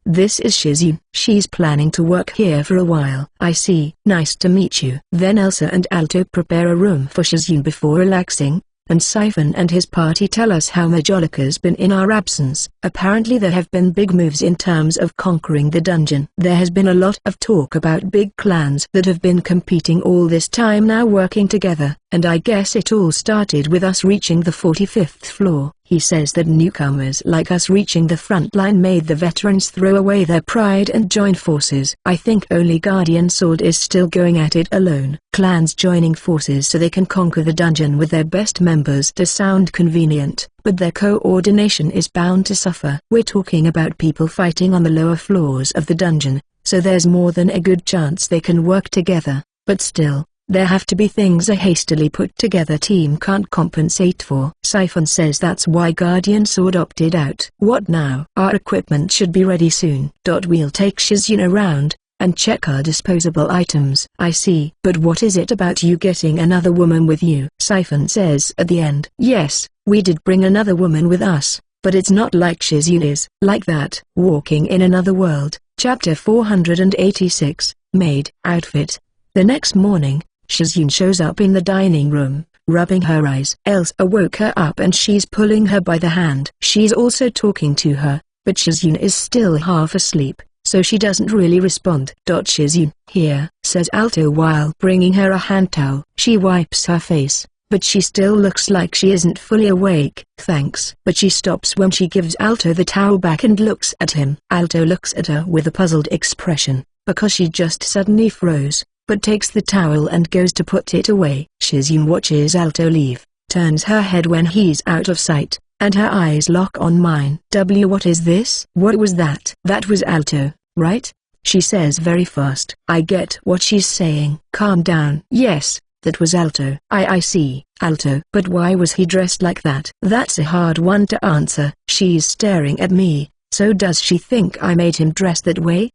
this is Shizune. She's planning to work here for a while. I see. Nice to meet you. Then Elsa and Alto prepare a room for Shizune before relaxing, and Siphon and his party tell us how Majolica's been in our absence. Apparently there have been big moves in terms of conquering the dungeon. There has been a lot of talk about big clans that have been competing all this time now working together, and I guess it all started with us reaching the 45th floor. He says that newcomers like us reaching the front line made the veterans throw away their pride and join forces. I think only Guardian Sword is still going at it alone. Clans joining forces so they can conquer the dungeon with their best members to sound convenient, but their coordination is bound to suffer. We're talking about people fighting on the lower floors of the dungeon, so there's more than a good chance they can work together, but still, there have to be things a hastily put together team can't compensate for. Siphon says that's why Guardian Sword opted out. What now? Our equipment should be ready soon. We'll take Shizune around, and check our disposable items. I see. But what is it about you getting another woman with you? Siphon says at the end. Yes, we did bring another woman with us, but it's not like Shizune is. Like that. Walking in Another World, Chapter 486, Maid Outfit. The next morning, Shizune shows up in the dining room, rubbing her eyes. Elsa woke her up and she's pulling her by the hand. She's also talking to her, but Shizune is still half asleep, so she doesn't really respond. Shizune, here, says Alto while bringing her a hand towel. She wipes her face, but she still looks like she isn't fully awake. Thanks. But she stops when she gives Alto the towel back and looks at him. Alto looks at her with a puzzled expression, because she just suddenly froze, but takes the towel and goes to put it away. Shizune watches Alto leave, turns her head when he's out of sight, and her eyes lock on mine. What is this? What was that? That was Alto, right? She says very fast. I get what she's saying. Calm down. Yes, that was Alto. I see, Alto. But why was he dressed like that? That's a hard one to answer. She's staring at me. So does she think I made him dress that way?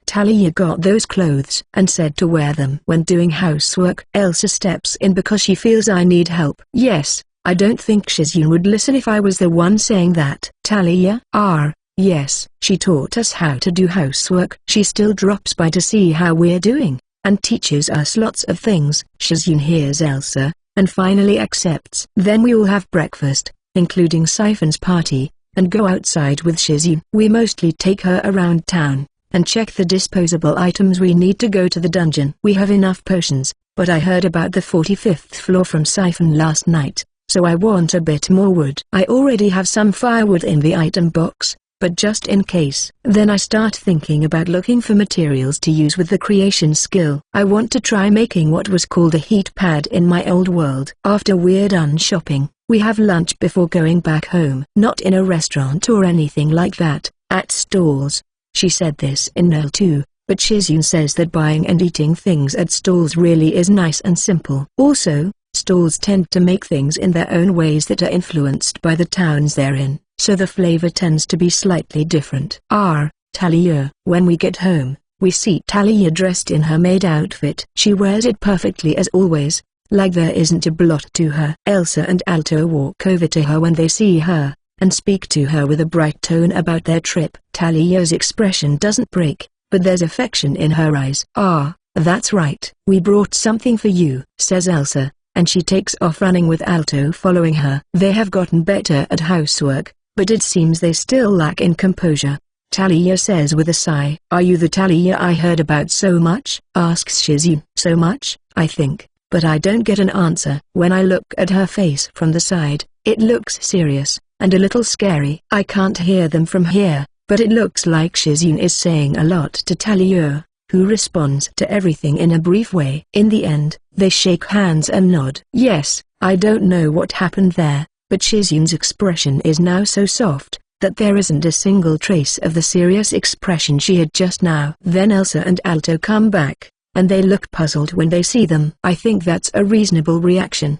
Talia got those clothes and said to wear them when doing housework. Elsa steps in because she feels I need help. Yes, I don't think Shizune would listen if I was the one saying that. Talia? Yes, she taught us how to do housework. She still drops by to see how we're doing, and teaches us lots of things. Shizune hears Elsa, and finally accepts. Then we all have breakfast, including Siphon's party, and go outside with Shizune. We mostly take her around town, and check the disposable items we need to go to the dungeon. We have enough potions, but I heard about the 45th floor from Siphon last night, so I want a bit more wood. I already have some firewood in the item box, but just in case. Then I start thinking about looking for materials to use with the creation skill. I want to try making what was called a heat pad in my old world. After we're done shopping, we have lunch before going back home. Not in a restaurant or anything like that, at stalls. She said this in Null too, but Shizune says that buying and eating things at stalls really is nice and simple. Also, stalls tend to make things in their own ways that are influenced by the towns they're in, so the flavor tends to be slightly different. Talia. When we get home, we see Talia dressed in her maid outfit. She wears it perfectly as always, like there isn't a blot to her. Elsa and Alto walk over to her when they see her, and speak to her with a bright tone about their trip. Talia's expression doesn't break, but there's affection in her eyes. That's right. We brought something for you, says Elsa, and she takes off running with Alto following her. They have gotten better at housework, but it seems they still lack in composure. Talia says with a sigh. Are you the Talia I heard about so much? Asks Shizune. So much, I think, but I don't get an answer. When I look at her face from the side, it looks serious, and a little scary. I can't hear them from here, but it looks like Shizune is saying a lot to Talia, who responds to everything in a brief way. In the end, they shake hands and nod. Yes, I don't know what happened there, but Shizune's expression is now so soft, that there isn't a single trace of the serious expression she had just now. Then Elsa and Alto come back, and they look puzzled when they see them. I think that's a reasonable reaction.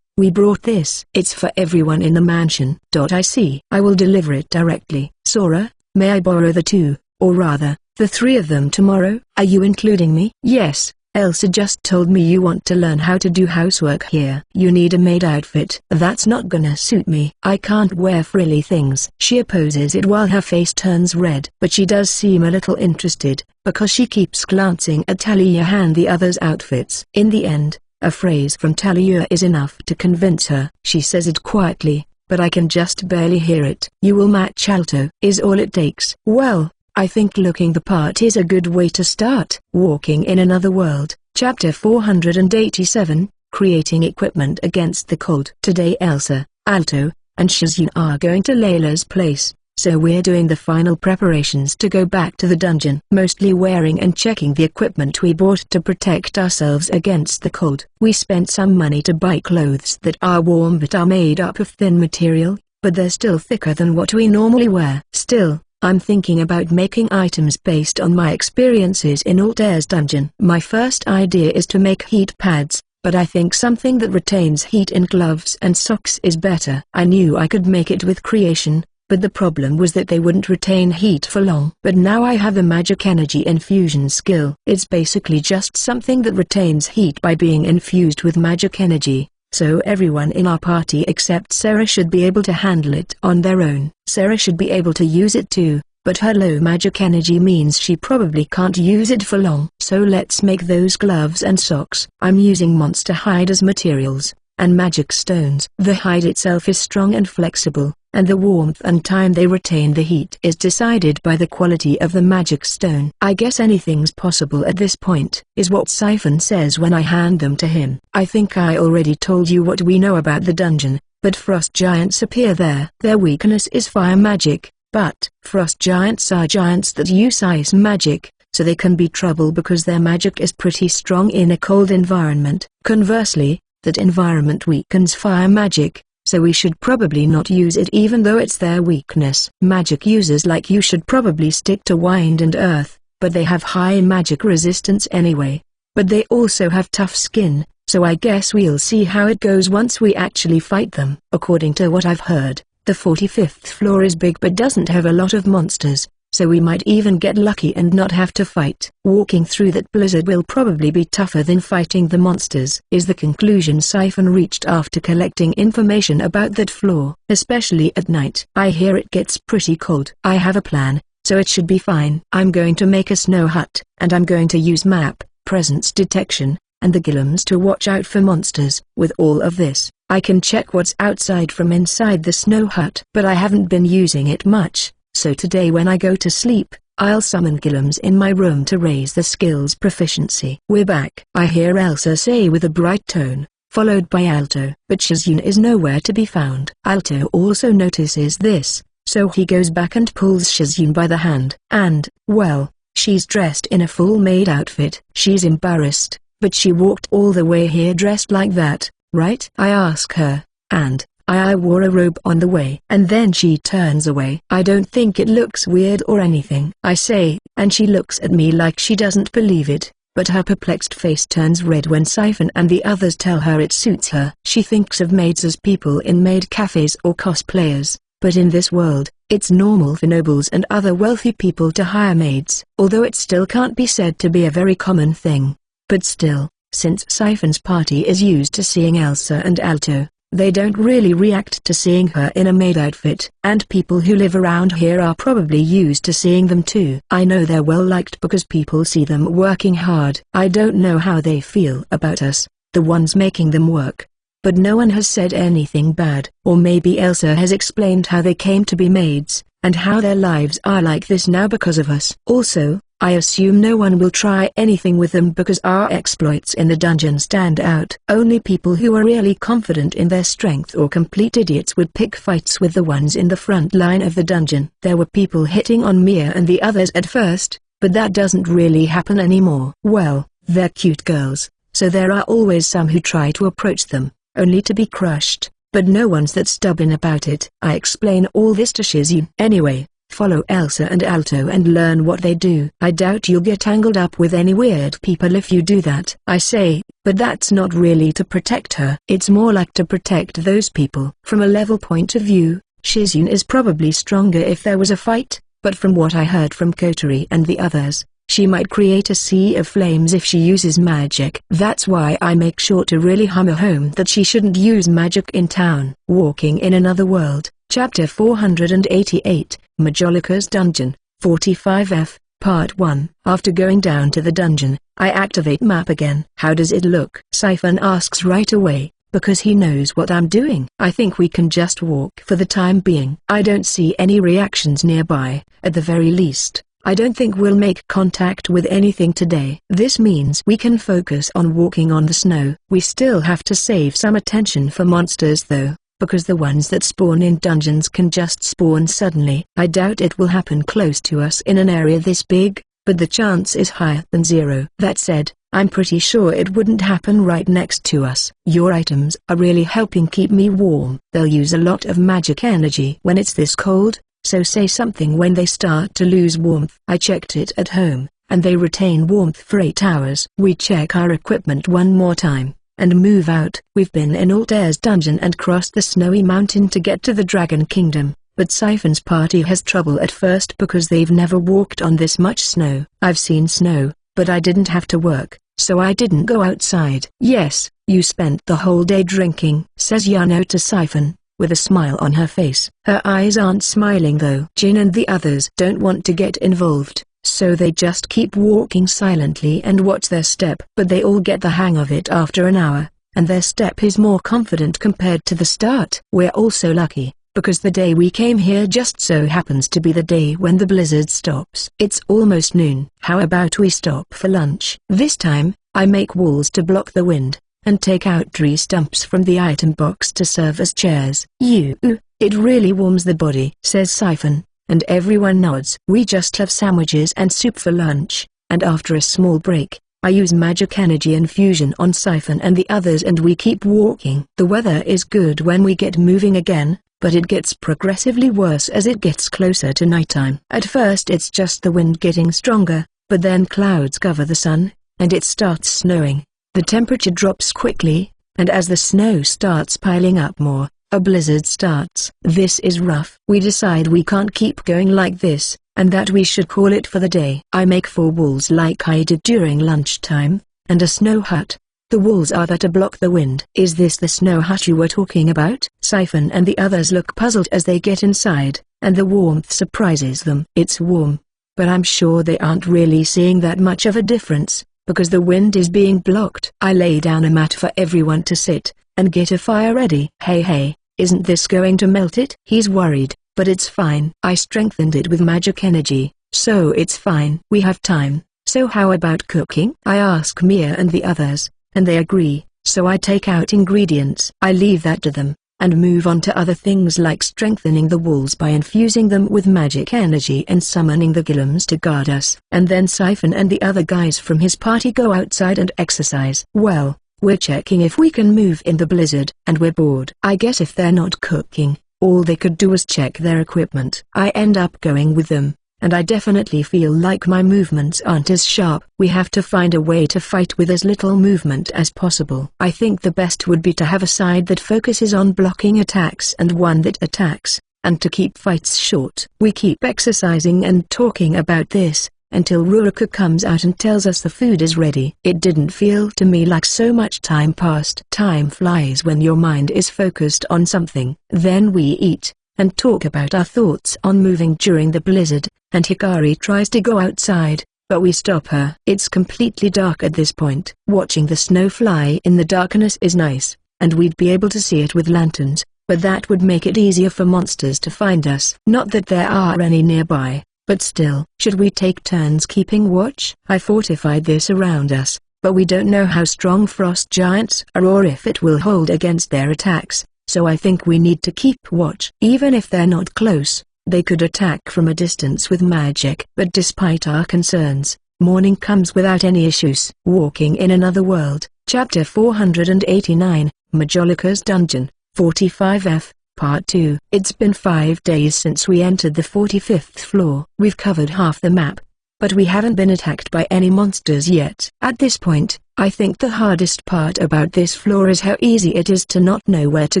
We brought this. It's for everyone in the mansion. I see. I will deliver it directly. Sora, may I borrow the two, or rather, the three of them tomorrow? Are you including me? Yes, Elsa just told me you want to learn how to do housework here. You need a maid outfit. That's not gonna suit me. I can't wear frilly things. She opposes it while her face turns red. But she does seem a little interested, because she keeps glancing at Talia and the others' outfits. In the end, A phrase from Talia is enough to convince her. She says it quietly, but I can just barely hear it. You will match Alto, is all it takes. Well, I think looking the part is a good way to start. Walking in Another World, Chapter 487, Creating Equipment Against the Cold. Today Elsa, Alto, and Shizune are going to Layla's place, so we're doing the final preparations to go back to the dungeon. Mostly wearing and checking the equipment we bought to protect ourselves against the cold. We spent some money to buy clothes that are warm but are made up of thin material, but they're still thicker than what we normally wear. Still, I'm thinking about making items based on my experiences in Altair's dungeon. My first idea is to make heat pads, but I think something that retains heat in gloves and socks is better. I knew I could make it with creation, but the problem was that they wouldn't retain heat for long. But now I have the magic energy infusion skill. It's basically just something that retains heat by being infused with magic energy, so everyone in our party except Sarah should be able to handle it on their own. Sarah should be able to use it too, but her low magic energy means she probably can't use it for long. So let's make those gloves and socks. I'm using monster hide as materials, and magic stones. The hide itself is strong and flexible, and the warmth and time they retain the heat is decided by the quality of the magic stone. I guess anything's possible at this point, is what Siphon says when I hand them to him. I think I already told you what we know about the dungeon, but frost giants appear there. Their weakness is fire magic, but frost giants are giants that use ice magic, so they can be trouble because their magic is pretty strong in a cold environment. Conversely, that environment weakens fire magic, so we should probably not use it even though it's their weakness. Magic users like you should probably stick to wind and earth, but they have high magic resistance anyway. But they also have tough skin, so I guess we'll see how it goes once we actually fight them. According to what I've heard, the 45th floor is big but doesn't have a lot of monsters, so we might even get lucky and not have to fight. Walking through that blizzard will probably be tougher than fighting the monsters, is the conclusion Siphon reached after collecting information about that floor. Especially at night. I hear it gets pretty cold. I have a plan, so it should be fine. I'm going to make a snow hut, and I'm going to use map, presence detection, and the Gillums to watch out for monsters. With all of this, I can check what's outside from inside the snow hut. But I haven't been using it much. So today when I go to sleep, I'll summon Gillums in my room to raise the skill's proficiency. We're back, I hear Elsa say with a bright tone, followed by Alto. But Shizune is nowhere to be found. Alto also notices this, so he goes back and pulls Shizune by the hand. And, well, she's dressed in a full maid outfit. She's embarrassed, but she walked all the way here dressed like that, right? I ask her, and I wore a robe on the way. And then she turns away. I don't think it looks weird or anything, I say, and she looks at me like she doesn't believe it, but her perplexed face turns red when Siphon and the others tell her it suits her. She thinks of maids as people in maid cafes or cosplayers, but in this world, it's normal for nobles and other wealthy people to hire maids, although it still can't be said to be a very common thing. But still, since Siphon's party is used to seeing Elsa and Alto, they don't really react to seeing her in a maid outfit. And people who live around here are probably used to seeing them too. I know they're well liked because people see them working hard. I don't know how they feel about us, the ones making them work. But no one has said anything bad. Or maybe Elsa has explained how they came to be maids, and how their lives are like this now because of us. Also, I assume no one will try anything with them because our exploits in the dungeon stand out. Only people who are really confident in their strength or complete idiots would pick fights with the ones in the front line of the dungeon. There were people hitting on Mia and the others at first, but that doesn't really happen anymore. Well, they're cute girls, so there are always some who try to approach them, only to be crushed, but no one's that stubborn about it. I explain all this to Shizune. Anyway, follow Elsa and Alto and learn what they do. I doubt you'll get tangled up with any weird people if you do that, I say, but that's not really to protect her. It's more like to protect those people. From a level point of view, Shizune is probably stronger if there was a fight, but from what I heard from Kotori and the others, she might create a sea of flames if she uses magic. That's why I make sure to really hammer home that she shouldn't use magic in town. Walking in Another World, Chapter 488, Majolica's Dungeon, 45F, Part 1. After going down to the dungeon, I activate map again. How does it look? Siphon asks right away, because he knows what I'm doing. I think we can just walk for the time being. I don't see any reactions nearby. At the very least, I don't think we'll make contact with anything today. This means we can focus on walking on the snow. We still have to save some attention for monsters though, because the ones that spawn in dungeons can just spawn suddenly. I doubt it will happen close to us in an area this big, but the chance is higher than zero. That said, I'm pretty sure it wouldn't happen right next to us. Your items are really helping keep me warm. They'll use a lot of magic energy when it's this cold, so say something when they start to lose warmth. I checked it at home, and they retain warmth for 8 hours. We check our equipment one more time, and move out. We've been in Altair's dungeon and crossed the snowy mountain to get to the Dragon Kingdom, but Siphon's party has trouble at first because they've never walked on this much snow. I've seen snow, but I didn't have to work, so I didn't go outside. Yes, you spent the whole day drinking, says Yano to Siphon, with a smile on her face. Her eyes aren't smiling though. Jin and the others don't want to get involved, so they just keep walking silently and watch their step. But they all get the hang of it after an hour, and their step is more confident compared to the start. We're also lucky, because the day we came here just so happens to be the day when the blizzard stops. It's almost noon. How about we stop for lunch? This time, I make walls to block the wind, and take out tree stumps from the item box to serve as chairs. It really warms the body, says Siphon, and everyone nods. We just have sandwiches and soup for lunch, and after a small break, I use magic energy infusion on Siphon and the others and we keep walking. The weather is good when we get moving again, but it gets progressively worse as it gets closer to nighttime. At first it's just the wind getting stronger, but then clouds cover the sun, and it starts snowing. The temperature drops quickly, and as the snow starts piling up more, a blizzard starts. This is rough. We decide we can't keep going like this, and that we should call it for the day. I make 4 walls like I did during lunchtime, and a snow hut. The walls are there to block the wind. Is this the snow hut you were talking about? Siphon and the others look puzzled as they get inside, and the warmth surprises them. It's warm, but I'm sure they aren't really seeing that much of a difference, because the wind is being blocked. I lay down a mat for everyone to sit, and get a fire ready. Hey, isn't this going to melt it? He's worried, but it's fine. I strengthened it with magic energy, so it's fine. We have time, so how about cooking? I ask Mia and the others, and they agree, so I take out ingredients. I leave that to them, and move on to other things like strengthening the walls by infusing them with magic energy and summoning the Gillums to guard us. And then Siphon and the other guys from his party go outside and exercise. Well, we're checking if we can move in the blizzard, and we're bored. I guess if they're not cooking, all they could do is check their equipment. I end up going with them, and I definitely feel like my movements aren't as sharp. We have to find a way to fight with as little movement as possible. I think the best would be to have a side that focuses on blocking attacks and one that attacks, and to keep fights short. We keep exercising and talking about this, until Ruruka comes out and tells us the food is ready. It didn't feel to me like so much time passed. Time flies when your mind is focused on something. Then we eat, and talk about our thoughts on moving during the blizzard, and Hikari tries to go outside, but we stop her. It's completely dark at this point. Watching the snow fly in the darkness is nice, and we'd be able to see it with lanterns, but that would make it easier for monsters to find us. Not that there are any nearby, but still. Should we take turns keeping watch? I fortified this around us, but we don't know how strong frost giants are or if it will hold against their attacks, so I think we need to keep watch. Even if they're not close, they could attack from a distance with magic. But despite our concerns, morning comes without any issues. Walking in Another World, Chapter 489, Majolica's Dungeon, 45F. Part 2. It's been 5 days since we entered the 45th floor. We've covered half the map, but we haven't been attacked by any monsters yet. At this point, I think the hardest part about this floor is how easy it is to not know where to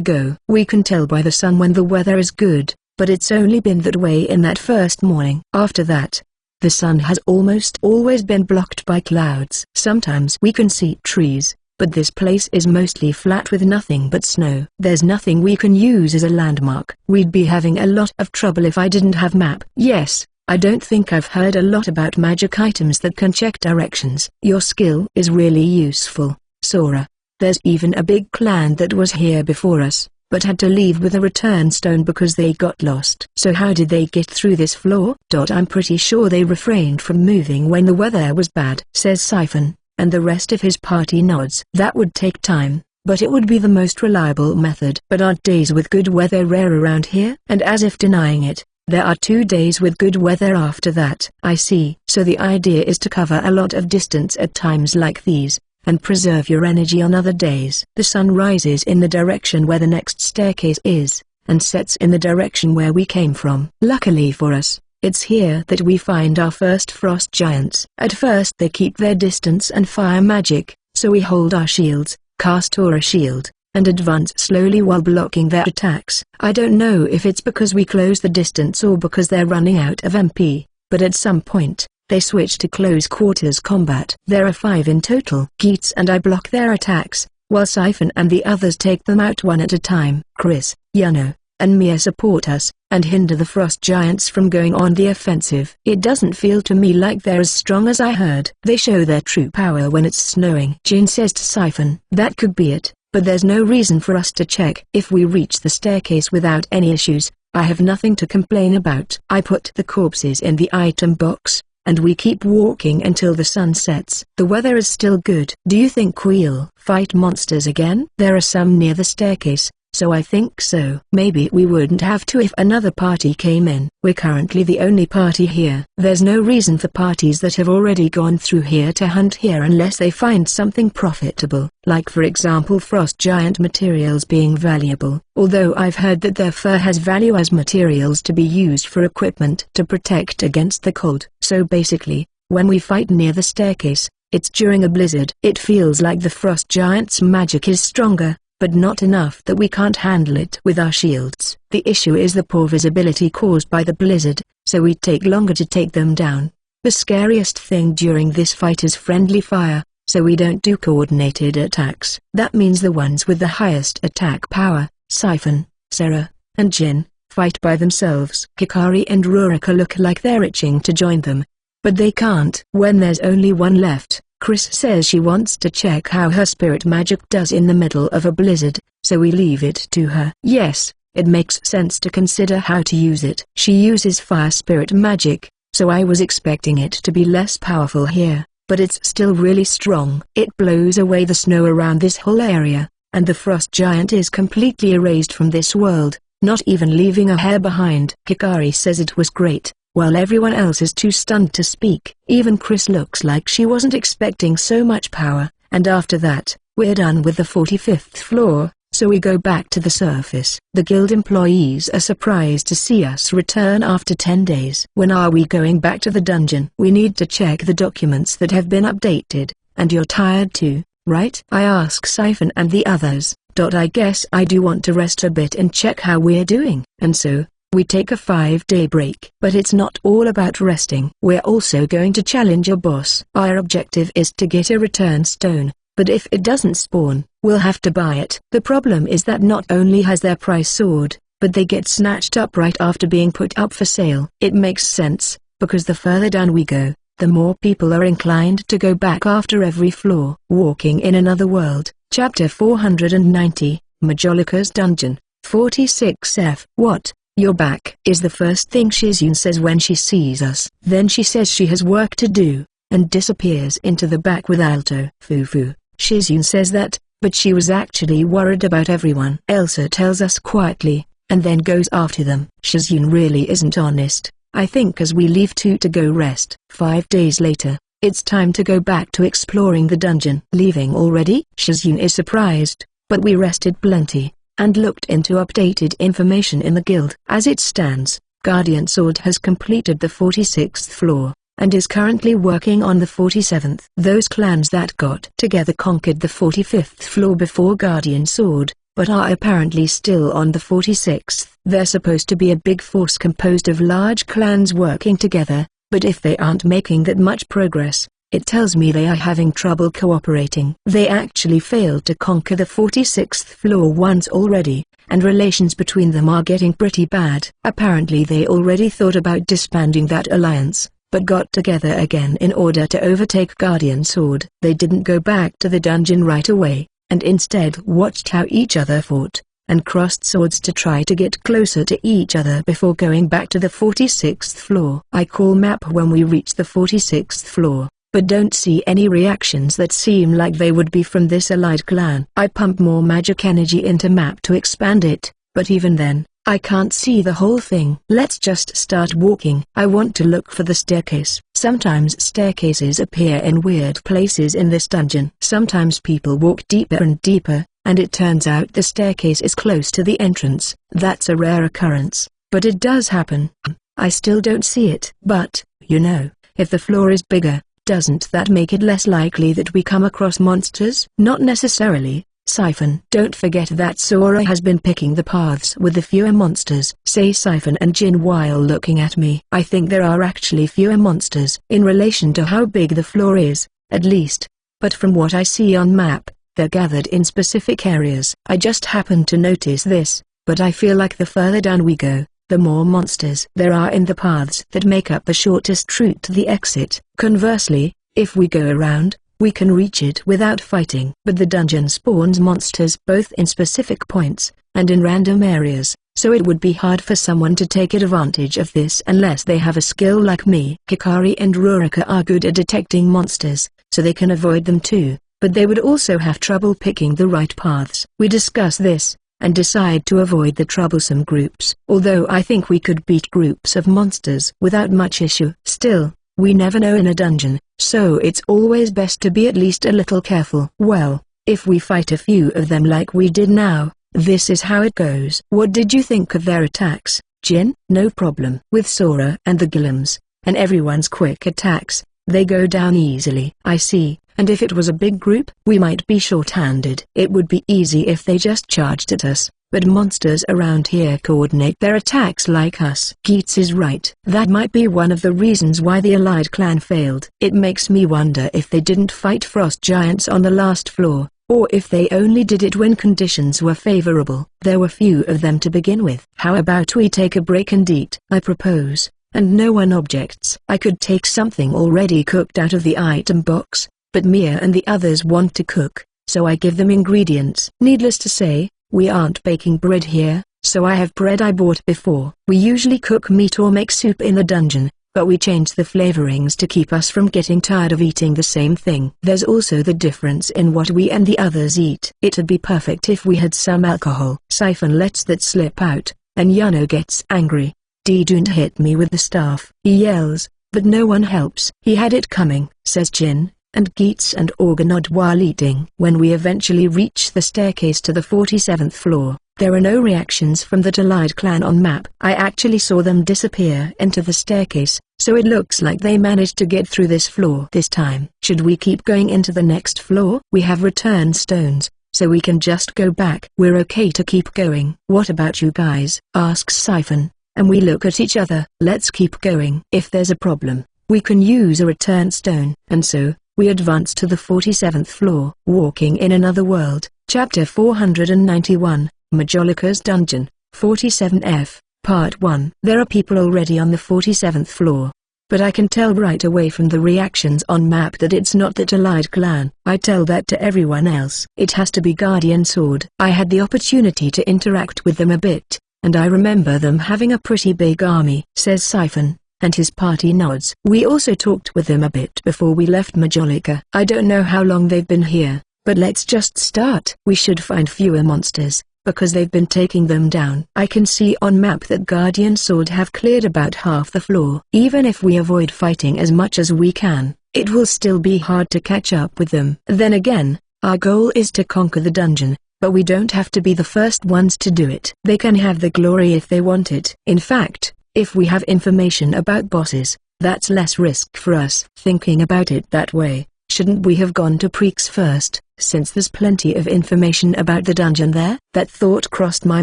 go. We can tell by the sun when the weather is good, but it's only been that way in that first morning. After that, the sun has almost always been blocked by clouds. Sometimes we can see trees, but this place is mostly flat with nothing but snow. There's nothing we can use as a landmark. We'd be having a lot of trouble if I didn't have map. Yes, I don't think I've heard a lot about magic items that can check directions. Your skill is really useful, Sora. There's even a big clan that was here before us, but had to leave with a return stone because they got lost. So how did they get through this floor? I'm pretty sure they refrained from moving when the weather was bad, says Siphon, and the rest of his party nods. That would take time, but it would be the most reliable method. But aren't days with good weather rare around here? And as if denying it, there are 2 days with good weather after that. I see. So the idea is to cover a lot of distance at times like these, and preserve your energy on other days. The sun rises in the direction where the next staircase is, and sets in the direction where we came from. Luckily for us, it's here that we find our first frost giants. At first they keep their distance and fire magic, so we hold our shields, cast Aura Shield, and advance slowly while blocking their attacks. I don't know if it's because we close the distance or because they're running out of MP, but at some point, they switch to close quarters combat. There are 5 in total. Geats and I block their attacks, while Siphon and the others take them out one at a time. Chris, Yuno, and Mia support us, and hinder the frost giants from going on the offensive. It doesn't feel to me like they're as strong as I heard. They show their true power when it's snowing. Jin says to Siphon, that could be it, but there's no reason for us to check. If we reach the staircase without any issues, I have nothing to complain about. I put the corpses in the item box, and we keep walking until the sun sets. The weather is still good. Do you think we'll fight monsters again? There are some near the staircase, so I think so. Maybe we wouldn't have to if another party came in. We're currently the only party here. There's no reason for parties that have already gone through here to hunt here unless they find something profitable, like for example frost giant materials being valuable, although I've heard that their fur has value as materials to be used for equipment to protect against the cold. So basically, when we fight near the staircase, it's during a blizzard. It feels like the frost giant's magic is stronger, but not enough that we can't handle it with our shields. The issue is the poor visibility caused by the blizzard, so we take longer to take them down. The scariest thing during this fight is friendly fire, so we don't do coordinated attacks. That means the ones with the highest attack power, Siphon, Sarah, and Jin, fight by themselves. Hikari and Rurika look like they're itching to join them, but they can't. When there's only one left, Chris says she wants to check how her spirit magic does in the middle of a blizzard, so we leave it to her. Yes, it makes sense to consider how to use it. She uses fire spirit magic, so I was expecting it to be less powerful here, but it's still really strong. It blows away the snow around this whole area, and the frost giant is completely erased from this world, not even leaving a hair behind. Hikari says it was great, while everyone else is too stunned to speak. Even Chris looks like she wasn't expecting so much power, and after that, we're done with the 45th floor, so we go back to the surface. The guild employees are surprised to see us return after 10 days. When are we going back to the dungeon? We need to check the documents that have been updated, and you're tired too, right? I ask Siphon and the others. I guess I do want to rest a bit and check how we're doing. And so, we take a 5-day break. But it's not all about resting. We're also going to challenge your boss. Our objective is to get a return stone, but if it doesn't spawn, we'll have to buy it. The problem is that not only has their price soared, but they get snatched up right after being put up for sale. It makes sense, because the further down we go, the more people are inclined to go back after every floor. Walking in Another World, Chapter 490, Majolica's Dungeon, 46F. What? You're back, is the first thing Shizune says when she sees us. Then she says she has work to do, and disappears into the back with Alto. Fufu. Shizune says that, but she was actually worried about everyone. Elsa tells us quietly, and then goes after them. Shizune really isn't honest. I think as we leave too to go rest. 5 days later, it's time to go back to exploring the dungeon. Leaving already? Shizune is surprised, but we rested plenty, and looked into updated information in the guild. As it stands, Guardian Sword has completed the 46th floor, and is currently working on the 47th. Those clans that got together conquered the 45th floor before Guardian Sword, but are apparently still on the 46th. They're supposed to be a big force composed of large clans working together, but if they aren't making that much progress, it tells me they are having trouble cooperating. They actually failed to conquer the 46th floor once already, and relations between them are getting pretty bad. Apparently they already thought about disbanding that alliance, but got together again in order to overtake Guardian Sword. They didn't go back to the dungeon right away, and instead watched how each other fought, and crossed swords to try to get closer to each other before going back to the 46th floor. I call map when we reach the 46th floor, but don't see any reactions that seem like they would be from this allied clan. I pump more magic energy into map to expand it, but even then, I can't see the whole thing. Let's just start walking. I want to look for the staircase. Sometimes staircases appear in weird places in this dungeon. Sometimes people walk deeper and deeper, and it turns out the staircase is close to the entrance. That's a rare occurrence, but it does happen. I still don't see it. But, you know, if the floor is bigger, doesn't that make it less likely that we come across monsters? Not necessarily, Siphon. Don't forget that Sora has been picking the paths with the fewer monsters, say Siphon and Jin while looking at me. I think there are actually fewer monsters in relation to how big the floor is, at least. But from what I see on map, they're gathered in specific areas. I just happened to notice this, but I feel like the further down we go, the more monsters there are in the paths that make up the shortest route to the exit. Conversely, if we go around, we can reach it without fighting. But the dungeon spawns monsters both in specific points, and in random areas, so it would be hard for someone to take advantage of this unless they have a skill like me. Hikari and Rurika are good at detecting monsters, so they can avoid them too, but they would also have trouble picking the right paths. We discuss this, and decide to avoid the troublesome groups. Although I think we could beat groups of monsters without much issue. Still, we never know in a dungeon, so it's always best to be at least a little careful. Well, if we fight a few of them like we did now, this is how it goes. What did you think of their attacks, Jin? No problem. With Sora and the Gillums, and everyone's quick attacks, they go down easily. I see. And if it was a big group, we might be short-handed. It would be easy if they just charged at us, but monsters around here coordinate their attacks like us. Geats is right. That might be one of the reasons why the allied clan failed. It makes me wonder if they didn't fight frost giants on the last floor, or if they only did it when conditions were favorable. There were few of them to begin with. How about we take a break and eat? I propose, and no one objects. I could take something already cooked out of the item box, but Mia and the others want to cook, so I give them ingredients. Needless to say, we aren't baking bread here, so I have bread I bought before. We usually cook meat or make soup in the dungeon, but we change the flavorings to keep us from getting tired of eating the same thing. There's also the difference in what we and the others eat. It'd be perfect if we had some alcohol. Siphon lets that slip out, and Yano gets angry. Don't hit me with the staff, he yells, but no one helps. He had it coming, says Jin, and Geats and Orga nod while eating. When we eventually reach the staircase to the 47th floor, there are no reactions from the allied clan on map. I actually saw them disappear into the staircase, so it looks like they managed to get through this floor this time. Should we keep going into the next floor? We have return stones, so we can just go back. We're okay to keep going. What about you guys? Asks Siphon, and we look at each other. Let's keep going. If there's a problem, we can use a return stone. And so, we advance to the 47th floor. Walking in Another World, Chapter 491, Majolica's Dungeon, 47F, Part 1. There are people already on the 47th floor, but I can tell right away from the reactions on map that it's not that allied clan. I tell that to everyone else. It has to be Guardian Sword. I had the opportunity to interact with them a bit, and I remember them having a pretty big army, says Siphon, and his party nods. We also talked with them a bit before we left Majolica. I don't know how long they've been here, but let's just start. We should find fewer monsters, because they've been taking them down. I can see on map that Guardian Sword have cleared about half the floor. Even if we avoid fighting as much as we can, it will still be hard to catch up with them. Then again, our goal is to conquer the dungeon, but we don't have to be the first ones to do it. They can have the glory if they want it. In fact, if we have information about bosses, that's less risk for us. Thinking about it that way, shouldn't we have gone to Preeks first, since there's plenty of information about the dungeon there? That thought crossed my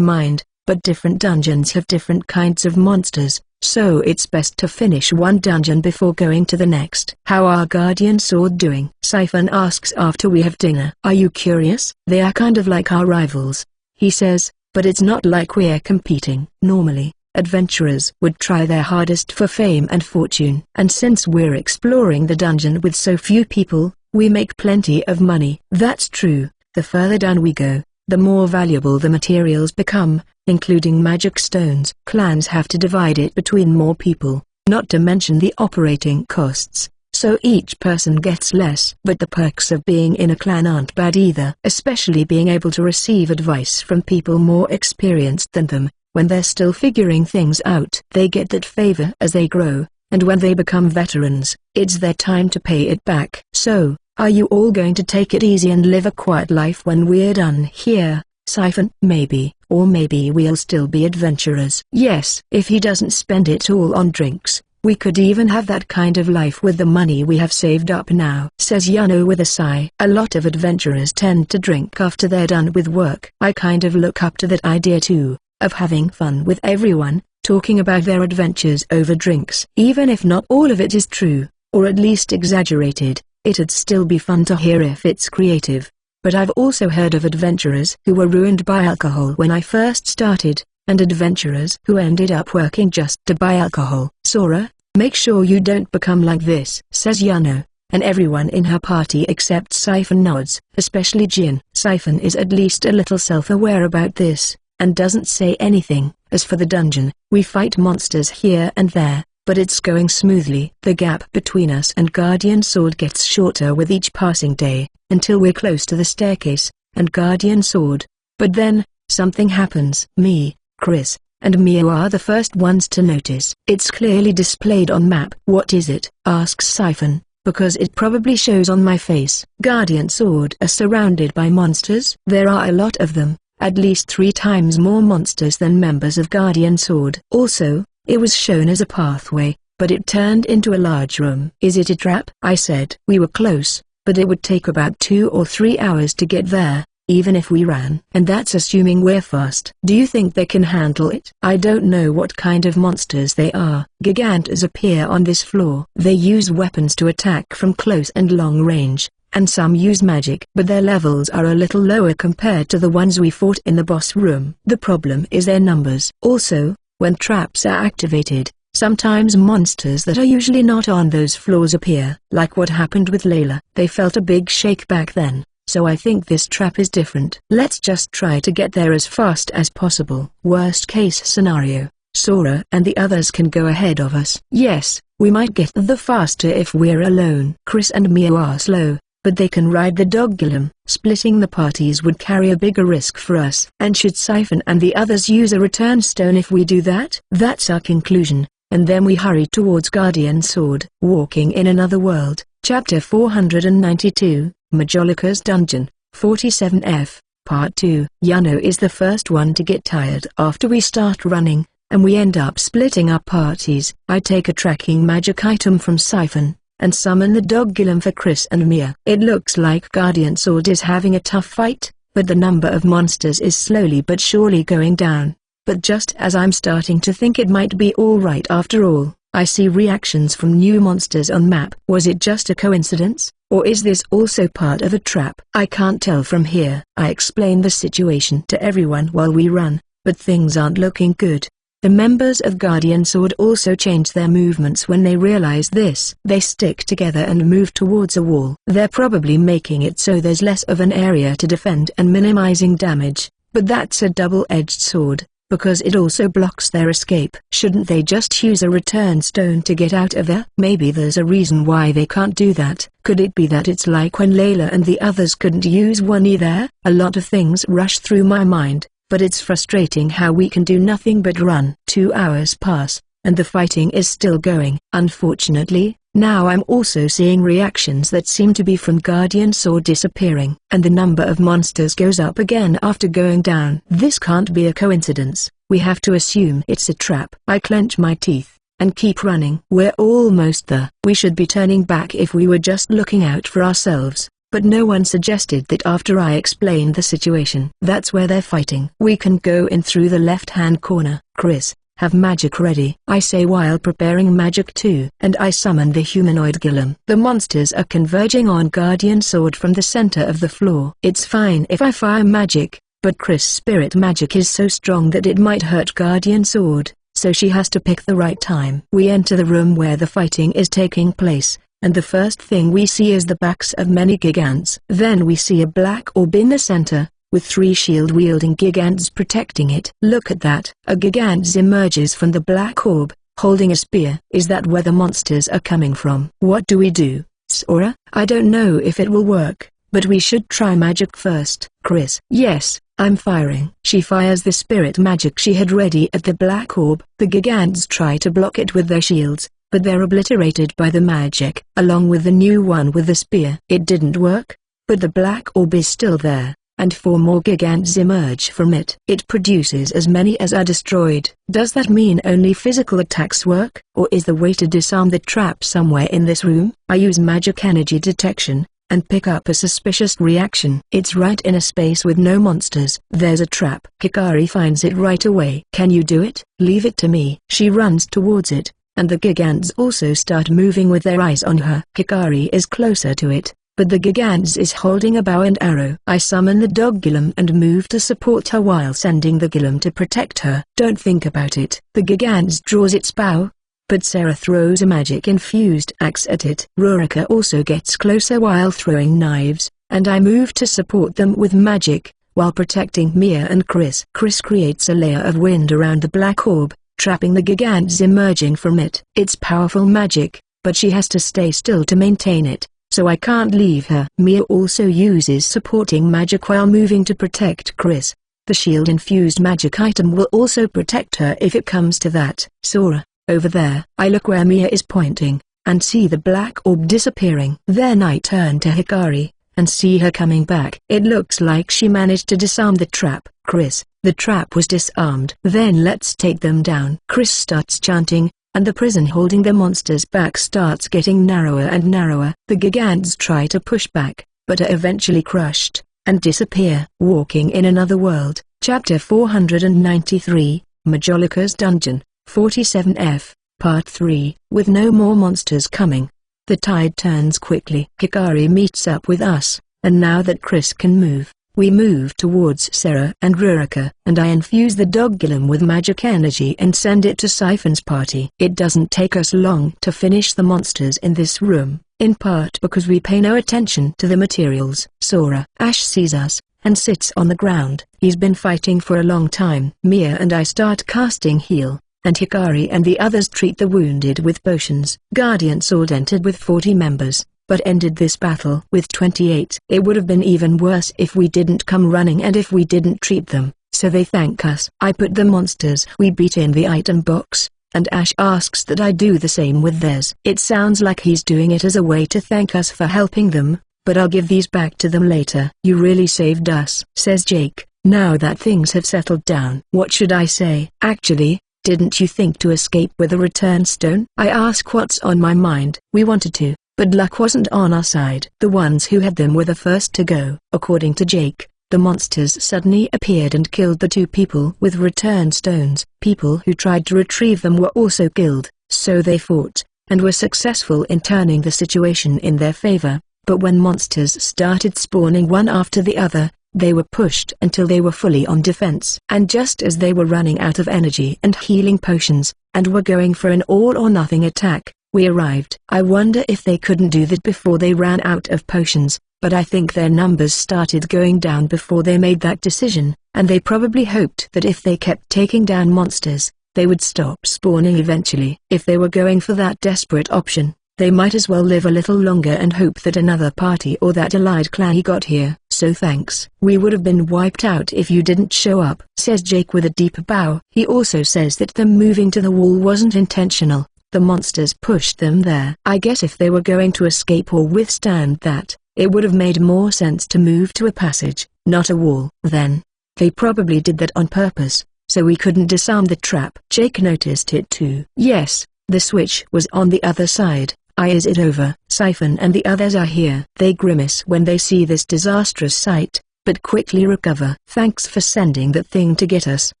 mind, but different dungeons have different kinds of monsters, so it's best to finish one dungeon before going to the next. How are Guardian Sword doing? Siphon asks after we have dinner. Are you curious? They are kind of like our rivals, he says, but it's not like we're competing. Normally, adventurers would try their hardest for fame and fortune. And since we're exploring the dungeon with so few people, we make plenty of money. That's true. The further down we go, the more valuable the materials become, including magic stones. Clans have to divide it between more people, not to mention the operating costs, so each person gets less. But the perks of being in a clan aren't bad either, especially being able to receive advice from people more experienced than them, when they're still figuring things out. They get that favor as they grow, and when they become veterans, it's their time to pay it back. So, are you all going to take it easy and live a quiet life when we're done here, Siphon? Maybe, or maybe we'll still be adventurers. Yes, if he doesn't spend it all on drinks, we could even have that kind of life with the money we have saved up now, says Yano with a sigh. A lot of adventurers tend to drink after they're done with work. I kind of look up to that idea too, of having fun with everyone, talking about their adventures over drinks. Even if not all of it is true, or at least exaggerated, it'd still be fun to hear if it's creative. But I've also heard of adventurers who were ruined by alcohol when I first started, and adventurers who ended up working just to buy alcohol. Sora, make sure you don't become like this, says Yano, and everyone in her party except Siphon nods, especially Jin. Siphon is at least a little self-aware about this, and doesn't say anything. As for the dungeon, we fight monsters here and there, but it's going smoothly. The gap between us and Guardian Sword gets shorter with each passing day, until we're close to the staircase, and Guardian Sword. But then, something happens. Me, Chris, and Mio are the first ones to notice. It's clearly displayed on map. What is it? Asks Siphon, because it probably shows on my face. Guardian Sword are surrounded by monsters. There are a lot of them, at least 3 times more monsters than members of Guardian Sword. Also, it was shown as a pathway, but it turned into a large room. Is it a trap? I said. We were close, but it would take about 2 or 3 hours to get there, even if we ran. And that's assuming we're fast. Do you think they can handle it? I don't know what kind of monsters they are. Gigantes appear on this floor. They use weapons to attack from close and long range, and some use magic. But their levels are a little lower compared to the ones we fought in the boss room. The problem is their numbers. Also, when traps are activated, sometimes monsters that are usually not on those floors appear. Like what happened with Layla. They felt a big shake back then, so I think this trap is different. Let's just try to get there as fast as possible. Worst case scenario, Sora and the others can go ahead of us. Yes, we might get there faster if we're alone. Chris and Mio are slow, but they can ride the Dogulum. Splitting the parties would carry a bigger risk for us. And should Siphon and the others use a return stone if we do that? That's our conclusion, and then we hurry towards Guardian Sword. Walking in Another World, Chapter 492, Majolica's Dungeon, 47F, Part 2. Yano is the first one to get tired after we start running, and we end up splitting our parties. I take a tracking magic item from Siphon, and summon the Dogulum for Chris and Mia. It looks like Guardian Sword is having a tough fight, but the number of monsters is slowly but surely going down. But just as I'm starting to think it might be alright after all, I see reactions from new monsters on map. Was it just a coincidence, or is this also part of a trap? I can't tell from here. I explain the situation to everyone while we run, but things aren't looking good. The members of Guardian Sword also change their movements when they realize this. They stick together and move towards a wall. They're probably making it so there's less of an area to defend and minimizing damage, but that's a double-edged sword, because it also blocks their escape. Shouldn't they just use a return stone to get out of there? Maybe there's a reason why they can't do that. Could it be that it's like when Layla and the others couldn't use one either? A lot of things rush through my mind, but it's frustrating how we can do nothing but run. 2 hours pass, and the fighting is still going. Unfortunately, now I'm also seeing reactions that seem to be from Guardian Sword disappearing, and the number of monsters goes up again after going down. This can't be a coincidence. We have to assume it's a trap. I clench my teeth, and keep running. We're almost there. We should be turning back if we were just looking out for ourselves. But no one suggested that after I explained the situation. That's where they're fighting. We can go in through the left-hand corner. Chris, have magic ready," I say while preparing magic too. And I summon the humanoid Guillem. The monsters are converging on Guardian Sword from the center of the floor. It's fine if I fire magic, but Chris' spirit magic is so strong that it might hurt Guardian Sword, so she has to pick the right time. We enter the room where the fighting is taking place, and the first thing we see is the backs of many Gigants. Then we see a black orb in the center, with 3 shield-wielding Gigants protecting it. Look at that! A Gigant emerges from the black orb, holding a spear. Is that where the monsters are coming from? What do we do, Sora? I don't know if it will work, but we should try magic first. Chris: Yes, I'm firing. She fires the spirit magic she had ready at the black orb. The Gigants try to block it with their shields, but they're obliterated by the magic, along with the new one with the spear. It didn't work, but the black orb is still there, and 4 more Gigants emerge from it. It produces as many as are destroyed. Does that mean only physical attacks work? Or is the way to disarm the trap somewhere in this room? I use magic energy detection, and pick up a suspicious reaction. It's right in a space with no monsters. There's a trap. Hikari finds it right away. Can you do it? Leave it to me. She runs towards it, and the Gigants also start moving with their eyes on her. Hikari is closer to it, but the Gigants is holding a bow and arrow. I summon the dog Guillem and move to support her while sending the Guillem to protect her. Don't think about it. The Gigants draws its bow, but Sarah throws a magic-infused axe at it. Rurika also gets closer while throwing knives, and I move to support them with magic, while protecting Mia and Chris. Chris creates a layer of wind around the black orb, trapping the Gigants emerging from it. It's powerful magic, but she has to stay still to maintain it, so I can't leave her. Mia also uses supporting magic while moving to protect Chris. The shield-infused magic item will also protect her if it comes to that. Sora, over there. I look where Mia is pointing, and see the black orb disappearing. Then I turn to Hikari, and see her coming back. It looks like she managed to disarm the trap. Chris, the trap was disarmed. Then let's take them down. Chris starts chanting, and the prison holding the monsters back starts getting narrower and narrower. The Gigants try to push back, but are eventually crushed, and disappear. Walking in Another World, Chapter 493, Majolica's Dungeon. 47F, Part 3. With no more monsters coming, the tide turns quickly. Hikari meets up with us, and now that Chris can move, we move towards Sarah and Rurika. And I infuse the dog Guillem with magic energy and send it to Siphon's party. It doesn't take us long to finish the monsters in this room, in part because we pay no attention to the materials. Sora. Ash sees us, and sits on the ground. He's been fighting for a long time. Mia and I start casting heal, and Hikari and the others treat the wounded with potions. Guardian Sword entered with 40 members, but ended this battle with 28. It would have been even worse if we didn't come running and if we didn't treat them, so they thank us. I put the monsters we beat in the item box, and Ash asks that I do the same with theirs. It sounds like he's doing it as a way to thank us for helping them, but I'll give these back to them later. You really saved us, says Jake, now that things have settled down. What should I say? Actually, didn't you think to escape with a return stone? I ask what's on my mind. We wanted to, but luck wasn't on our side. The ones who had them were the first to go. According to Jake, the monsters suddenly appeared and killed the 2 people with return stones. People who tried to retrieve them were also killed, so they fought, and were successful in turning the situation in their favor. But when monsters started spawning one after the other, they were pushed until they were fully on defense. And just as they were running out of energy and healing potions, and were going for an all-or-nothing attack, we arrived. I wonder if they couldn't do that before they ran out of potions, but I think their numbers started going down before they made that decision, and they probably hoped that if they kept taking down monsters, they would stop spawning eventually. If they were going for that desperate option, they might as well live a little longer and hope that another party or that allied clan got here. So thanks. We would have been wiped out if you didn't show up, says Jake with a deep bow. He also says that them moving to the wall wasn't intentional. The monsters pushed them there. I guess if they were going to escape or withstand that, it would have made more sense to move to a passage, not a wall. Then, they probably did that on purpose, so we couldn't disarm the trap. Jake noticed it too. Yes, the switch was on the other side. Is it over? Siphon and the others are here. They grimace when they see this disastrous sight, but quickly recover. Thanks for sending that thing to get us.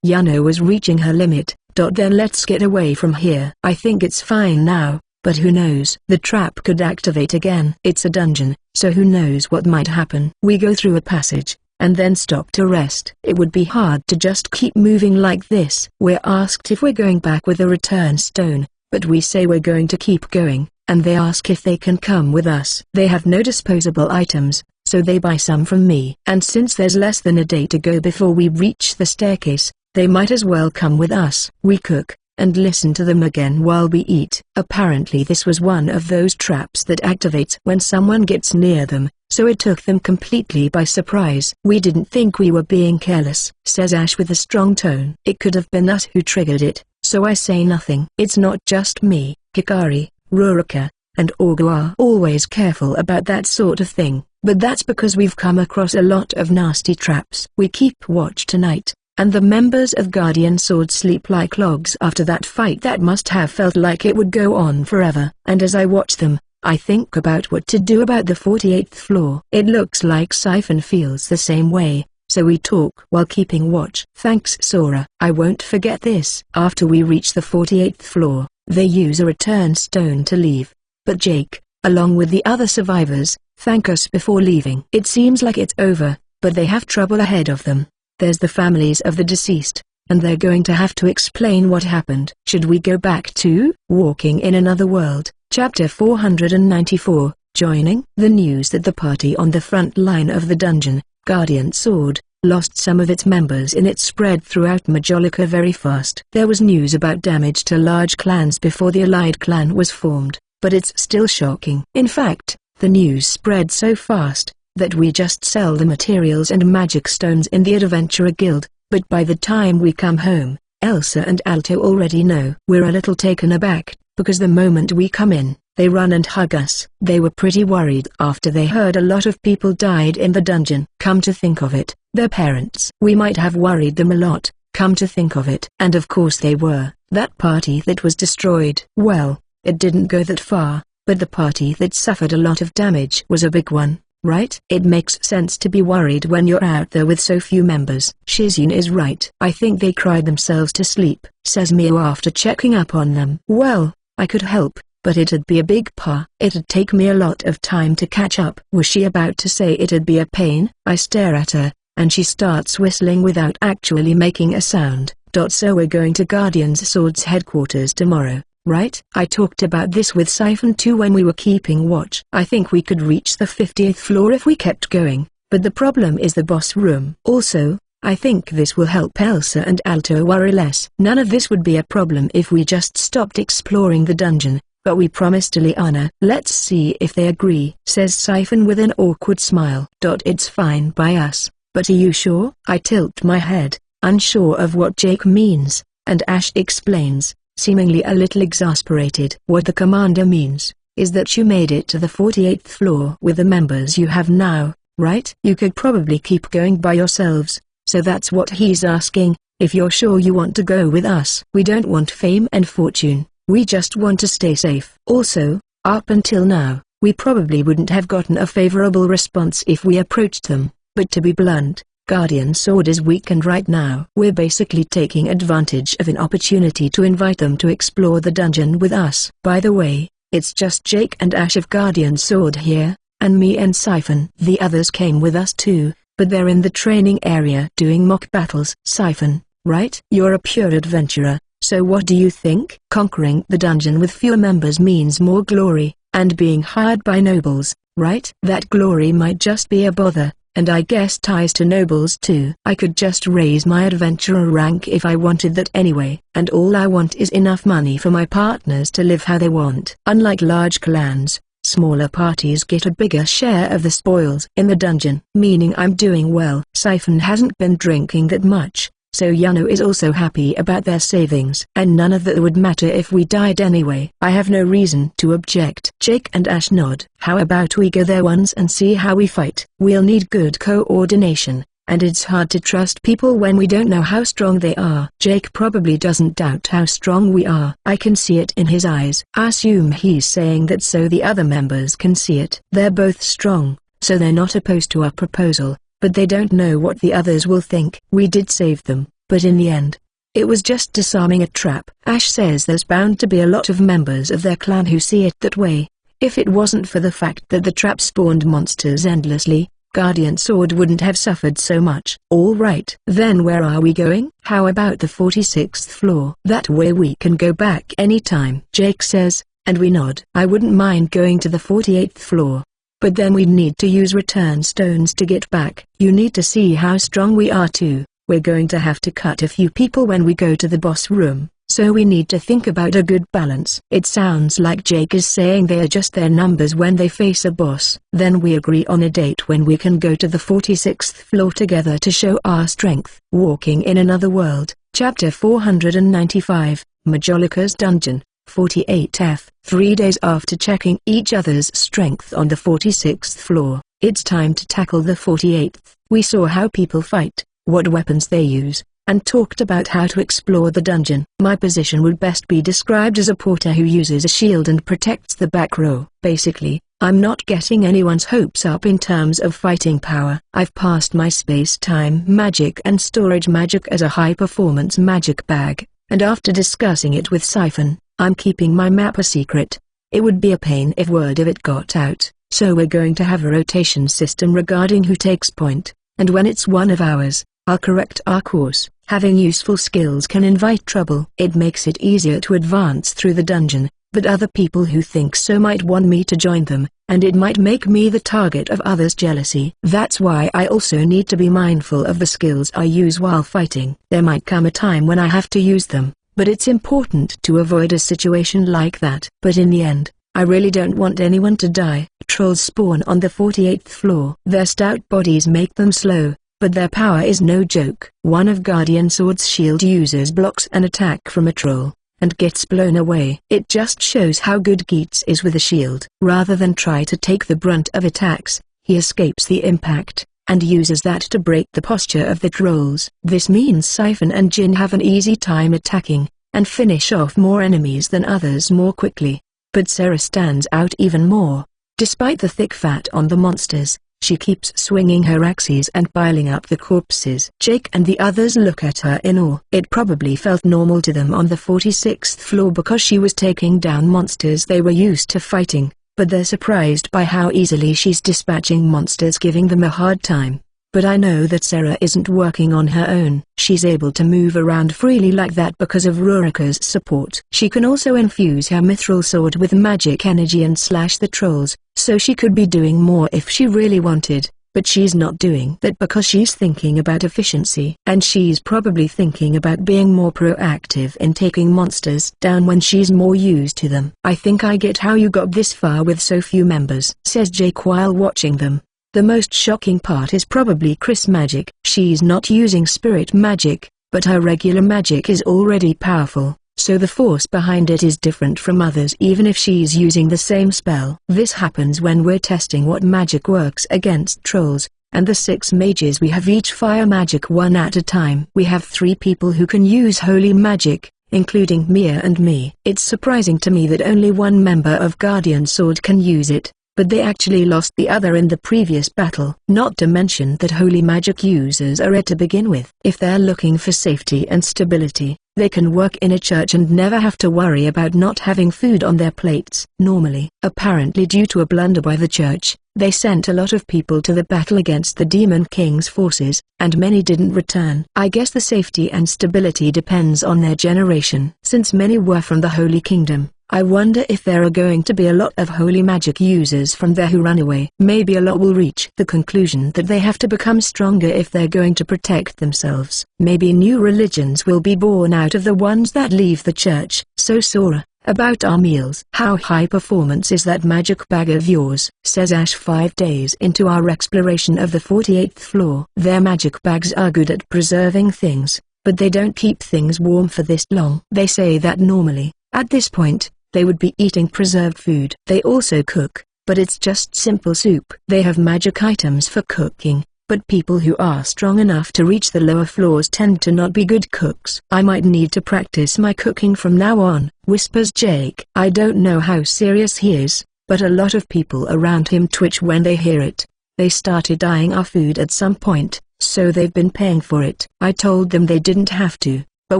Yano was reaching her limit, Then let's get away from here. I think it's fine now, but who knows? The trap could activate again. It's a dungeon, so who knows what might happen. We go through a passage, and then stop to rest. It would be hard to just keep moving like this. We're asked if we're going back with a return stone, but we say we're going to keep going, and they ask if they can come with us. They have no disposable items, so they buy some from me. And since there's less than a day to go before we reach the staircase, they might as well come with us. We cook, and listen to them again while we eat. Apparently this was one of those traps that activates when someone gets near them, so it took them completely by surprise. We didn't think we were being careless, says Ash with a strong tone. It could have been us who triggered it, so I say nothing. It's not just me, Hikari, Ruruka, and Orgo are always careful about that sort of thing, but that's because we've come across a lot of nasty traps. We keep watch tonight, and the members of Guardian Sword sleep like logs after that fight that must have felt like it would go on forever. And as I watch them, I think about what to do about the 48th floor. It looks like Siphon feels the same way, so we talk while keeping watch. Thanks Sora. I won't forget this. After we reach the 48th floor, they use a return stone to leave. But Jake, along with the other survivors, thank us before leaving. It seems like it's over, but they have trouble ahead of them. There's the families of the deceased, and they're going to have to explain what happened. Should we go back to Walking in Another World, Chapter 494, joining? The news that the party on the front line of the dungeon, Guardian Sword, lost some of its members in it spread throughout Majolica very fast. There was news about damage to large clans before the Allied clan was formed, but it's still shocking. In fact, the news spread so fast that we just sell the materials and magic stones in the Adventurer Guild, but by the time we come home, Elsa and Alto already know. We're a little taken aback, because the moment we come in, they run and hug us. They were pretty worried after they heard a lot of people died in the dungeon. Come to think of it, their parents. We might have worried them a lot, come to think of it. And of course they were. That party that was destroyed. Well, it didn't go that far, but the party that suffered a lot of damage was a big one. Right? It makes sense to be worried when you're out there with so few members. Shizune is right. I think they cried themselves to sleep, says Mio after checking up on them. Well, I could help, but it'd be a big pain. It'd take me a lot of time to catch up. Was she about to say it'd be a pain? I stare at her, and she starts whistling without actually making a sound. So we're going to Guardian Sword's headquarters tomorrow, right? I talked about this with Siphon too when we were keeping watch. I think we could reach the 50th floor if we kept going, but the problem is the boss room. Also, I think this will help Elsa and Alto worry less. None of this would be a problem if we just stopped exploring the dungeon, but we promised Liana. Let's see if they agree, says Siphon with an awkward smile. It's fine by us, but are you sure? I tilt my head, unsure of what Jake means, and Ash explains, seemingly a little exasperated. What the commander means is that you made it to the 48th floor with the members you have now, right? You could probably keep going by yourselves, so that's what he's asking, if you're sure you want to go with us. We don't want fame and fortune, we just want to stay safe. Also, up until now, we probably wouldn't have gotten a favorable response if we approached them, but to be blunt, Guardian Sword is weakened right now. We're basically taking advantage of an opportunity to invite them to explore the dungeon with us. By the way, it's just Jake and Ash of Guardian Sword here, and me and Siphon. The others came with us too, but they're in the training area doing mock battles. Siphon, right? You're a pure adventurer, so what do you think? Conquering the dungeon with fewer members means more glory, and being hired by nobles, right? That glory might just be a bother, and I guess ties to nobles too. I could just raise my adventurer rank if I wanted that anyway, and all I want is enough money for my partners to live how they want. Unlike large clans, smaller parties get a bigger share of the spoils in the dungeon, meaning I'm doing well. Siphon hasn't been drinking that much, so Yano is also happy about their savings. And none of that would matter if we died anyway. I have no reason to object. Jake and Ash nod. How about we go there once and see how we fight? We'll need good coordination, and it's hard to trust people when we don't know how strong they are. Jake probably doesn't doubt how strong we are. I can see it in his eyes. I assume he's saying that so the other members can see it. They're both strong, so they're not opposed to our proposal, but they don't know what the others will think. We did save them, but in the end, It was just disarming a trap. Ash says there's bound to be a lot of members of their clan who see it that way. If it wasn't for the fact that the trap spawned monsters endlessly, Guardian Sword wouldn't have suffered so much. Alright, then where are we going? How about the 46th floor? That way we can go back anytime, Jake says, and we nod. I wouldn't mind going to the 48th floor. But then we'd need to use return stones to get back. You need to see how strong we are too. We're going to have to cut a few people when we go to the boss room, so we need to think about a good balance. It sounds like Jake is saying they adjust their numbers when they face a boss. Then we agree on a date when we can go to the 46th floor together to show our strength. Walking in Another World, Chapter 495, Majolica's Dungeon, 48F. 3 days after checking each other's strength on the 46th floor, it's time to tackle the 48th. We saw how people fight, what weapons they use, and talked about how to explore the dungeon. My position would best be described as a porter who uses a shield and protects the back row. Basically, I'm not getting anyone's hopes up in terms of fighting power. I've passed my space-time magic and storage magic as a high-performance magic bag, and after discussing it with Siphon, I'm keeping my map a secret. It would be a pain if word of it got out, so we're going to have a rotation system regarding who takes point, and when it's one of ours, I'll correct our course. Having useful skills can invite trouble. It makes it easier to advance through the dungeon, but other people who think so might want me to join them, and it might make me the target of others' jealousy. That's why I also need to be mindful of the skills I use while fighting. There might come a time when I have to use them, but it's important to avoid a situation like that. But in the end, I really don't want anyone to die. Trolls spawn on the 48th floor. Their stout bodies make them slow, but their power is no joke. One of Guardian Sword's shield users blocks an attack from a troll, and gets blown away. It just shows how good Geats is with a shield. Rather than try to take the brunt of attacks, he escapes the impact, and uses that to break the posture of the trolls. This means Siphon and Jin have an easy time attacking, and finish off more enemies than others more quickly. But Sarah stands out even more. Despite the thick fat on the monsters, she keeps swinging her axes and piling up the corpses. Jake and the others look at her in awe. It probably felt normal to them on the 46th floor because she was taking down monsters they were used to fighting, but they're surprised by how easily she's dispatching monsters, giving them a hard time. But I know that Sarah isn't working on her own. She's able to move around freely like that because of Rurika's support. She can also infuse her mithril sword with magic energy and slash the trolls, so she could be doing more if she really wanted, but she's not doing that because she's thinking about efficiency. And she's probably thinking about being more proactive in taking monsters down when she's more used to them. I think I get how you got this far with so few members, says Jake while watching them. The most shocking part is probably Chris' magic. She's not using spirit magic, but her regular magic is already powerful, so the force behind it is different from others even if she's using the same spell. This happens when we're testing what magic works against trolls, and the 6 mages we have each fire magic one at a time. We have 3 people who can use holy magic, including Mia and me. It's surprising to me that only one member of Guardian Sword can use it, but they actually lost the other in the previous battle. Not to mention that holy magic users are rare to begin with. If they're looking for safety and stability, they can work in a church and never have to worry about not having food on their plates. Normally, apparently due to a blunder by the church, they sent a lot of people to the battle against the Demon King's forces, and many didn't return. I guess the safety and stability depends on their generation. Since many were from the Holy Kingdom, I wonder if there are going to be a lot of holy magic users from there who run away. Maybe a lot will reach the conclusion that they have to become stronger if they're going to protect themselves. Maybe new religions will be born out of the ones that leave the church. So Sora, about our meals. How high performance is that magic bag of yours? Says Ash 5 days into our exploration of the 48th floor. Their magic bags are good at preserving things, but they don't keep things warm for this long. They say that normally, at this point, they would be eating preserved food. They also cook, but it's just simple soup. They have magic items for cooking, but people who are strong enough to reach the lower floors tend to not be good cooks. I might need to practice my cooking from now on, whispers Jake. I don't know how serious he is, but a lot of people around him twitch when they hear it. They started eyeing our food at some point, so they've been paying for it. I told them they didn't have to, but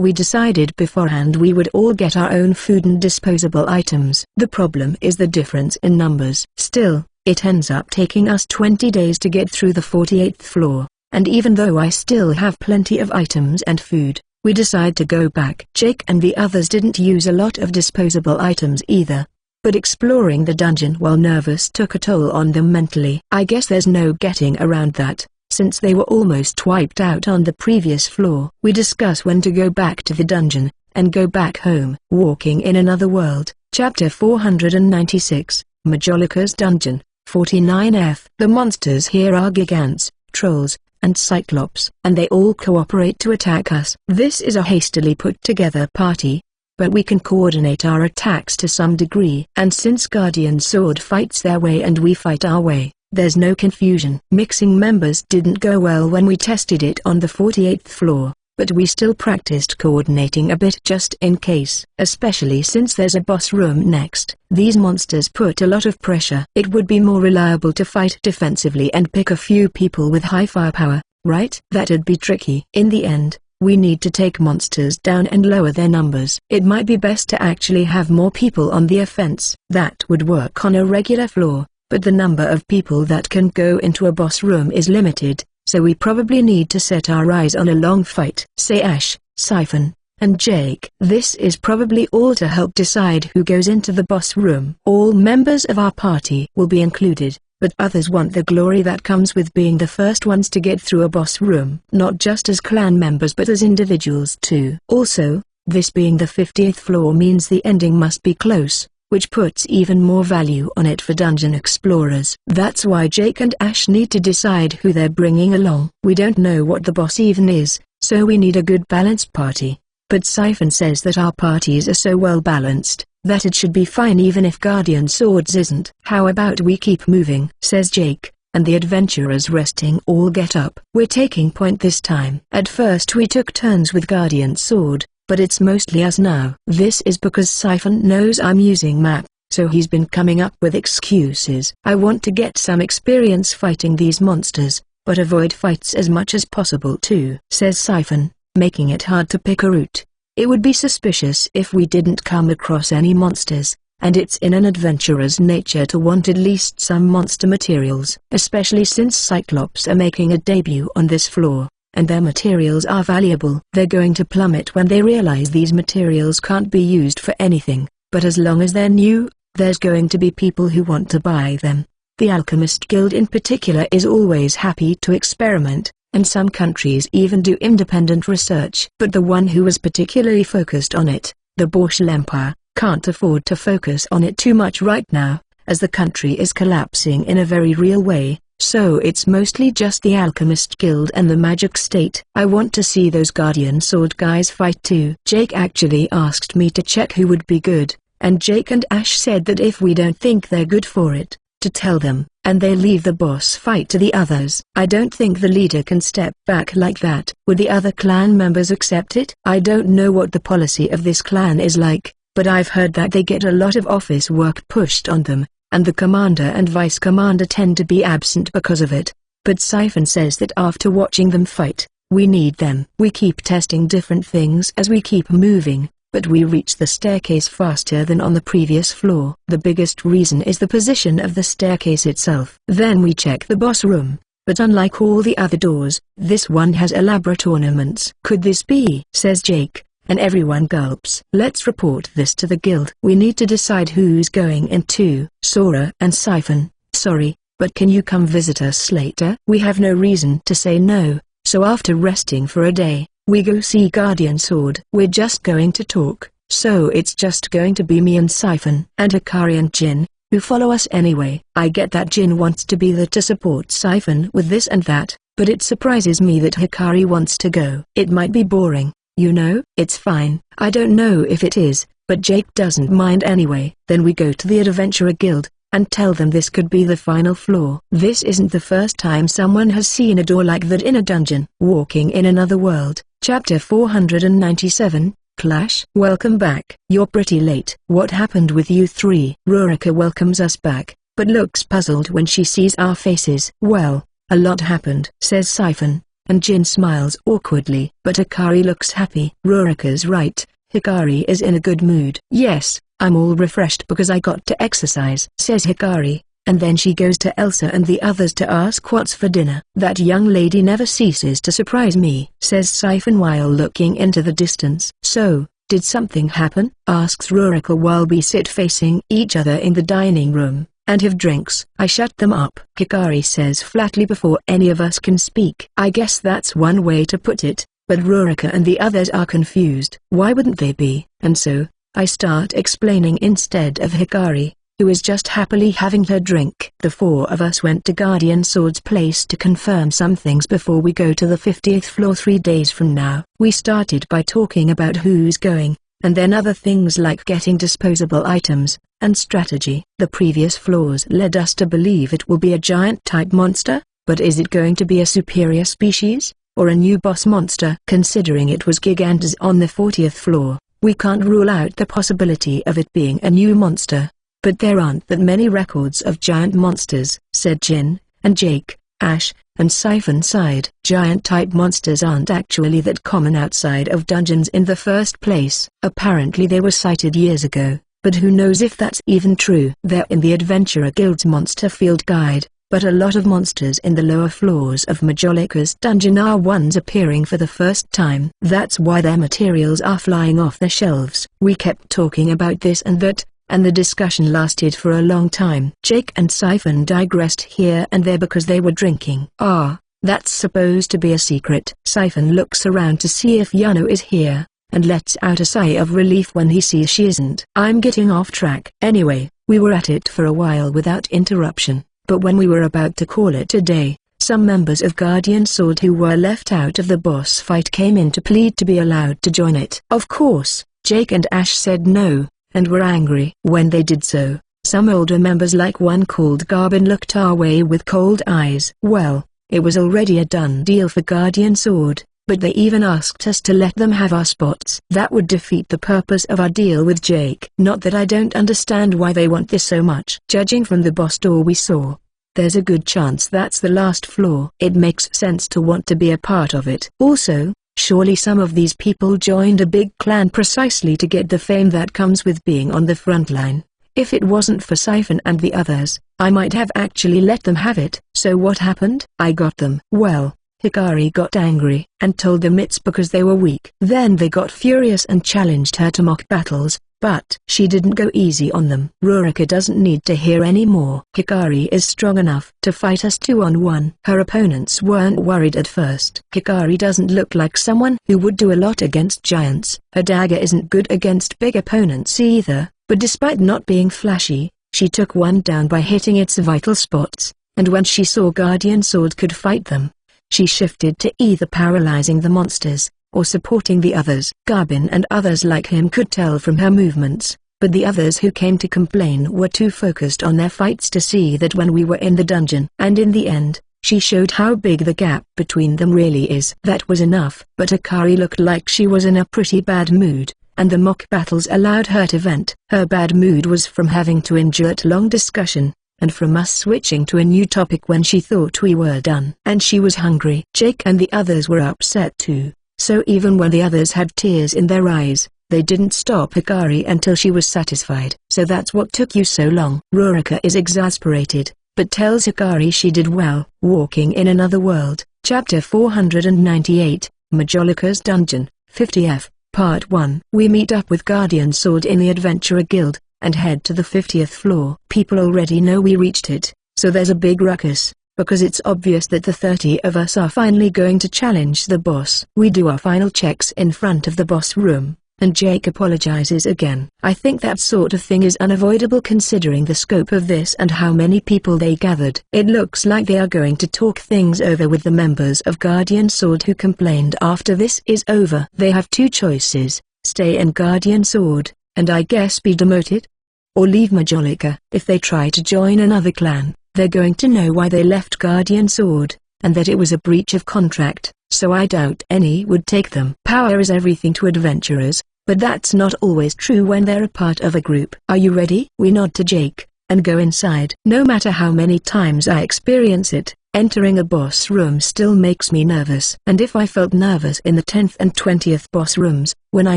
we decided beforehand we would all get our own food and disposable items. The problem is the difference in numbers. Still, it ends up taking us 20 days to get through the 48th floor, and even though I still have plenty of items and food, we decide to go back. Jake and the others didn't use a lot of disposable items either, but exploring the dungeon while nervous took a toll on them mentally. I guess there's no getting around that, since they were almost wiped out on the previous floor. We discuss when to go back to the dungeon, and go back home. Walking in Another World, Chapter 496, Majolica's Dungeon, 49F. The monsters here are gigants, trolls, and cyclops, and they all cooperate to attack us. This is a hastily put together party, but we can coordinate our attacks to some degree. And since Guardian Sword fights their way and we fight our way, there's no confusion. Mixing members didn't go well when we tested it on the 48th floor, but we still practiced coordinating a bit just in case. Especially since there's a boss room next. These monsters put a lot of pressure. It would be more reliable to fight defensively and pick a few people with high firepower, right? That'd be tricky. In the end, we need to take monsters down and lower their numbers. It might be best to actually have more people on the offense. That would work on a regular floor, but the number of people that can go into a boss room is limited, so we probably need to set our eyes on a long fight. Say Ash, Siphon, and Jake. This is probably all to help decide who goes into the boss room. All members of our party will be included, but others want the glory that comes with being the first ones to get through a boss room. Not just as clan members but as individuals too. Also, this being the 50th floor means the ending must be close, which puts even more value on it for dungeon explorers. That's why Jake and Ash need to decide who they're bringing along. We don't know what the boss even is, so we need a good balanced party. But Siphon says that our parties are so well balanced, that it should be fine even if Guardian Swords isn't. How about we keep moving, says Jake, and the adventurers resting all get up. We're taking point this time. At first we took turns with Guardian Sword, but it's mostly us now. This is because Siphon knows I'm using map, so he's been coming up with excuses. I want to get some experience fighting these monsters, but avoid fights as much as possible too, says Siphon, making it hard to pick a route. It would be suspicious if we didn't come across any monsters, and it's in an adventurer's nature to want at least some monster materials, especially since Cyclops are making a debut on this floor, and their materials are valuable. They're going to plummet when they realize these materials can't be used for anything, but as long as they're new, there's going to be people who want to buy them. The Alchemist Guild in particular is always happy to experiment, and some countries even do independent research. But the one who was particularly focused on it, the Borshal Empire, can't afford to focus on it too much right now, as the country is collapsing in a very real way, so it's mostly just the Alchemist Guild and the Magic State. I want to see those Guardian Sword guys fight too. Jake actually asked me to check who would be good, and Jake and Ash said that if we don't think they're good for it, to tell them, and they leave the boss fight to the others. I don't think the leader can step back like that. Would the other clan members accept it? I don't know what the policy of this clan is like, but I've heard that they get a lot of office work pushed on them, and the commander and vice commander tend to be absent because of it. But Siphon says that after watching them fight, we need them. We keep testing different things as we keep moving, but we reach the staircase faster than on the previous floor. The biggest reason is the position of the staircase itself. Then we check the boss room, but unlike all the other doors, this one has elaborate ornaments. Could this be? Says Jake, and everyone gulps. Let's report this to the guild. We need to decide who's going in too. Sora and Siphon, sorry, but can you come visit us later? We have no reason to say no, so after resting for a day, we go see Guardian Sword. We're just going to talk, so it's just going to be me and Siphon. And Hikari and Jin, who follow us anyway. I get that Jin wants to be there to support Siphon with this and that, but it surprises me that Hikari wants to go. It might be boring, you know? It's fine. I don't know if it is, but Jake doesn't mind anyway. Then we go to the Adventurer Guild, and tell them this could be the final floor. This isn't the first time someone has seen a door like that in a dungeon. Walking in Another World, Chapter 497, Clash. Welcome back. You're pretty late. What happened with you three? Rurika welcomes us back, but looks puzzled when she sees our faces. Well, a lot happened, says Siphon, and Jin smiles awkwardly. But Hikari looks happy. Rurika's right, Hikari is in a good mood. Yes, I'm all refreshed because I got to exercise, says Hikari, and then she goes to Elsa and the others to ask what's for dinner. That young lady never ceases to surprise me, says Siphon while looking into the distance. So, did something happen? Asks Rurika while we sit facing each other in the dining room and have drinks. I shut them up, Hikari says flatly before any of us can speak. I guess that's one way to put it, but Rurika and the others are confused. Why wouldn't they be? And so, I start explaining instead of Hikari, who is just happily having her drink. The four of us went to Guardian Sword's place to confirm some things before we go to the 50th floor 3 days from now. We started by talking about who's going, and then other things like getting disposable items, and strategy. The previous floors led us to believe it will be a giant-type monster, but is it going to be a superior species, or a new boss monster? Considering it was Gigantes on the 40th floor, we can't rule out the possibility of it being a new monster. But there aren't that many records of giant monsters, said Jin, and Jake, Ash, and Siphon sighed. Giant-type monsters aren't actually that common outside of dungeons in the first place. Apparently they were sighted years ago, but who knows if that's even true. They're in the Adventurer Guild's Monster Field Guide, but a lot of monsters in the lower floors of Majolica's dungeon are ones appearing for the first time. That's why their materials are flying off the shelves. We kept talking about this and that, and the discussion lasted for a long time. Jake and Siphon digressed here and there because they were drinking. Ah, that's supposed to be a secret. Siphon looks around to see if Yano is here, and lets out a sigh of relief when he sees she isn't. I'm getting off track. Anyway, we were at it for a while without interruption, but when we were about to call it a day, some members of Guardian Sword who were left out of the boss fight came in to plead to be allowed to join it. Of course, Jake and Ash said no, and were angry. When they did so, some older members like one called Garbin looked our way with cold eyes. Well, it was already a done deal for Guardian Sword, but they even asked us to let them have our spots. That would defeat the purpose of our deal with Jake. Not that I don't understand why they want this so much. Judging from the boss door we saw, there's a good chance that's the last floor. It makes sense to want to be a part of it. Also, surely some of these people joined a big clan precisely to get the fame that comes with being on the front line. If it wasn't for Siphon and the others, I might have actually let them have it. So what happened? I got them. Well, Hikari got angry and told them it's because they were weak. Then they got furious and challenged her to mock battles, but she didn't go easy on them. Rurika doesn't need to hear any more. Hikari is strong enough to fight us 2-on-1. Her opponents weren't worried at first. Hikari doesn't look like someone who would do a lot against giants. Her dagger isn't good against big opponents either, but despite not being flashy, she took one down by hitting its vital spots, and when she saw Guardian Sword could fight them, she shifted to either paralyzing the monsters, or supporting the others. Garbin and others like him could tell from her movements, but the others who came to complain were too focused on their fights to see that when we were in the dungeon. And in the end, she showed how big the gap between them really is. That was enough. But Hikari looked like she was in a pretty bad mood, and the mock battles allowed her to vent. Her bad mood was from having to endure long discussion, and from us switching to a new topic when she thought we were done. And she was hungry. Jake and the others were upset too, so even when the others had tears in their eyes, they didn't stop Hikari until she was satisfied. So that's what took you so long. Rurika is exasperated, but tells Hikari she did well. Walking in Another World, Chapter 498, Majolica's Dungeon, 50F, Part 1. We meet up with Guardian Sword in the Adventurer Guild, and head to the 50th floor. People already know we reached it, so there's a big ruckus, because it's obvious that the 30 of us are finally going to challenge the boss. We do our final checks in front of the boss room, and Jake apologizes again. I think that sort of thing is unavoidable considering the scope of this and how many people they gathered. It looks like they are going to talk things over with the members of Guardian Sword who complained after this is over. They have two choices: stay in Guardian Sword, and I guess be demoted, or leave Majolica. If they try to join another clan, they're going to know why they left Guardian Sword, and that it was a breach of contract, so I doubt any would take them. Power is everything to adventurers, but that's not always true when they're a part of a group. Are you ready? We nod to Jake, and go inside. No matter how many times I experience it, Entering a boss room still makes me nervous. And if I felt nervous in the 10th and 20th boss rooms, when I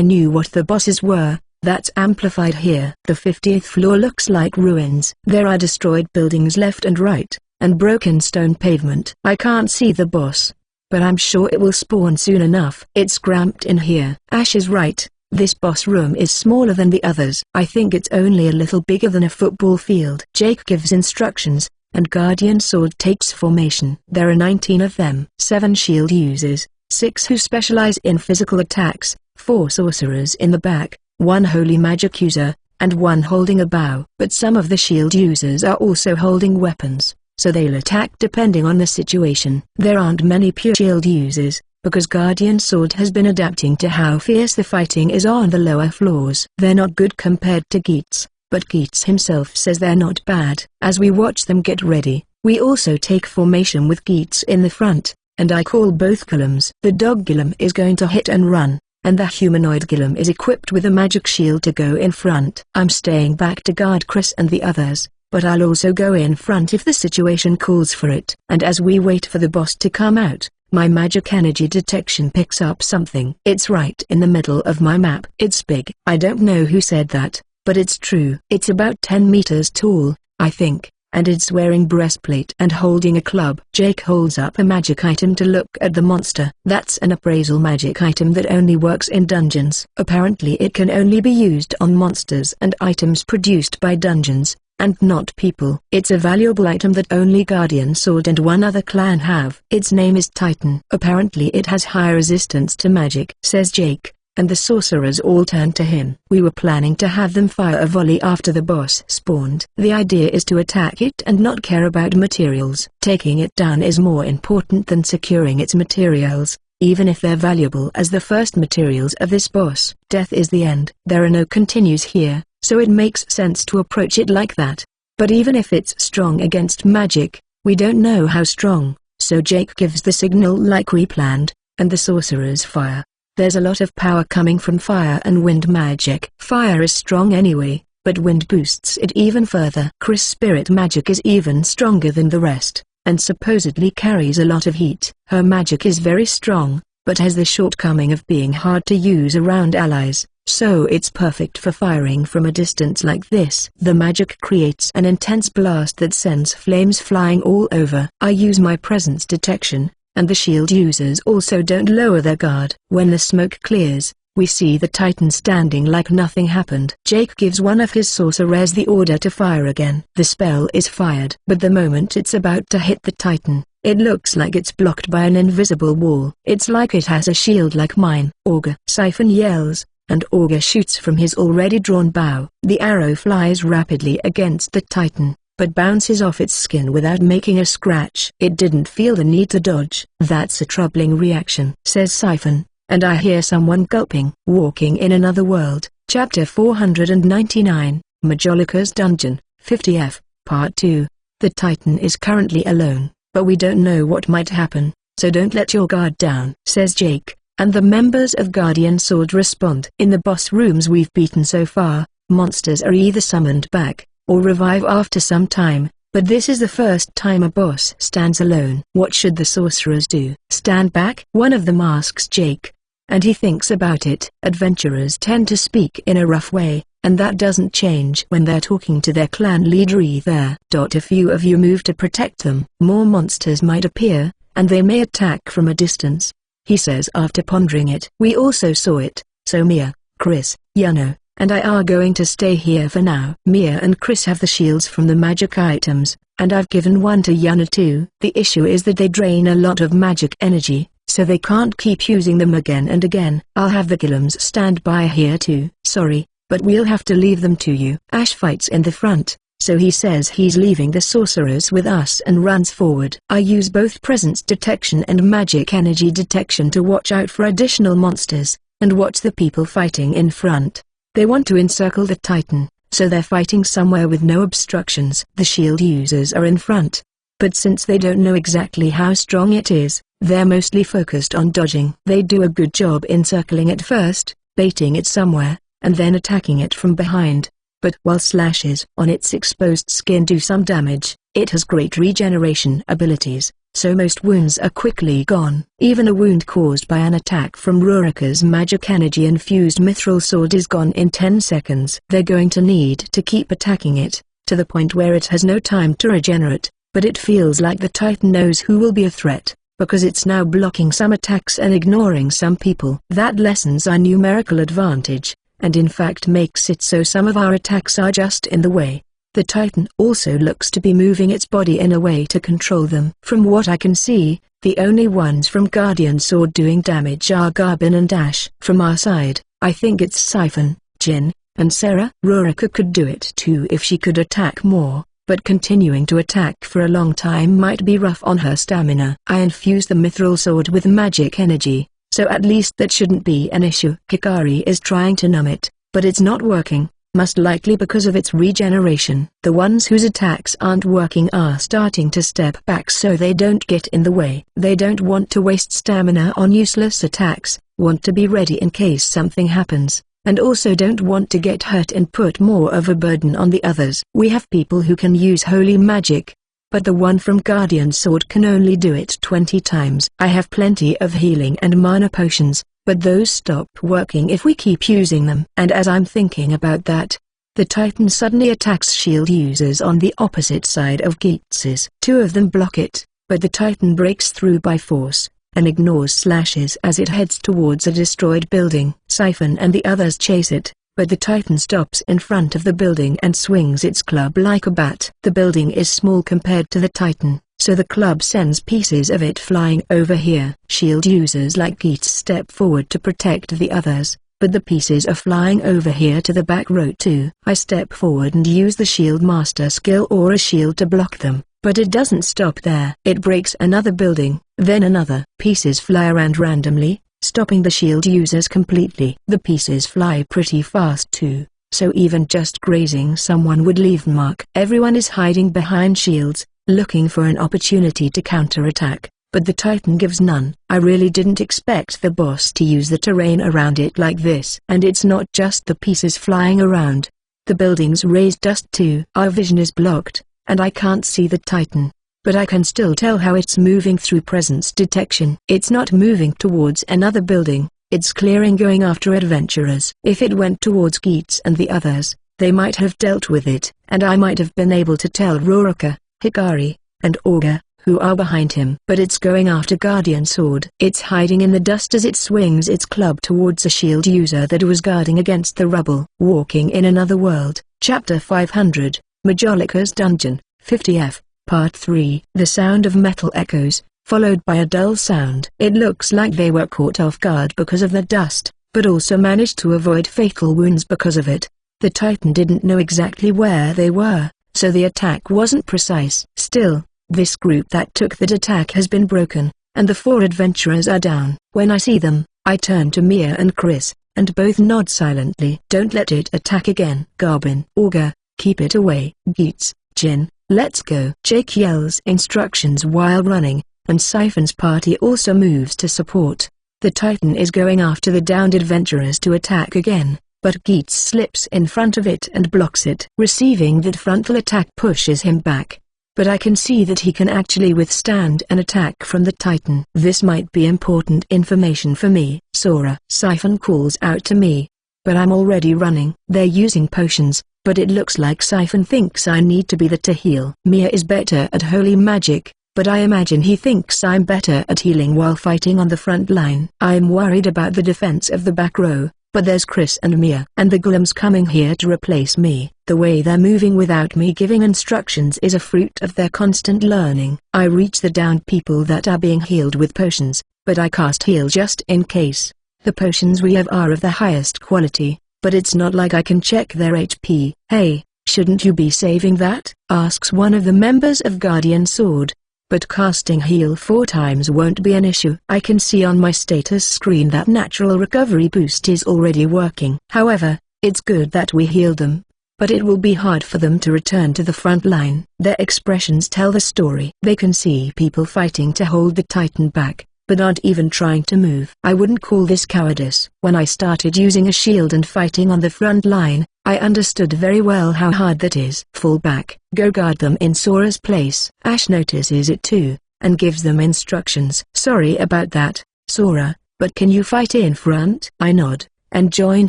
knew what the bosses were, that's amplified here. The 50th floor looks like ruins. There are destroyed buildings left and right, and broken stone pavement. I can't see the boss, but I'm sure it will spawn soon enough. It's cramped in here. Ash is right. This boss room is smaller than the others. I think it's only a little bigger than a football field. Jake gives instructions, and Guardian Sword takes formation. There are 19 of them. 7 shield users, 6 who specialize in physical attacks, 4 sorcerers in the back, 1 holy magic user, and 1 holding a bow. But some of the shield users are also holding weapons, so they'll attack depending on the situation. There aren't many pure shield users, because Guardian Sword has been adapting to how fierce the fighting is on the lower floors. They're not good compared to Geats, but Geats himself says they're not bad. As we watch them get ready, we also take formation with Geats in the front, and I call both golems. The dog golem is going to hit and run, and the humanoid golem is equipped with a magic shield to go in front. I'm staying back to guard Chris and the others, but I'll also go in front if the situation calls for it. And as we wait for the boss to come out, my magic energy detection picks up something. It's right in the middle of my map. It's big. I don't know who said that, but it's true. It's about 10 meters tall, I think, and it's wearing breastplate and holding a club. Jake holds up a magic item to look at the monster. That's an appraisal magic item that only works in dungeons. Apparently it can only be used on monsters and items produced by dungeons, and not people. It's a valuable item that only Guardian Sword and 1 other clan have. Its name is Titan. Apparently it has high resistance to magic, says Jake, and the sorcerers all turn to him. We were planning to have them fire a volley after the boss spawned. The idea is to attack it and not care about materials. Taking it down is more important than securing its materials, even if they're valuable as the first materials of this boss. Death is the end. There are no continues here, so it makes sense to approach it like that. But even if it's strong against magic, we don't know how strong, so Jake gives the signal like we planned, and the sorcerers fire. There's a lot of power coming from fire and wind magic. Fire is strong anyway, but wind boosts it even further. Chris' spirit magic is even stronger than the rest, and supposedly carries a lot of heat. Her magic is very strong, but has the shortcoming of being hard to use around allies, so it's perfect for firing from a distance like this. The magic creates an intense blast that sends flames flying all over. I use my presence detection, and the shield users also don't lower their guard. When the smoke clears, we see the Titan standing like nothing happened. Jake gives one of his sorcerers the order to fire again. The spell is fired, but the moment it's about to hit the Titan, it looks like it's blocked by an invisible wall. It's like it has a shield like mine. Augur. Siphon yells, and Augur shoots from his already drawn bow. The arrow flies rapidly against the Titan, but bounces off its skin without making a scratch. It didn't feel the need to dodge. That's a troubling reaction, says Siphon, and I hear someone gulping. Walking in Another World, Chapter 499, Majolica's Dungeon, 50F, Part 2. The Titan is currently alone, but we don't know what might happen, so don't let your guard down, says Jake, and the members of Guardian Sword respond. In the boss rooms we've beaten so far, monsters are either summoned back, or revive after some time, but this is the first time a boss stands alone. What should the sorcerers do? Stand back? One of them asks Jake, and he thinks about it. Adventurers tend to speak in a rough way, and that doesn't change when they're talking to their clan leader either. A few of you move to protect them. More monsters might appear, and they may attack from a distance, he says after pondering it. We also saw it, so Mia, Chris, Yano, and I are going to stay here for now. Mia and Chris have the shields from the magic items, and I've given one to Yana too. The issue is that they drain a lot of magic energy, so they can't keep using them again and again. I'll have the golems stand by here too. Sorry, but we'll have to leave them to you. Ash fights in the front, so he says he's leaving the sorcerers with us and runs forward. I use both presence detection and magic energy detection to watch out for additional monsters, and watch the people fighting in front. They want to encircle the Titan, so they're fighting somewhere with no obstructions. The shield users are in front, but since they don't know exactly how strong it is, they're mostly focused on dodging. They do a good job encircling it first, baiting it somewhere, and then attacking it from behind. but while slashes on its exposed skin do some damage, it has great regeneration abilities, so most wounds are quickly gone. Even a wound caused by an attack from Rurika's magic energy-infused mithril sword is gone in 10 seconds. They're going to need to keep attacking it, to the point where it has no time to regenerate, but it feels like the Titan knows who will be a threat, because it's now blocking some attacks and ignoring some people. That lessens our numerical advantage, and in fact makes it so some of our attacks are just in the way. The Titan also looks to be moving its body in a way to control them. From what I can see, the only ones from Guardian Sword doing damage are Garbin and Ash. From our side, I think it's Siphon, Jin, and Sarah. Rurika could do it too if she could attack more, but continuing to attack for a long time might be rough on her stamina. I infused the mithril sword with magic energy, so at least that shouldn't be an issue. Hikari is trying to numb it, but it's not working, most likely because of its regeneration. The ones whose attacks aren't working are starting to step back so they don't get in the way. They don't want to waste stamina on useless attacks, want to be ready in case something happens, and also don't want to get hurt and put more of a burden on the others. We have people who can use holy magic, but the one from Guardian Sword can only do it 20 times. I have plenty of healing and mana potions, but those stop working if we keep using them. And as I'm thinking about that, the Titan suddenly attacks shield users on the opposite side of Geats's. 2 of them block it, but the Titan breaks through by force, and ignores slashes as it heads towards a destroyed building. Siphon and the others chase it, but the Titan stops in front of the building and swings its club like a bat. The building is small compared to the Titan, so the club sends pieces of it flying over here. Shield users like Geats step forward to protect the others, but the pieces are flying over here to the back row too. I step forward and use the Shield Master skill or a shield to block them, but it doesn't stop there. It breaks another building, then another. Pieces fly around randomly, stopping the shield users completely. The pieces fly pretty fast too, so even just grazing someone would leave mark. Everyone is hiding behind shields, looking for an opportunity to counterattack, but the Titan gives none. I really didn't expect the boss to use the terrain around it like this. And it's not just the pieces flying around. The buildings raise dust too. Our vision is blocked, and I can't see the Titan, but I can still tell how it's moving through presence detection. It's not moving towards another building, it's clearing going after adventurers. If it went towards Geats and the others, they might have dealt with it, and I might have been able to tell Rurika, Hikari, and Augur, who are behind him. But it's going after Guardian Sword. It's hiding in the dust as it swings its club towards a shield user that was guarding against the rubble. Walking in Another World, Chapter 500. Majolica's Dungeon, 50F, Part 3. The sound of metal echoes, followed by a dull sound. It looks like they were caught off guard because of the dust, but also managed to avoid fatal wounds because of it. The Titan didn't know exactly where they were, so the attack wasn't precise. Still, this group that took that attack has been broken, and the 4 adventurers are down. When I see them, I turn to Mia and Chris, and both nod silently. Don't let it attack again. Garbin, Augur, keep it away. Geats, Jin, let's go. Jake yells instructions while running, and Siphon's party also moves to support. The Titan is going after the downed adventurers to attack again, but Geats slips in front of it and blocks it. Receiving that frontal attack pushes him back, but I can see that he can actually withstand an attack from the Titan. This might be important information for me. Sora. Siphon calls out to me, but I'm already running. They're using potions, but it looks like Siphon thinks I need to be there to heal. Mia is better at holy magic, but I imagine he thinks I'm better at healing while fighting on the front line. I'm worried about the defense of the back row, but there's Chris and Mia. And the golems coming here to replace me. The way they're moving without me giving instructions is a fruit of their constant learning. I reach the downed people that are being healed with potions, but I cast heal just in case. The potions we have are of the highest quality, but it's not like I can check their HP. Hey, shouldn't you be saving that? Asks one of the members of Guardian Sword. But casting heal 4 times won't be an issue. I can see on my status screen that natural recovery boost is already working. However, it's good that we healed them, but it will be hard for them to return to the front line. Their expressions tell the story. They can see people fighting to hold the Titan back, but aren't even trying to move. I wouldn't call this cowardice. When I started using a shield and fighting on the front line, I understood very well how hard that is. Fall back. Go guard them in Sora's place. Ash notices it too, and gives them instructions. Sorry about that, Sora, but can you fight in front? I nod, and join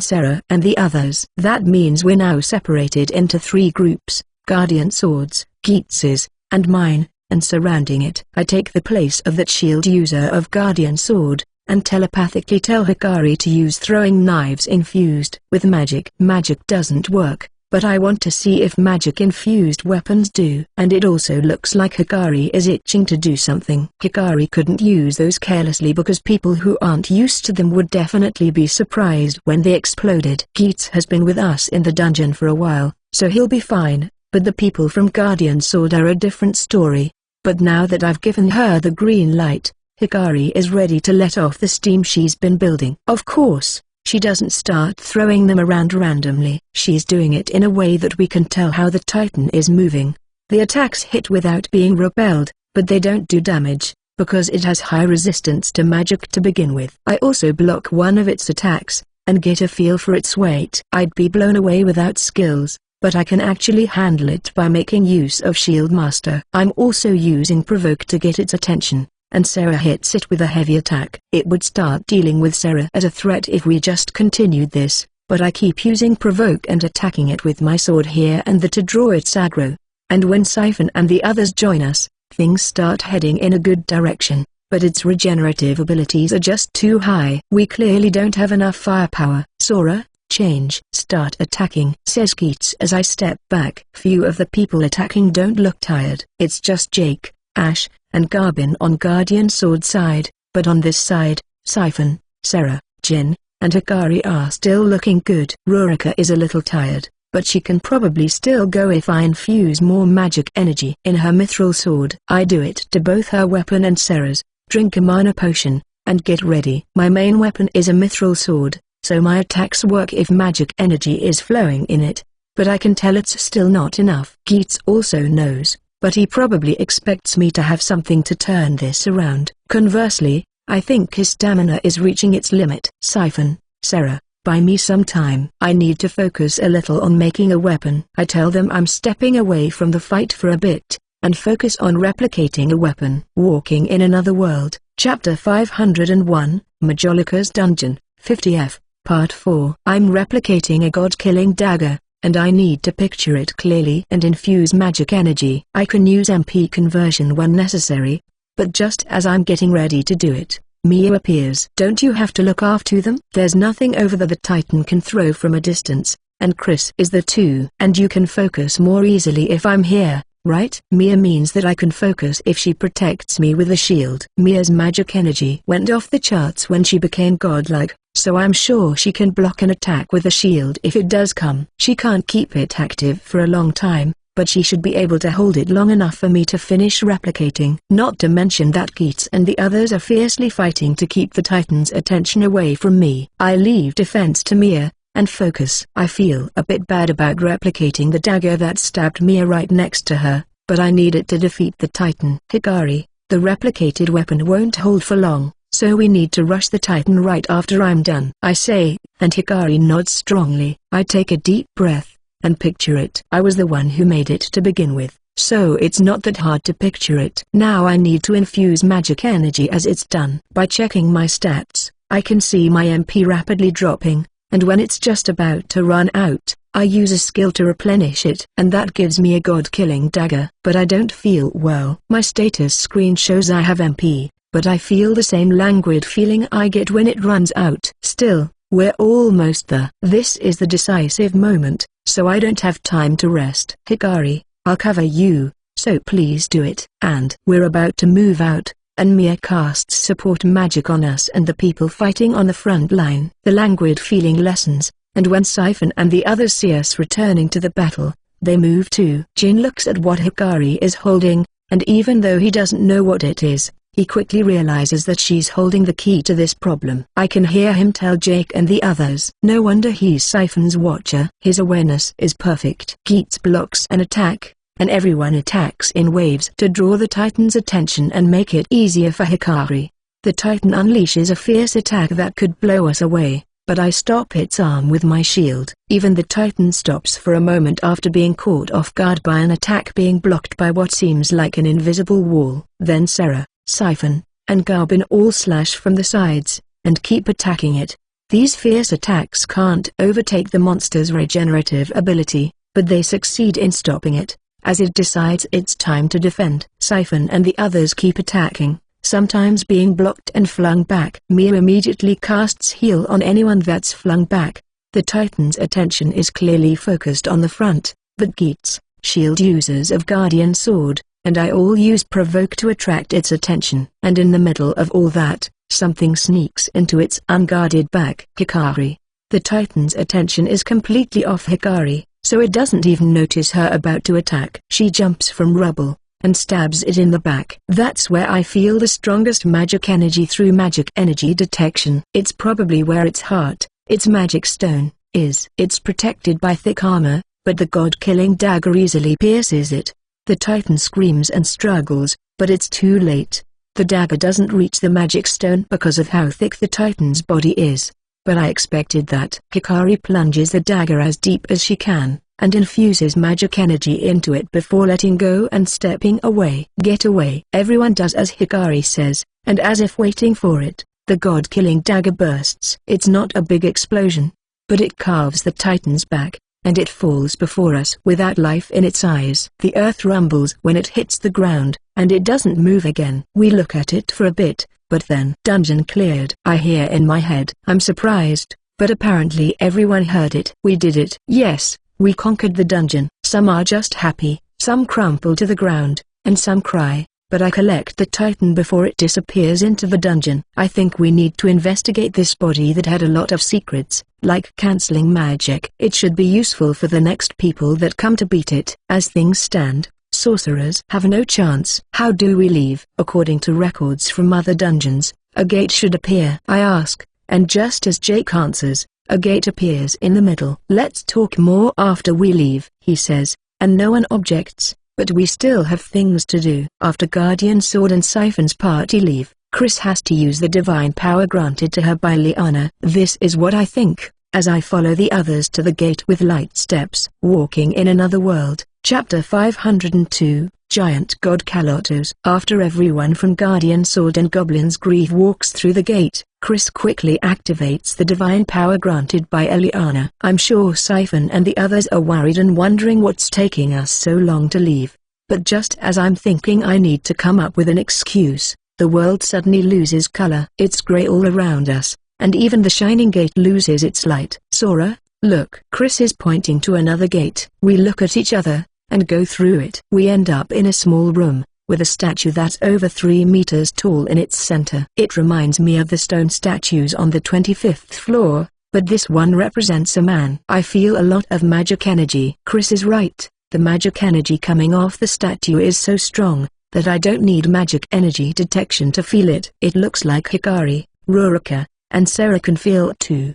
Sarah and the others. That means we're now separated into 3 groups, Guardian Swords, Geetz's, and mine, and surrounding it. I take the place of that shield user of Guardian Sword, and telepathically tell Hikari to use throwing knives infused with magic. Magic doesn't work, but I want to see if magic-infused weapons do. And it also looks like Hikari is itching to do something. Hikari couldn't use those carelessly because people who aren't used to them would definitely be surprised when they exploded. Geetz has been with us in the dungeon for a while, so he'll be fine, but the people from Guardian Sword are a different story. But now that I've given her the green light, Hikari is ready to let off the steam she's been building. Of course, she doesn't start throwing them around randomly. She's doing it in a way that we can tell how the Titan is moving. The attacks hit without being repelled, but they don't do damage, because it has high resistance to magic to begin with. I also block one of its attacks, and get a feel for its weight. I'd be blown away without skills, but I can actually handle it by making use of Shield Master. I'm also using Provoke to get its attention, and Sarah hits it with a heavy attack. It would start dealing with Sarah as a threat if we just continued this, but I keep using Provoke and attacking it with my sword here and there to draw its aggro. And when Siphon and the others join us, things start heading in a good direction, but its regenerative abilities are just too high. We clearly don't have enough firepower. Sora, change. Start attacking, says Geetz as I step back. Few of the people attacking don't look tired. It's just Jake, Ash, and Garbin on Guardian Sword side, but on this side, Siphon, Sarah, Jin, and Hikari are still looking good. Rurika is a little tired, but she can probably still go if I infuse more magic energy in her mithril sword. I do it to both her weapon and Sarah's, drink a mana potion, and get ready. My main weapon is a mithril sword, so my attacks work if magic energy is flowing in it, but I can tell it's still not enough. Geetz also knows, but he probably expects me to have something to turn this around. Conversely, I think his stamina is reaching its limit. Siphon, Sarah, buy me some time. I need to focus a little on making a weapon. I tell them I'm stepping away from the fight for a bit, and focus on replicating a weapon. Walking in Another World, Chapter 501, Majolica's Dungeon, 50F, Part 4. I'm replicating a god-killing dagger, and I need to picture it clearly and infuse magic energy. I can use MP conversion when necessary, but just as I'm getting ready to do it, Mia appears. Don't you have to look after them? There's nothing over there the Titan can throw from a distance, and Chris is there too. And you can focus more easily if I'm here, right? Mia means that I can focus if she protects me with a shield. Mia's magic energy went off the charts when she became godlike, so I'm sure she can block an attack with a shield if it does come. She can't keep it active for a long time, but she should be able to hold it long enough for me to finish replicating. Not to mention that Geetz and the others are fiercely fighting to keep the Titan's attention away from me. I leave defense to Mia, and focus. I feel a bit bad about replicating the dagger that stabbed Mia right next to her, but I need it to defeat the Titan. Hikari, the replicated weapon won't hold for long, so we need to rush the Titan right after I'm done, I say, and Hikari nods strongly. I take a deep breath, and picture it. I was the one who made it to begin with, so it's not that hard to picture it. Now I need to infuse magic energy as it's done. By checking my stats, I can see my MP rapidly dropping, and when it's just about to run out, I use a skill to replenish it. And that gives me a god-killing dagger. But I don't feel well. My status screen shows I have MP, but I feel the same languid feeling I get when it runs out. Still, we're almost there. This is the decisive moment, so I don't have time to rest. Hikari, I'll cover you, so please do it. And we're about to move out, and Mia casts support magic on us and the people fighting on the front line. The languid feeling lessens, and when Siphon and the others see us returning to the battle, they move too. Jin looks at what Hikari is holding, and even though he doesn't know what it is, he quickly realizes that she's holding the key to this problem. I can hear him tell Jake and the others. No wonder he's Siphon's watcher. His awareness is perfect. Geetz blocks an attack, and everyone attacks in waves to draw the Titan's attention and make it easier for Hikari. The Titan unleashes a fierce attack that could blow us away, but I stop its arm with my shield. Even the Titan stops for a moment after being caught off guard by an attack being blocked by what seems like an invisible wall. Then Sarah, Siphon, and Garbin all slash from the sides, and keep attacking it. These fierce attacks can't overtake the monster's regenerative ability, but they succeed in stopping it, as it decides it's time to defend. Siphon and the others keep attacking, sometimes being blocked and flung back. Mia immediately casts heal on anyone that's flung back. The Titan's attention is clearly focused on the front, but Geats, shield users of Guardian Sword, and I all use Provoke to attract its attention. And in the middle of all that, something sneaks into its unguarded back. Hikari. The Titan's attention is completely off Hikari, so it doesn't even notice her about to attack. She jumps from rubble, and stabs it in the back. That's where I feel the strongest magic energy through magic energy detection. It's probably where its heart, its magic stone, is. It's protected by thick armor, but the god-killing dagger easily pierces it. The Titan screams and struggles, but it's too late. The dagger doesn't reach the magic stone because of how thick the Titan's body is. But I expected that. Hikari plunges the dagger as deep as she can, and infuses magic energy into it before letting go and stepping away. Get away. Everyone does as Hikari says, and as if waiting for it, the god-killing dagger bursts. It's not a big explosion, but it carves the Titan's back, and it falls before us without life in its eyes. The earth rumbles when it hits the ground, and it doesn't move again. We look at it for a bit, but then dungeon cleared. I hear in my head. I'm surprised, but apparently everyone heard it. We did it. Yes, we conquered the dungeon. Some are just happy, some crumple to the ground, and some cry, but I collect the Titan before it disappears into the dungeon. I think we need to investigate this body that had a lot of secrets, like cancelling magic. It should be useful for the next people that come to beat it. As things stand, sorcerers have no chance. How do we leave? According to records from other dungeons, a gate should appear. I ask, and just as Jake answers, a gate appears in the middle. Let's talk more after we leave, he says, and no one objects. But we still have things to do. After Guardian Sword and Siphon's party leave, Chris has to use the divine power granted to her by Liana. This is what I think, as I follow the others to the gate with light steps. Walking in Another World, Chapter 502, Giant God Kalotos. After everyone from Guardian Sword and Goblin's Grief walks through the gate, Chris quickly activates the divine power granted by Eliana. I'm sure Siphon and the others are worried and wondering what's taking us so long to leave. But just as I'm thinking I need to come up with an excuse, the world suddenly loses color. It's gray all around us, and even the shining gate loses its light. Sora, look. Chris is pointing to another gate. We look at each other, and go through it. We end up in a small room, with a statue that's over 3 meters tall in its center. It reminds me of the stone statues on the 25th floor, but this one represents a man. I feel a lot of magic energy. Chris is right, the magic energy coming off the statue is so strong, that I don't need magic energy detection to feel it. It looks like Hikari, Rurika, and Sarah can feel it too.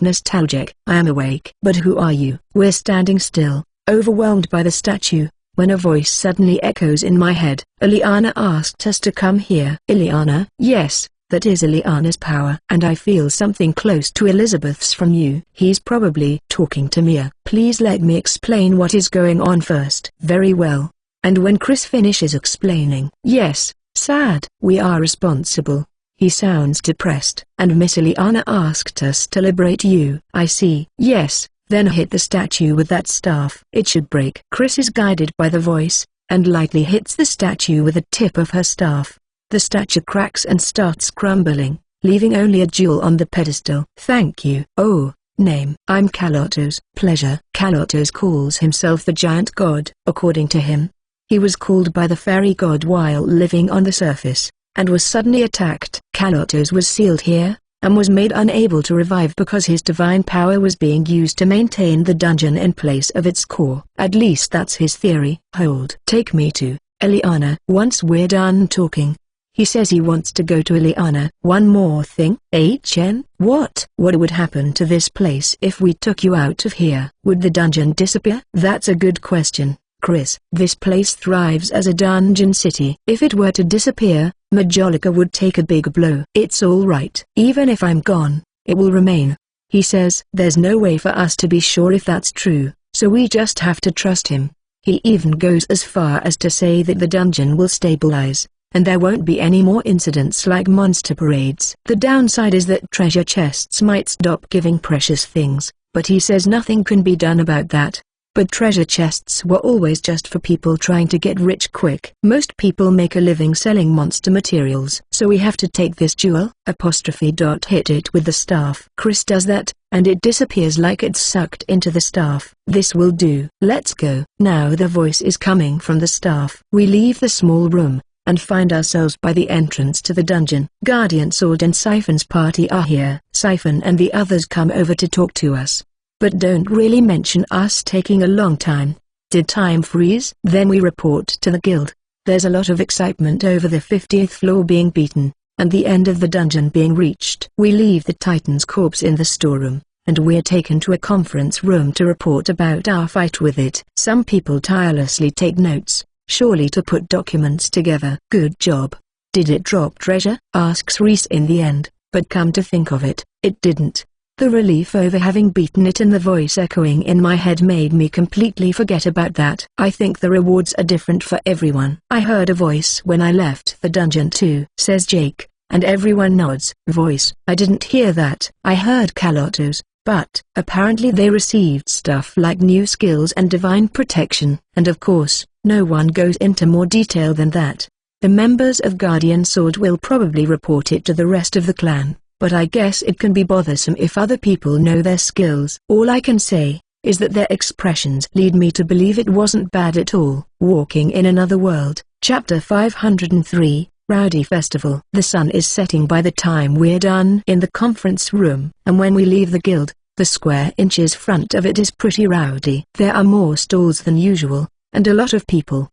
Nostalgic. I am awake. But who are you? We're standing still, overwhelmed by the statue, when a voice suddenly echoes in my head. Eliana asked us to come here. Eliana? Yes, that is Eliana's power. And I feel something close to Elizabeth's from you. He's probably talking to Mia. Please let me explain what is going on first. Very well. And when Chris finishes explaining, yes, sad. We are responsible. He sounds depressed. And Miss Eliana asked us to liberate you. I see. Yes. Then hit the statue with that staff. It should break. Chris is guided by the voice, and lightly hits the statue with the tip of her staff. The statue cracks and starts crumbling, leaving only a jewel on the pedestal. Thank you. Oh, name. I'm Kalotos. Pleasure. Kalotos calls himself the giant god. According to him, he was called by the fairy god while living on the surface, and was suddenly attacked. Kalotos was sealed here, and was made unable to revive because his divine power was being used to maintain the dungeon in place of its core. At least that's his theory. Hold. Take me to Eliana. Once we're done talking, he says he wants to go to Eliana. One more thing. HN? What? What would happen to this place if we took you out of here? Would the dungeon disappear? That's a good question, Chris. This place thrives as a dungeon city. If it were to disappear, Majolica would take a big blow. It's all right. Even if I'm gone, it will remain. He says there's no way for us to be sure if that's true, so we just have to trust him. He even goes as far as to say that the dungeon will stabilize, and there won't be any more incidents like monster parades. The downside is that treasure chests might stop giving precious things, but he says nothing can be done about that. But treasure chests were always just for people trying to get rich quick. Most people make a living selling monster materials. So we have to take this jewel, hit it with the staff. Chris does that, and it disappears like it's sucked into the staff. This will do. Let's go. Now the voice is coming from the staff. We leave the small room, and find ourselves by the entrance to the dungeon. Guardian Sword and Siphon's party are here. Siphon and the others come over to talk to us, but don't really mention us taking a long time. Did time freeze? Then we report to the guild. There's a lot of excitement over the 50th floor being beaten, and the end of the dungeon being reached. We leave the Titan's corpse in the storeroom, and we're taken to a conference room to report about our fight with it. Some people tirelessly take notes, surely to put documents together. Good job. Did it drop treasure? Asks Reese in the end, but come to think of it, it didn't. The relief over having beaten it and the voice echoing in my head made me completely forget about that. I think the rewards are different for everyone. I heard a voice when I left the dungeon too, says Jake, and everyone nods. Voice? I didn't hear that. I heard Carlotto's, but apparently they received stuff like new skills and divine protection, and of course, no one goes into more detail than that. The members of Guardian Sword will probably report it to the rest of the clan, but I guess it can be bothersome if other people know their skills. All I can say is that their expressions lead me to believe it wasn't bad at all. Walking in Another World, Chapter 503, Rowdy Festival. The sun is setting by the time we're done in the conference room, and when we leave the guild, the square inches front of it is pretty rowdy. There are more stalls than usual, and a lot of people.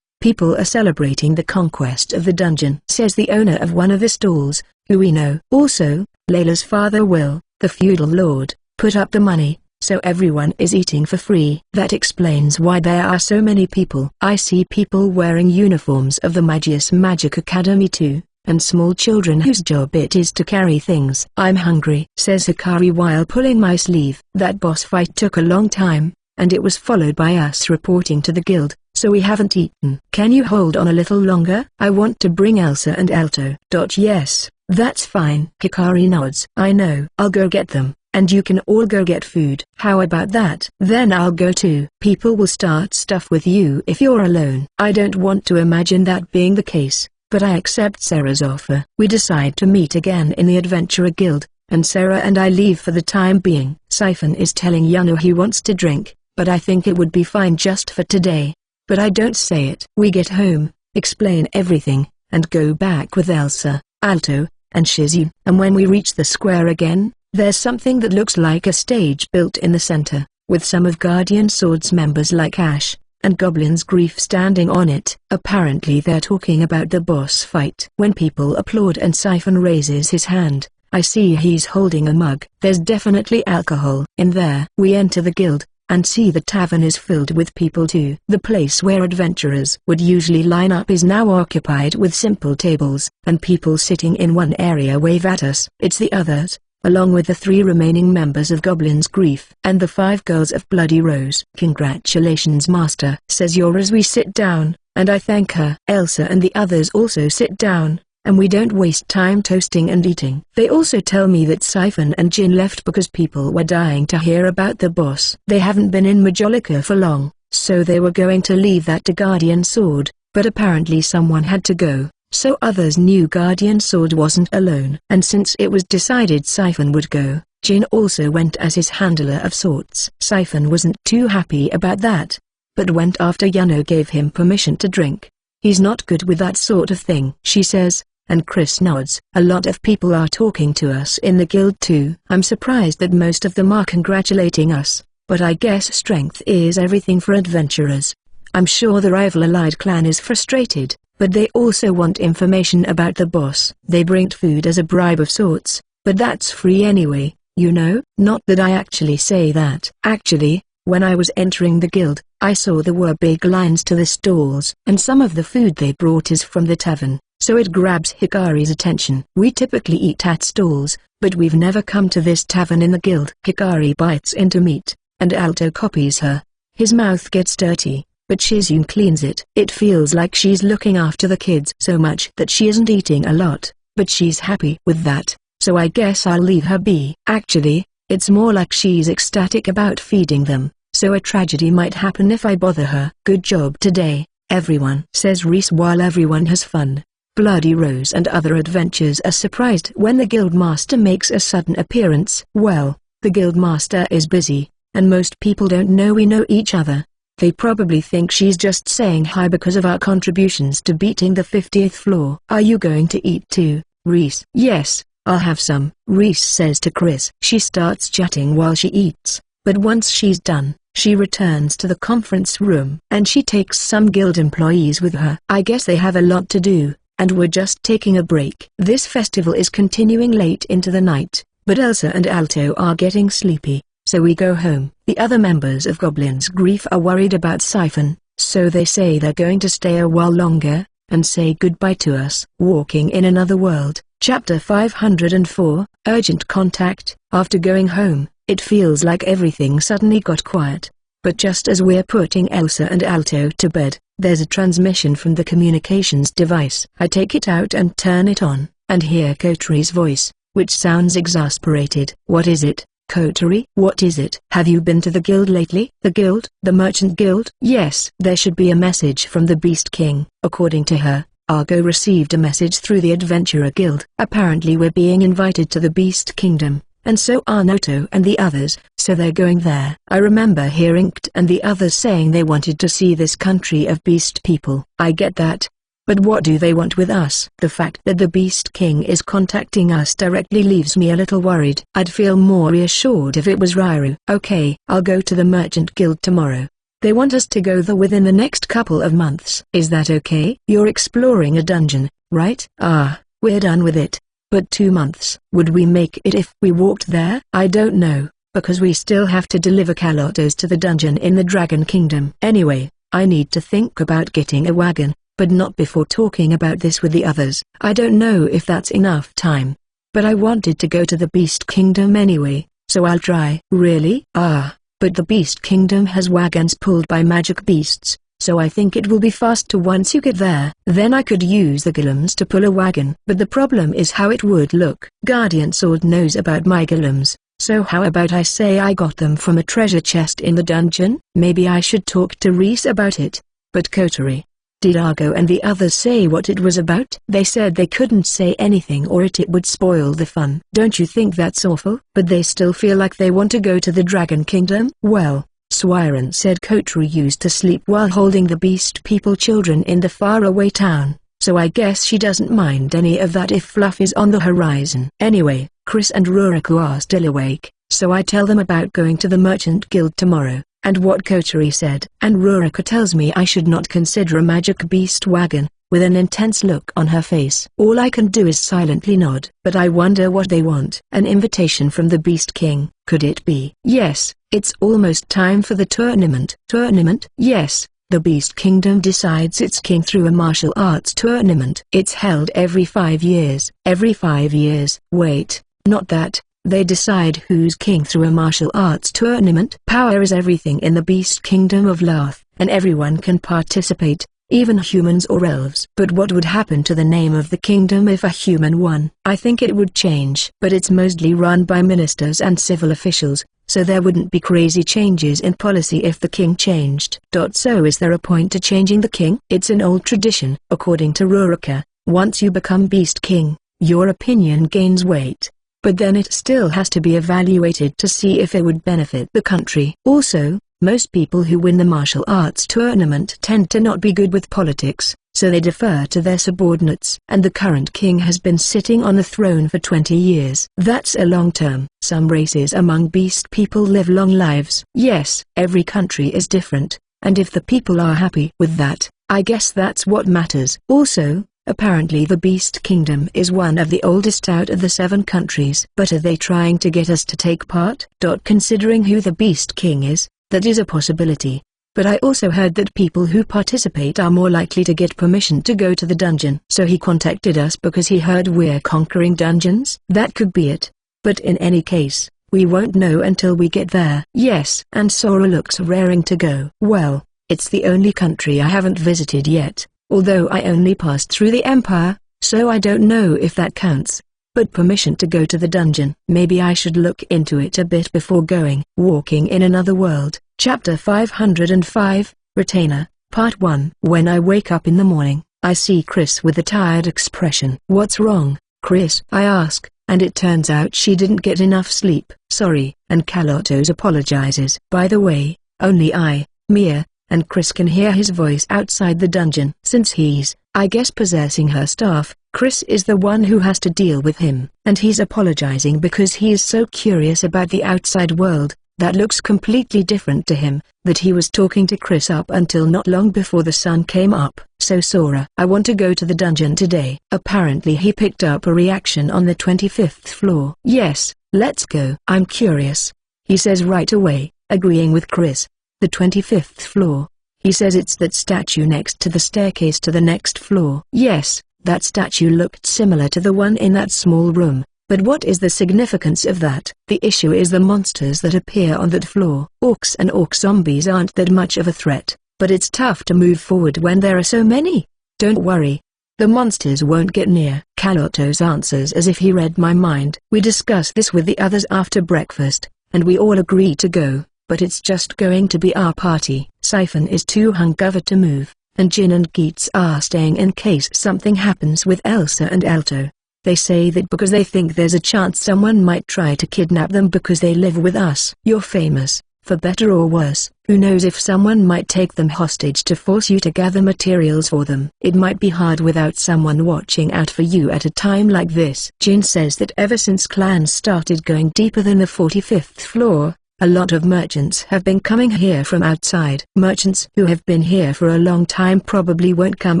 People are celebrating the conquest of the dungeon, says the owner of one of the stalls, who we know. Also, Layla's father Will, the feudal lord, put up the money, so everyone is eating for free. That explains why there are so many people. I see people wearing uniforms of the Magius Magic Academy too, and small children whose job it is to carry things. I'm hungry, says Hikari while pulling my sleeve. That boss fight took a long time, and it was followed by us reporting to the guild, so we haven't eaten. Can you hold on a little longer? I want to bring Elsa and Alto. Yes, that's fine. Hikari nods. I know. I'll go get them, and you can all go get food. How about that? Then I'll go too. People will start stuff with you if you're alone. I don't want to imagine that being the case, but I accept Sarah's offer. We decide to meet again in the Adventurer Guild, and Sarah and I leave for the time being. Siphon is telling Yano he wants to drink, but I think it would be fine just for today. But I don't say it. We get home, explain everything, and go back with Elsa, Alto, and Shizzy. And when we reach the square again, there's something that looks like a stage built in the center, with some of Guardian Sword's members like Ash and Goblin's Grief standing on it. Apparently they're talking about the boss fight. When people applaud and Siphon raises his hand, I see he's holding a mug. There's definitely alcohol in there. We enter the guild, and see the tavern is filled with people too. The place where adventurers would usually line up is now occupied with simple tables, and people sitting in one area wave at us. It's the others, along with the 3 remaining members of Goblin's Grief and the 5 girls of Bloody Rose. Congratulations master, says Yor as we sit down, and I thank her. Elsa and the others also sit down, and we don't waste time toasting and eating. They also tell me that Siphon and Jin left because people were dying to hear about the boss. They haven't been in Majolica for long, so they were going to leave that to Guardian Sword, but apparently someone had to go, so others knew Guardian Sword wasn't alone. And since it was decided Siphon would go, Jin also went as his handler of sorts. Siphon wasn't too happy about that, but went after Yano gave him permission to drink. He's not good with that sort of thing, she says, and Chris nods. A lot of people are talking to us in the guild too. I'm surprised that most of them are congratulating us, but I guess strength is everything for adventurers. I'm sure the rival allied clan is frustrated, but they also want information about the boss. They bring food as a bribe of sorts, but that's free anyway, you know? Not that I actually say that. Actually, when I was entering the guild, I saw there were big lines to the stalls, and some of the food they brought is from the tavern, so it grabs Hikari's attention. We typically eat at stalls, But we've never come to this tavern in the guild. Hikari bites into meat, and Alto copies her. His mouth gets dirty, but Shizune cleans it. It feels like she's looking after the kids so much that she isn't eating a lot, but she's happy with that, so I guess I'll leave her be. Actually, it's more like she's ecstatic about feeding them, so a tragedy might happen if I bother her. Good job today, everyone, says Reese while everyone has fun. Bloody Rose and other adventurers are surprised when the guildmaster makes a sudden appearance. Well, the guildmaster is busy, and most people don't know we know each other. They probably think she's just saying hi because of our contributions to beating the 50th floor. Are you going to eat too, Reese? Yes, I'll have some, Reese says to Chris. She starts chatting while she eats, but once she's done, she returns to the conference room and she takes some guild employees with her. I guess they have a lot to do, and we're just taking a break. This festival is continuing late into the night, but Elsa and Alto are getting sleepy, so we go home. The other members of Goblin's Grief are worried about Siphon, so they say they're going to stay a while longer, and say goodbye to us. Walking in Another World, Chapter 504, Urgent Contact. After going home, it feels like everything suddenly got quiet. But just as we're putting Elsa and Alto to bed, there's a transmission from the communications device. I take it out and turn it on, and hear Kotori's voice, which sounds exasperated. What is it, Kotori? What is it? Have you been to the guild lately? The guild? The merchant guild? Yes. There should be a message from the Beast King. According to her, Argo received a message through the Adventurer Guild. Apparently we're being invited to the Beast Kingdom, and so are Noto and the others, so they're going there. I remember hearing Kt and the others saying they wanted to see this country of beast people. I get that. But what do they want with us? The fact that the Beast King is contacting us directly leaves me a little worried. I'd feel more reassured if it was Rairu. Okay, I'll go to the Merchant Guild tomorrow. They want us to go there within the next couple of months. Is that okay? You're exploring a dungeon, right? We're done with it. But 2 months. Would we make it if we walked there? I don't know, because we still have to deliver Calotos to the dungeon in the Dragon Kingdom. Anyway, I need to think about getting a wagon, but not before talking about this with the others. I don't know if that's enough time. But I wanted to go to the Beast Kingdom anyway, so I'll try. Really? But the Beast Kingdom has wagons pulled by magic beasts, so I think it will be faster once you get there. Then I could use the golems to pull a wagon. But the problem is how it would look. Guardian Sword knows about my golems, so how about I say I got them from a treasure chest in the dungeon? Maybe I should talk to Reese about it. But Kotori, did Argo and the others say what it was about? They said they couldn't say anything or it would spoil the fun. Don't you think that's awful? But they still feel like they want to go to the Dragon Kingdom? Well, Swiren said Kotori used to sleep while holding the beast people children in the faraway town, so I guess she doesn't mind any of that if Fluff is on the horizon. Anyway, Chris and Ruriku are still awake, so I tell them about going to the Merchant Guild tomorrow, and what Kotori said. And Ruriku tells me I should not consider a magic beast wagon, with an intense look on her face. All I can do is silently nod. But I wonder what they want. An invitation from the Beast King. Could it be? Yes, it's almost time for the tournament. Tournament? Yes, the Beast Kingdom decides its king through a martial arts tournament. It's held every 5 years. Every 5 years? Wait, not that. They decide who's king through a martial arts tournament. Power is everything in the Beast Kingdom of Lath, and everyone can participate, even humans or elves. But what would happen to the name of the kingdom if a human won? I think it would change. But it's mostly run by ministers and civil officials, so there wouldn't be crazy changes in policy if the king changed. So is there a point to changing the king? It's an old tradition. According to Ruriku, once you become Beast King, your opinion gains weight. But then it still has to be evaluated to see if it would benefit the country. Also, most people who win the martial arts tournament tend to not be good with politics, so they defer to their subordinates. And the current king has been sitting on the throne for 20 years. That's a long term. Some races among beast people live long lives. Yes, every country is different, and if the people are happy with that, I guess that's what matters. Also, apparently the Beast Kingdom is one of the oldest out of the 7 countries. But are they trying to get us to take part? Considering who the Beast King is, that is a possibility. But I also heard that people who participate are more likely to get permission to go to the dungeon. So he contacted us because he heard we're conquering dungeons? That could be it. But in any case, we won't know until we get there. Yes. And Sora looks raring to go. Well, it's the only country I haven't visited yet, although I only passed through the Empire, so I don't know if that counts. But permission to go to the dungeon. Maybe I should look into it a bit before going. Walking in Another World, Chapter 505, Retainer, Part 1. When I wake up in the morning, I see Chris with a tired expression. What's wrong, Chris? I ask, and it turns out she didn't get enough sleep. Sorry, and Kalotos apologizes. By the way, only I, Mia, and Chris can hear his voice outside the dungeon. Since he's, I guess, possessing her staff, Chris is the one who has to deal with him. And he's apologizing because he is so curious about the outside world, that looks completely different to him, that he was talking to Chris up until not long before the sun came up. So Sora, I want to go to the dungeon today. Apparently he picked up a reaction on the 25th floor. Yes, let's go. I'm curious, he says right away, agreeing with Chris. The 25th floor. He says it's that statue next to the staircase to the next floor. Yes, that statue looked similar to the one in that small room. But what is the significance of that? The issue is the monsters that appear on that floor. Orcs and orc zombies aren't that much of a threat, but it's tough to move forward when there are so many. Don't worry. The monsters won't get near. Kalotos answers as if he read my mind. We discuss this with the others after breakfast, and we all agree to go, but it's just going to be our party. Siphon is too hungover to move, and Jin and Geets are staying in case something happens with Elsa and Alto. They say that because they think there's a chance someone might try to kidnap them because they live with us. You're famous, for better or worse. Who knows if someone might take them hostage to force you to gather materials for them. It might be hard without someone watching out for you at a time like this. Jin says that ever since clans started going deeper than the 45th floor, a lot of merchants have been coming here from outside. Merchants who have been here for a long time probably won't come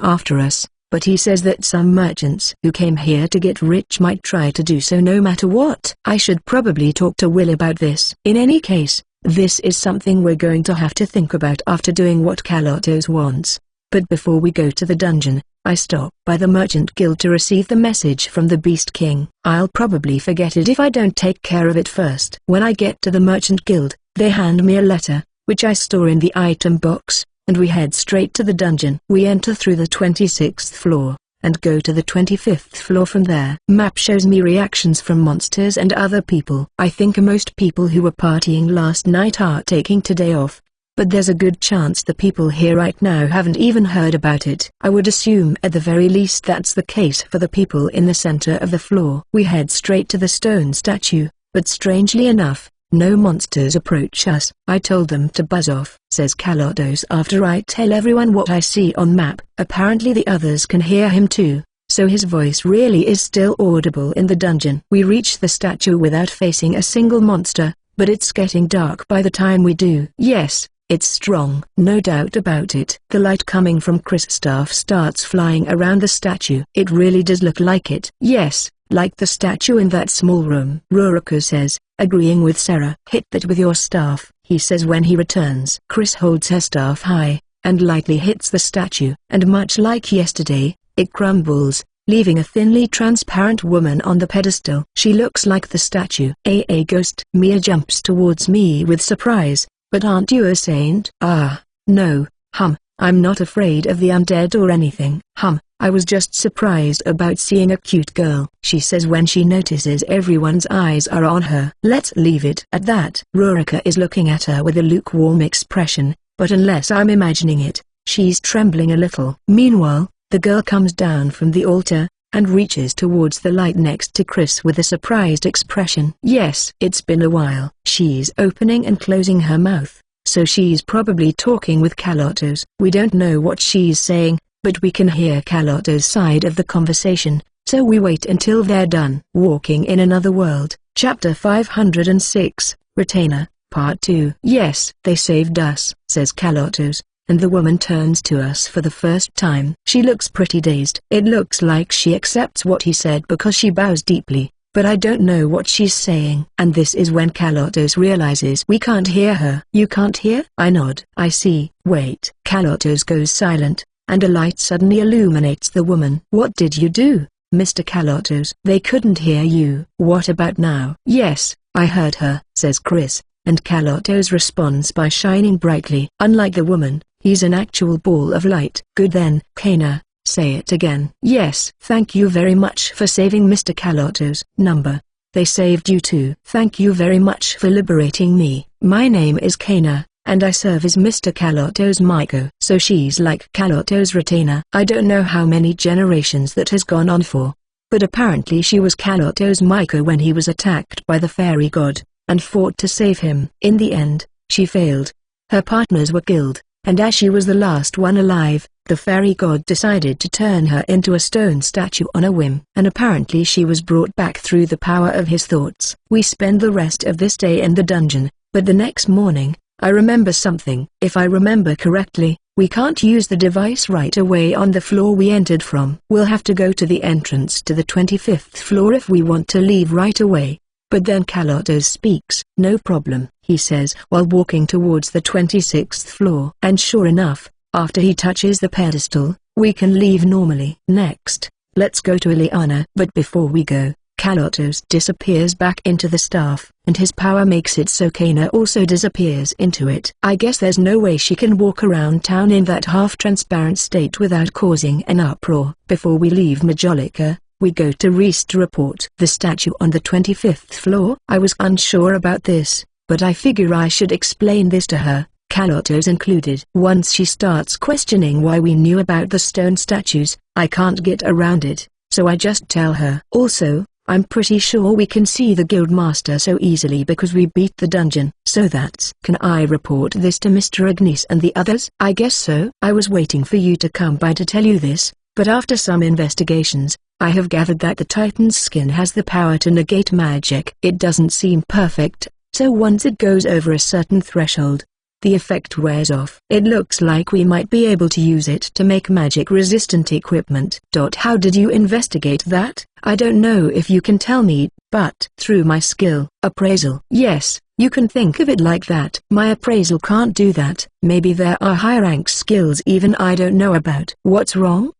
after us. But he says that some merchants who came here to get rich might try to do so no matter what. I should probably talk to Will about this. In any case, this is something we're going to have to think about after doing what Kalotos wants. But before we go to the dungeon, I stop by the Merchant Guild to receive the message from the Beast King. I'll probably forget it if I don't take care of it first. When I get to the Merchant Guild, they hand me a letter, which I store in the item box, and we head straight to the dungeon. We enter through the 26th floor, and go to the 25th floor from there. Map shows me reactions from monsters and other people. I think most people who were partying last night are taking today off, but there's a good chance the people here right now haven't even heard about it. I would assume at the very least that's the case for the people in the center of the floor. We head straight to the stone statue, but strangely enough, no monsters approach us. I told them to buzz off, says Kalotos after I tell everyone what I see on map. Apparently the others can hear him too, so his voice really is still audible in the dungeon. We reach the statue without facing a single monster, but it's getting dark by the time we do. Yes, it's strong. No doubt about it. The light coming from Chris' staff starts flying around the statue. It really does look like it. Yes, like the statue in that small room. Ruriko says, agreeing with Sarah. Hit that with your staff, he says when he returns. Chris holds her staff high, and lightly hits the statue, and much like yesterday, it crumbles, leaving a thinly transparent woman on the pedestal. She looks like the statue. A ghost. Mia jumps towards me with surprise. But aren't you a saint? Ah, no, I'm not afraid of the undead or anything. I was just surprised about seeing a cute girl, she says when she notices everyone's eyes are on her. Let's leave it at that. Rurika is looking at her with a lukewarm expression, but unless I'm imagining it, she's trembling a little. Meanwhile, the girl comes down from the altar, and reaches towards the light next to Chris with a surprised expression. Yes, it's been a while. She's opening and closing her mouth, so she's probably talking with Kalotos. We don't know what she's saying, but we can hear Kalotos' side of the conversation, so we wait until they're done. Walking in Another World, Chapter 506, Retainer, Part 2. Yes, they saved us, says Kalotos, and the woman turns to us for the first time. She looks pretty dazed. It looks like she accepts what he said because she bows deeply, but I don't know what she's saying. And this is when Kalotos realizes we can't hear her. You can't hear? I nod. I see. Wait. Kalotos goes silent, and a light suddenly illuminates the woman. What did you do? Mr. Kalotos. They couldn't hear you. What about now? Yes, I heard her, says Chris, and Kalotos responds by shining brightly. Unlike the woman, he's an actual ball of light. Good then, Kana, say it again. Yes. Thank you very much for saving Mr. Kalotos. Number. They saved you too. Thank you very much for liberating me. My name is Kana, and I serve as Mr. Kalotos Maiko. So she's like Kalotos' retainer. I don't know how many generations that has gone on for, but apparently she was Kalotos Maiko when he was attacked by the fairy god, and fought to save him. In the end, she failed. Her partners were killed, and as she was the last one alive, the fairy god decided to turn her into a stone statue on a whim. And apparently she was brought back through the power of his thoughts. We spend the rest of this day in the dungeon, but the next morning, I remember something. If I remember correctly, we can't use the device right away on the floor we entered from. We'll have to go to the entrance to the 25th floor if we want to leave right away. But then Kalotos speaks. No problem, he says while walking towards the 26th floor. And sure enough, after he touches the pedestal, we can leave normally. Next, let's go to Ileana. But before we go, Kalotos disappears back into the staff, and his power makes it so Kana also disappears into it. I guess there's no way she can walk around town in that half-transparent state without causing an uproar. Before we leave Majolica, we go to Reese to report the statue on the 25th floor. I was unsure about this, but I figure I should explain this to her, Kalotos included. Once she starts questioning why we knew about the stone statues, I can't get around it, so I just tell her. Also, I'm pretty sure we can see the Guildmaster so easily because we beat the dungeon. So that's. Can I report this to Mr. Ignis and the others? I guess so. I was waiting for you to come by to tell you this, but after some investigations, I have gathered that the Titan's skin has the power to negate magic. It doesn't seem perfect, so once it goes over a certain threshold, the effect wears off. It looks like we might be able to use it to make magic-resistant equipment. How did you investigate that? I don't know if you can tell me, but through my skill appraisal. Yes, you can think of it like that. My appraisal can't do that. Maybe there are high-rank skills even I don't know about. What's wrong?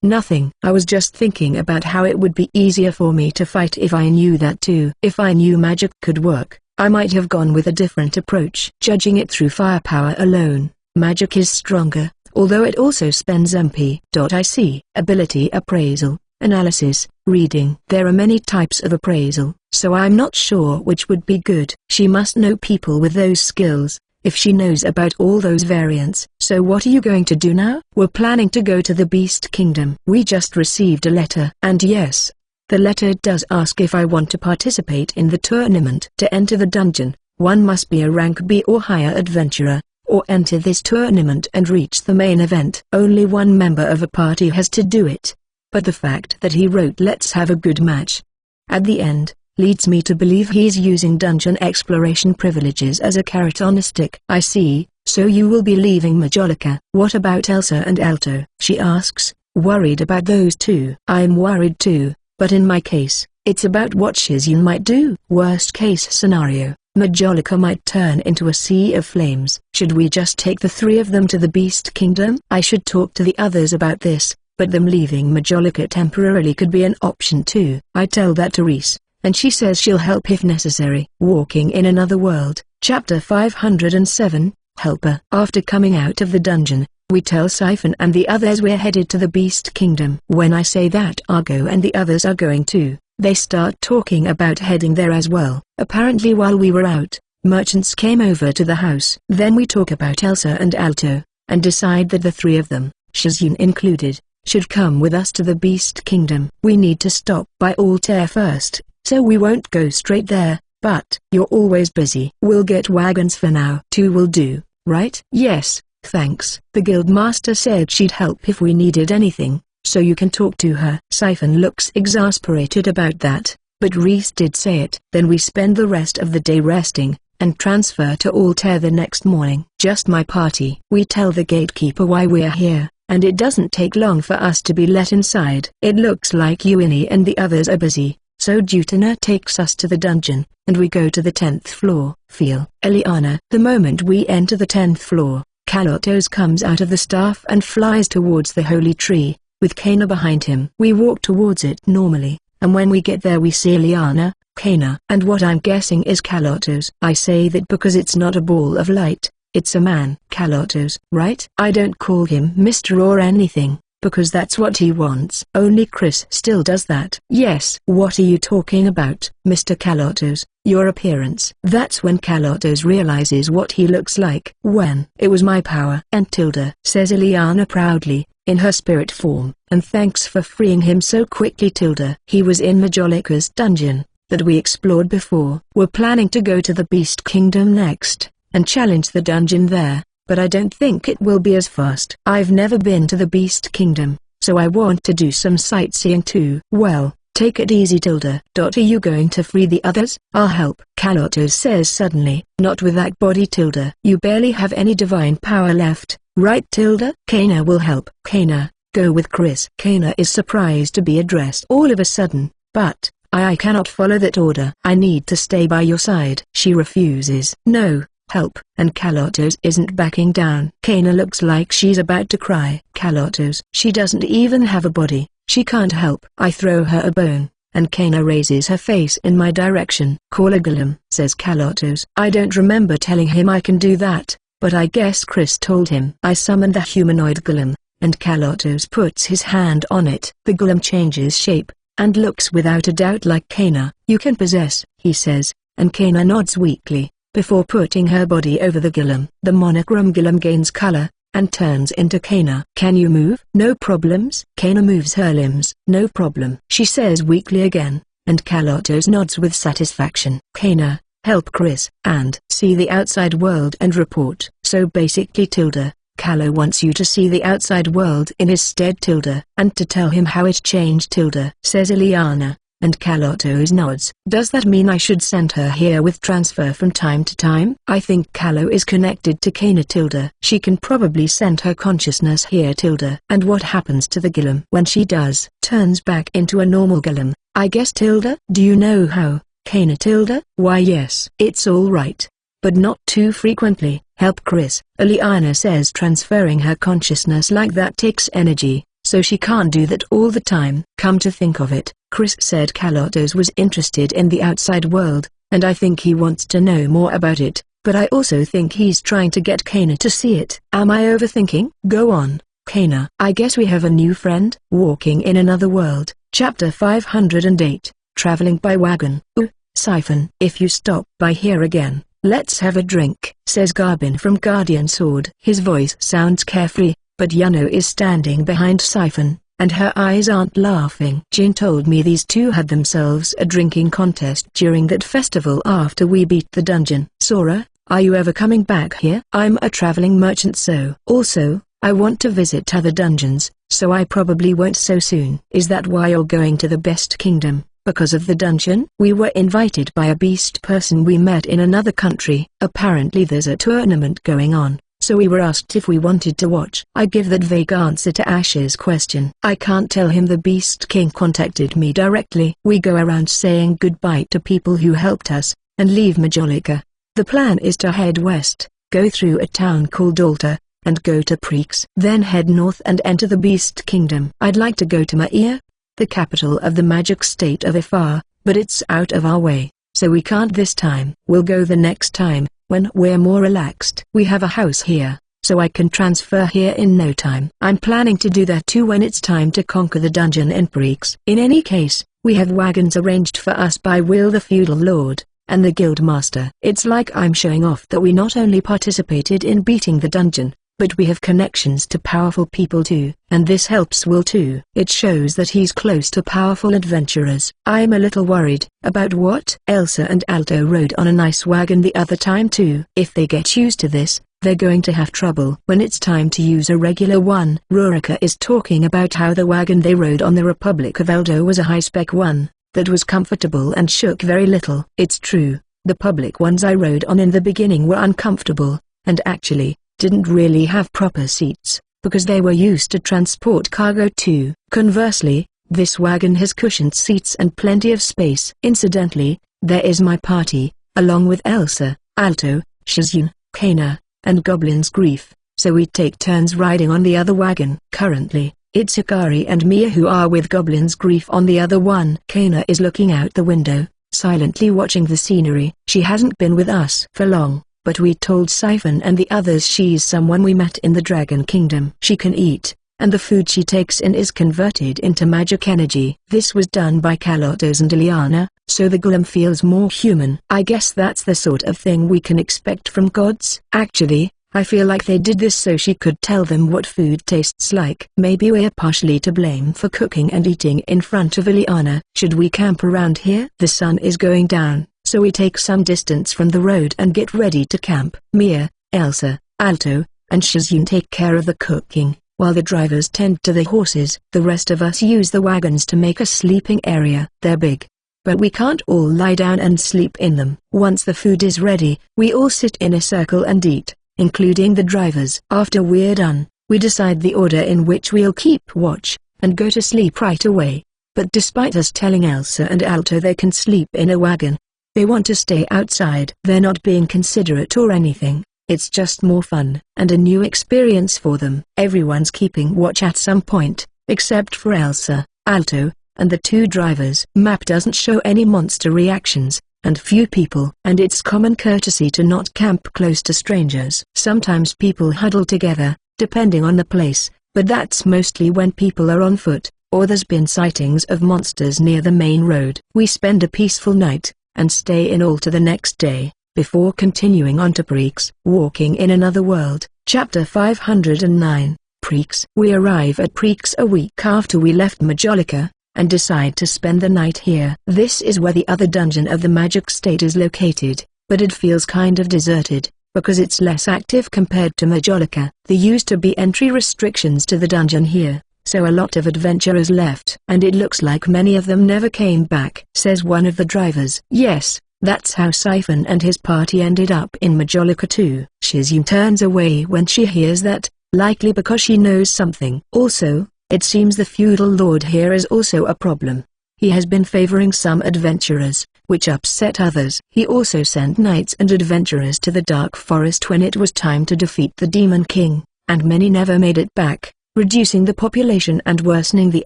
Nothing. I was just thinking about how it would be easier for me to fight if I knew that too. If I knew magic could work, I might have gone with a different approach. Judging it through firepower alone, magic is stronger, although it also spends MP. I see. Ability appraisal, analysis, reading. There are many types of appraisal, so I'm not sure which would be good. She must know people with those skills, if she knows about all those variants. So what are you going to do now? We're planning to go to the Beast Kingdom. We just received a letter. And yes, the letter does ask if I want to participate in the tournament. To enter the dungeon, one must be a rank B or higher adventurer, or enter this tournament and reach the main event. Only one member of a party has to do it. But the fact that he wrote "let's have a good match" at the end, leads me to believe he's using dungeon exploration privileges as a carrot on a stick. I see, so you will be leaving Majolica. What about Elsa and Alto? She asks, worried about those two. I'm worried too. But in my case, it's about what Shizyun might do. Worst case scenario, Majolica might turn into a sea of flames. Should we just take the three of them to the Beast Kingdom? I should talk to the others about this, but them leaving Majolica temporarily could be an option too. I tell that to Reese, and she says she'll help if necessary. Walking in Another World, Chapter 507, Helper. After coming out of the dungeon, we tell Siphon and the others we're headed to the Beast Kingdom. When I say that Argo and the others are going too, they start talking about heading there as well. Apparently while we were out, merchants came over to the house. Then we talk about Elsa and Alto, and decide that the three of them, Shizyun included, should come with us to the Beast Kingdom. We need to stop by Altair first, so we won't go straight there, but you're always busy. We'll get wagons for now. Two will do, right? Yes. Thanks. The Guildmaster said she'd help if we needed anything, so you can talk to her. Siphon looks exasperated about that, but Reese did say it. Then we spend the rest of the day resting, and transfer to Altair the next morning. Just my party. We tell the gatekeeper why we're here, and it doesn't take long for us to be let inside. It looks like Uini and the others are busy, so Jutana takes us to the dungeon, and we go to the 10th floor. Feel Ileana. The moment we enter the 10th floor, Kalotos comes out of the staff and flies towards the holy tree, with Kana behind him. We walk towards it normally, and when we get there we see Liana, Kana, and what I'm guessing is Kalotos. I say that because it's not a ball of light, it's a man. Kalotos, right? I don't call him Mr. or anything, because that's what he wants. Only Chris still does that. Yes. What are you talking about, Mr. Kalotos? Your appearance. That's when Kalotos realizes what he looks like. When it was my power. And Tilda, says Liana proudly, in her spirit form. And thanks for freeing him so quickly, Tilda. He was in Majolica's dungeon, that we explored before. We're planning to go to the Beast Kingdom next, and challenge the dungeon there, but I don't think it will be as fast. I've never been to the Beast Kingdom, so I want to do some sightseeing too. Well, take it easy, Tilda. Are you going to free the others? I'll help, Kalotos says suddenly. Not with that body, Tilda. You barely have any divine power left, right, Tilda? Kana will help. Kana, go with Chris. Kana is surprised to be addressed all of a sudden, but I cannot follow that order. I need to stay by your side. She refuses. No. Help, and Kalotos isn't backing down. Kana looks like she's about to cry. Kalotos, she doesn't even have a body, she can't help. I throw her a bone, and Kana raises her face in my direction. Call a golem, says Kalotos. I don't remember telling him I can do that, but I guess Chris told him. I summon the humanoid golem, and Kalotos puts his hand on it. The golem changes shape, and looks without a doubt like Kana. You can possess, he says, and Kana nods weakly, before putting her body over the golem. The monochrome golem gains color, and turns into Kana. Can you move? No problems. Kana moves her limbs. No problem, she says weakly again, and Kalotos nods with satisfaction. Kana, help Chris, and see the outside world and report. So basically, Tilda, Kalo wants you to see the outside world in his stead, Tilda, and to tell him how it changed, Tilda, says Liana. And Kalotos nods. Does that mean I should send her here with transfer from time to time? I think Kalo is connected to Kana, Tilda. She can probably send her consciousness here, Tilda. And what happens to the golem when she does? Turns back into a normal golem, I guess, Tilda. Do you know how, Kana, Tilda? Why yes. It's all right, but not too frequently. Help Chris, Liana says. Transferring her consciousness like that takes energy, so she can't do that all the time. Come to think of it, Chris said Kalotos was interested in the outside world, and I think he wants to know more about it, but I also think he's trying to get Kana to see it. Am I overthinking? Go on, Kana. I guess we have a new friend. Walking in Another World, Chapter 508, Traveling by Wagon. Ooh, Siphon. If you stop by here again, let's have a drink, says Garbin from Guardian Sword. His voice sounds carefree, but Yano is standing behind Siphon, and her eyes aren't laughing. Jin told me these two had themselves a drinking contest during that festival after we beat the dungeon. Sora, are you ever coming back here? I'm a traveling merchant, so also, I want to visit other dungeons, so I probably won't so soon. Is that why you're going to the Beast Kingdom? Because of the dungeon? We were invited by a beast person we met in another country. Apparently there's a tournament going on, so we were asked if we wanted to watch. I give that vague answer to Ash's question. I can't tell him the Beast King contacted me directly. We go around saying goodbye to people who helped us, and leave Majolica. The plan is to head west, go through a town called Alta, and go to Preeks. Then head north and enter the Beast Kingdom. I'd like to go to Maia, the capital of the magic state of Ifar, but it's out of our way, so we can't this time. We'll go the next time, when we're more relaxed. We have a house here, so I can transfer here in no time. I'm planning to do that too when it's time to conquer the dungeon in Preeks. In any case, we have wagons arranged for us by Will the feudal lord, and the guild master. It's like I'm showing off that we not only participated in beating the dungeon, but we have connections to powerful people too, and this helps Will too. It shows that he's close to powerful adventurers. I'm a little worried. About what? Elsa and Alto rode on a nice wagon the other time too. If they get used to this, they're going to have trouble when it's time to use a regular one. Rurika is talking about how the wagon they rode on the Republic of Eldo was a high-spec one, that was comfortable and shook very little. It's true, the public ones I rode on in the beginning were uncomfortable, and actually, didn't really have proper seats, because they were used to transport cargo too. Conversely, this wagon has cushioned seats and plenty of space. Incidentally, there is my party, along with Elsa, Alto, Shizune, Kana, and Goblin's Grief, so we take turns riding on the other wagon. Currently, It's Hikari and Mia who are with Goblin's Grief on the other one. Kana is looking out the window, silently watching the scenery. She hasn't been with us for long, but we told Siphon and the others she's someone we met in the Dragon Kingdom. She can eat, and the food she takes in is converted into magic energy. This was done by Kalotos and Ileana, so the golem feels more human. I guess that's the sort of thing we can expect from gods. Actually, I feel like they did this so she could tell them what food tastes like. Maybe we're partially to blame for cooking and eating in front of Ileana. Should we camp around here? The sun is going down, so we take some distance from the road and get ready to camp. Mia, Elsa, Alto, and Shizune take care of the cooking, while the drivers tend to the horses. The rest of us use the wagons to make a sleeping area. They're big, but we can't all lie down and sleep in them. Once the food is ready, we all sit in a circle and eat, including the drivers. After we're done, we decide the order in which we'll keep watch, and go to sleep right away. But despite us telling Elsa and Alto they can sleep in a wagon, they want to stay outside. They're not being considerate or anything, it's just more fun, and a new experience for them. Everyone's keeping watch at some point, except for Elsa, Alto, and the two drivers. Map doesn't show any monster reactions, and few people. And it's common courtesy to not camp close to strangers. Sometimes people huddle together, depending on the place, but that's mostly when people are on foot, or there's been sightings of monsters near the main road. We spend a peaceful night, and stay in all to the next day, before continuing on to Preeks. Walking in Another World, Chapter 509, Preeks. We arrive at Preeks a week after we left Majolica, and decide to spend the night here. This is where the other dungeon of the Magic State is located, but it feels kind of deserted, because it's less active compared to Majolica. There used to be entry restrictions to the dungeon here, so a lot of adventurers left. And it looks like many of them never came back, says one of the drivers. Yes, that's how Siphon and his party ended up in Majolica too. Shizune turns away when she hears that, likely because she knows something. Also, it seems the feudal lord here is also a problem. He has been favoring some adventurers, which upset others. He also sent knights and adventurers to the Dark Forest when it was time to defeat the Demon King, and many never made it back, reducing the population and worsening the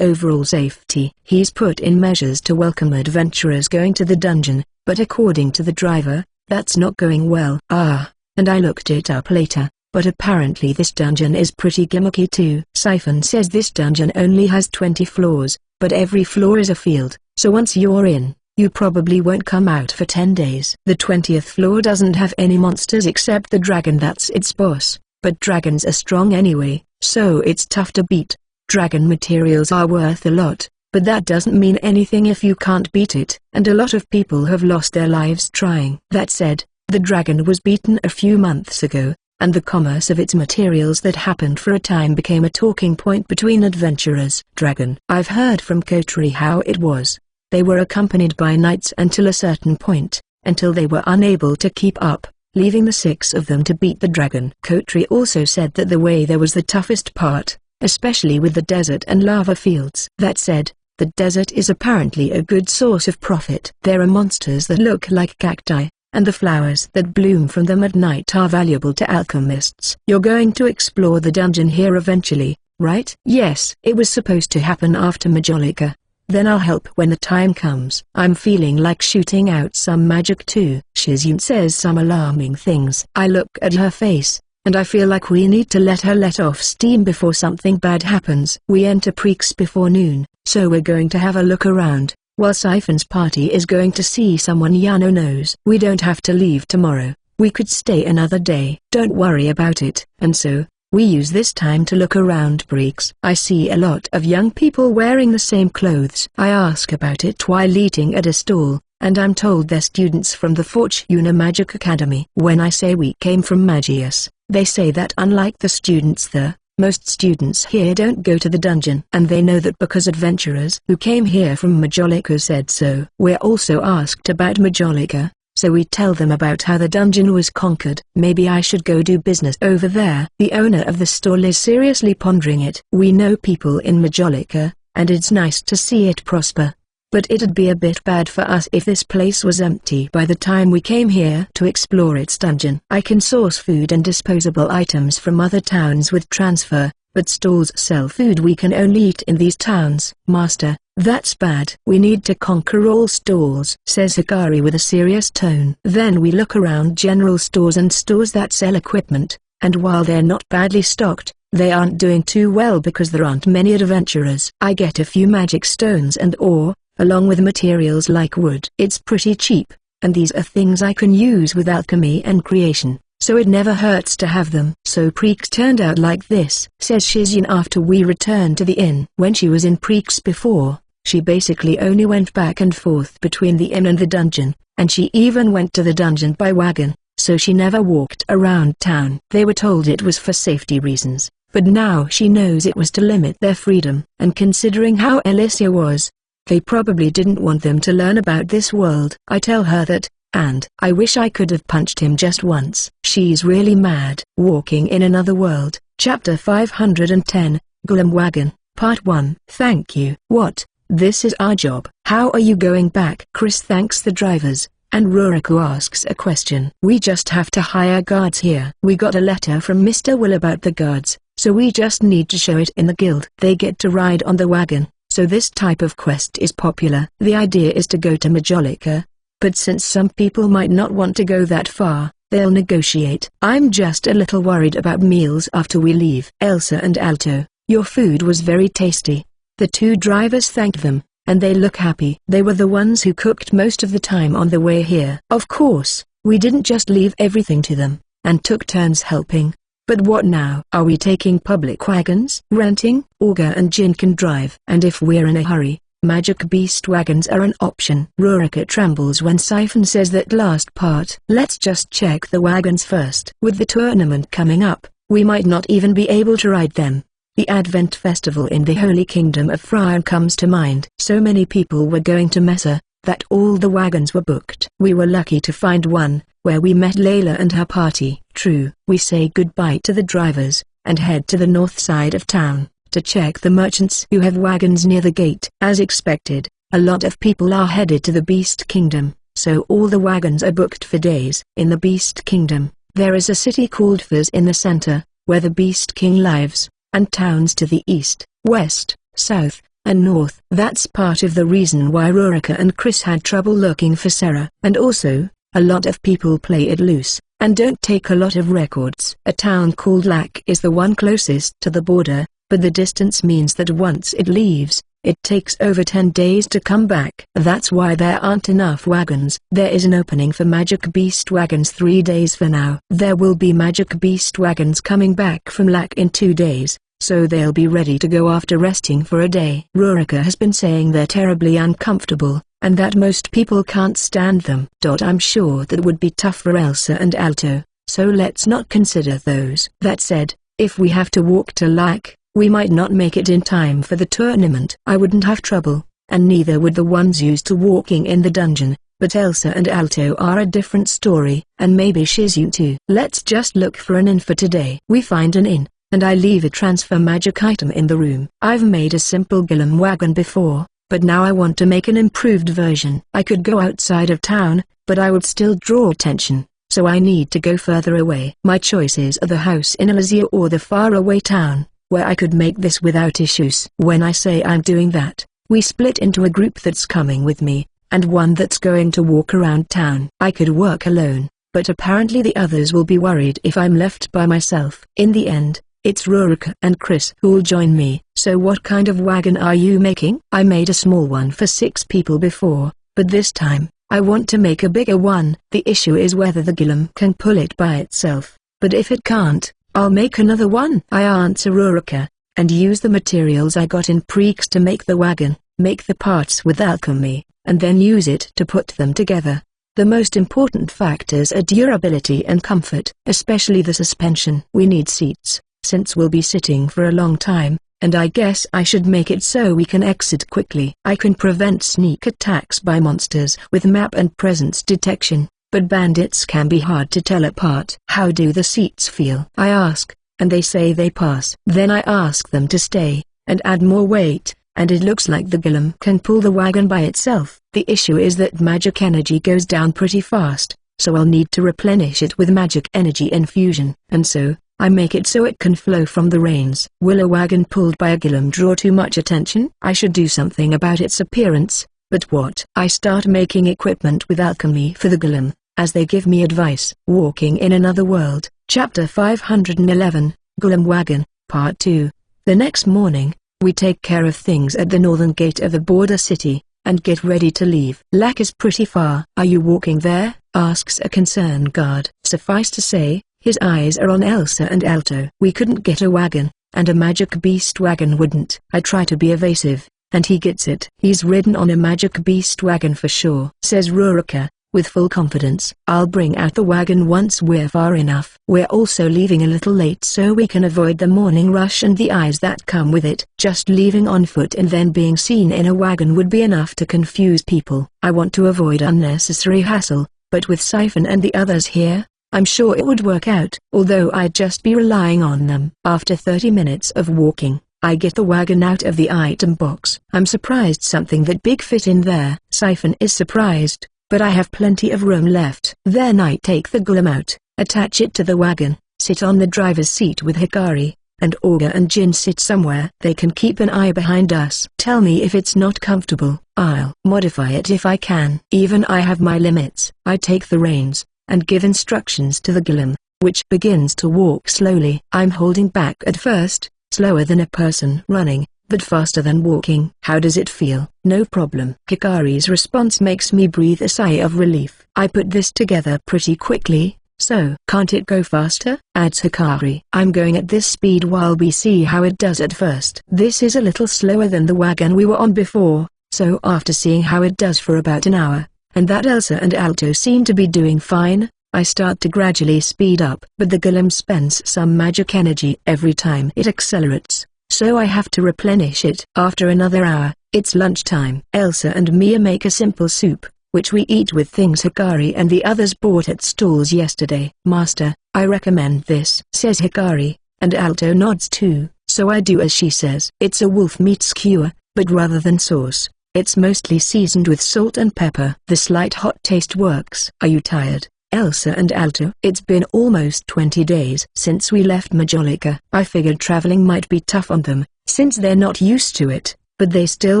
overall safety. He's put in measures to welcome adventurers going to the dungeon, but according to the driver, that's not going well. And I looked it up later, but apparently this dungeon is pretty gimmicky too. Siphon says this dungeon only has 20 floors, but every floor is a field, so once you're in, you probably won't come out for 10 days. The 20th floor doesn't have any monsters except the dragon that's its boss, but dragons are strong anyway, so it's tough to beat. Dragon materials are worth a lot, but that doesn't mean anything if you can't beat it, and a lot of people have lost their lives trying. That said, the dragon was beaten a few months ago, and the commerce of its materials that happened for a time became a talking point between adventurers. Dragon. I've heard from Kotri how it was. They were accompanied by knights until a certain point, until they were unable to keep up, leaving the 6 of them to beat the dragon. Kotri also said that the way there was the toughest part, especially with the desert and lava fields. That said, the desert is apparently a good source of profit. There are monsters that look like cacti, and the flowers that bloom from them at night are valuable to alchemists. You're going to explore the dungeon here eventually, right? Yes. It was supposed to happen after Majolica. Then I'll help when the time comes. I'm feeling like shooting out some magic too. Shizune says some alarming things. I look at her face, and I feel like we need to let her let off steam before something bad happens. We enter Preeks before noon, so we're going to have a look around, while Siphon's party is going to see someone Yano knows. We don't have to leave tomorrow, we could stay another day. Don't worry about it. And so, we use this time to look around Preeks. I see a lot of young people wearing the same clothes. I ask about it while eating at a stall, and I'm told they're students from the Fortuna Magic Academy. When I say we came from Magius, they say that unlike the students there, most students here don't go to the dungeon. And they know that because adventurers who came here from Majolica said so. We're also asked about Majolica, so we tell them about how the dungeon was conquered. Maybe I should go do business over there. The owner of the stall is seriously pondering it. We know people in Majolica, and it's nice to see it prosper. But it'd be a bit bad for us if this place was empty by the time we came here to explore its dungeon. I can source food and disposable items from other towns with transfer, but stalls sell food we can only eat in these towns. Master, that's bad. We need to conquer all stalls, says Hikari with a serious tone. Then we look around general stores and stores that sell equipment, and while they're not badly stocked, they aren't doing too well because there aren't many adventurers. I get a few magic stones and ore, along with materials like wood. It's pretty cheap, and these are things I can use with alchemy and creation, so it never hurts to have them. So Preeks turned out like this, says Shizune after we returned to the inn. When she was in Preeks before, she basically only went back and forth between the inn and the dungeon, and she even went to the dungeon by wagon, so she never walked around town. They were told it was for safety reasons, but now she knows it was to limit their freedom. And considering how Alicia was, they probably didn't want them to learn about this world. I tell her that, and I wish I could have punched him just once. She's really mad. Walking in Another World, Chapter 510, Golem Wagon, Part 1. Thank you. What? This is our job. How are you going back? Chris thanks the drivers, and Ruriku asks a question. We just have to hire guards here. We got a letter from Mr. Will about the guards, so we just need to show it in the guild. They get to ride on the wagon, so this type of quest is popular. The idea is to go to Majolica, but since some people might not want to go that far, they'll negotiate. I'm just a little worried about meals after we leave. Elsa and Alto, your food was very tasty. The two drivers thanked them, and they look happy. They were the ones who cooked most of the time on the way here. Of course, we didn't just leave everything to them, and took turns helping. But what now? Are we taking public wagons? Renting? Olga and Jin can drive. And if we're in a hurry, magic beast wagons are an option. Ruriku trembles when Siphon says that last part. Let's just check the wagons first. With the tournament coming up, we might not even be able to ride them. The Advent Festival in the Holy Kingdom of Friar comes to mind. So many people were going to Mesa, that all the wagons were booked. We were lucky to find one, where we met Layla and her party. True. We say goodbye to the drivers, and head to the north side of town, to check the merchants who have wagons near the gate. As expected, a lot of people are headed to the Beast Kingdom, so all the wagons are booked for days. In the Beast Kingdom, there is a city called Fez in the center, where the Beast King lives, and towns to the east, west, south, and north. That's part of the reason why Ruriku and Chris had trouble looking for Sarah. And also, a lot of people play it loose, and don't take a lot of records. A town called Lac is the one closest to the border, but the distance means that once it leaves, it takes over 10 days to come back. That's why there aren't enough wagons. There is an opening for Magic Beast wagons 3 days for now. There will be Magic Beast wagons coming back from Lac in 2 days, so they'll be ready to go after resting for a day. Ruriku has been saying they're terribly uncomfortable, and that most people can't stand them. I'm sure that would be tough for Elsa and Alto, so let's not consider those. That said, if we have to walk to Lac, we might not make it in time for the tournament. I wouldn't have trouble, and neither would the ones used to walking in the dungeon, but Elsa and Alto are a different story, and maybe Shizune too. Let's just look for an inn for today. We find an inn, and I leave a transfer magic item in the room. I've made a simple Golem wagon before, but now I want to make an improved version. I could go outside of town, but I would still draw attention, so I need to go further away. My choices are the house in Elysia or the faraway town, where I could make this without issues. When I say I'm doing that, we split into a group that's coming with me, and one that's going to walk around town. I could work alone, but apparently the others will be worried if I'm left by myself. In the end, it's Ruriku and Chris who'll join me. So what kind of wagon are you making? I made a small one for 6 people before, but this time, I want to make a bigger one. The issue is whether the Golem can pull it by itself, but if it can't, I'll make another one. I answer Ruriku, and use the materials I got in Preeks to make the wagon, make the parts with alchemy, and then use it to put them together. The most important factors are durability and comfort, especially the suspension. We need seats, since we'll be sitting for a long time, and I guess I should make it so we can exit quickly. I can prevent sneak attacks by monsters with map and presence detection, but bandits can be hard to tell apart. How do the seats feel? I ask, and they say they pass. Then I ask them to stay, and add more weight, and it looks like the Golem can pull the wagon by itself. The issue is that magic energy goes down pretty fast, so I'll need to replenish it with magic energy infusion. And so, I make it so it can flow from the reins. Will a wagon pulled by a golem draw too much attention? I should do something about its appearance, but what? I start making equipment with alchemy for the golem, as they give me advice. Walking in Another World, Chapter 511, Golem Wagon, Part 2. The next morning, we take care of things at the northern gate of the border city, and get ready to leave. Lack is pretty far. Are you walking there? Asks a concerned guard. Suffice to say, his eyes are on Elsa and Alto. We couldn't get a wagon, and a magic beast wagon wouldn't. I try to be evasive, and he gets it. He's ridden on a magic beast wagon for sure, says Rurika, with full confidence. I'll bring out the wagon once we're far enough. We're also leaving a little late so we can avoid the morning rush and the eyes that come with it. Just leaving on foot and then being seen in a wagon would be enough to confuse people. I want to avoid unnecessary hassle, but with Siphon and the others here, I'm sure it would work out, although I'd just be relying on them. After 30 minutes of walking, I get the wagon out of the item box. I'm surprised something that big fit in there. Siphon is surprised, but I have plenty of room left. Then I take the golem out, attach it to the wagon, sit on the driver's seat with Hikari, and Olga and Jin sit somewhere. They can keep an eye behind us. Tell me if it's not comfortable. I'll modify it if I can. Even I have my limits. I take the reins, and give instructions to the golem, which begins to walk slowly. I'm holding back at first, slower than a person running, but faster than walking. How does it feel? No problem. Hikari's response makes me breathe a sigh of relief. I put this together pretty quickly, so can't it go faster? Adds Hikari. I'm going at this speed while we see how it does at first. This is a little slower than the wagon we were on before, so after seeing how it does for about an hour, and that Elsa and Alto seem to be doing fine, I start to gradually speed up. But the golem spends some magic energy every time it accelerates, so I have to replenish it. After another hour, it's lunchtime. Elsa and Mia make a simple soup, which we eat with things Hikari and the others bought at stalls yesterday. Master, I recommend this, says Hikari, and Alto nods too, so I do as she says. It's a wolf meat skewer, but rather than sauce, it's mostly seasoned with salt and pepper. The slight hot taste works. Are you tired, Elsa and Alto? It's been almost 20 days since we left Majolica. I figured traveling might be tough on them, since they're not used to it, but they still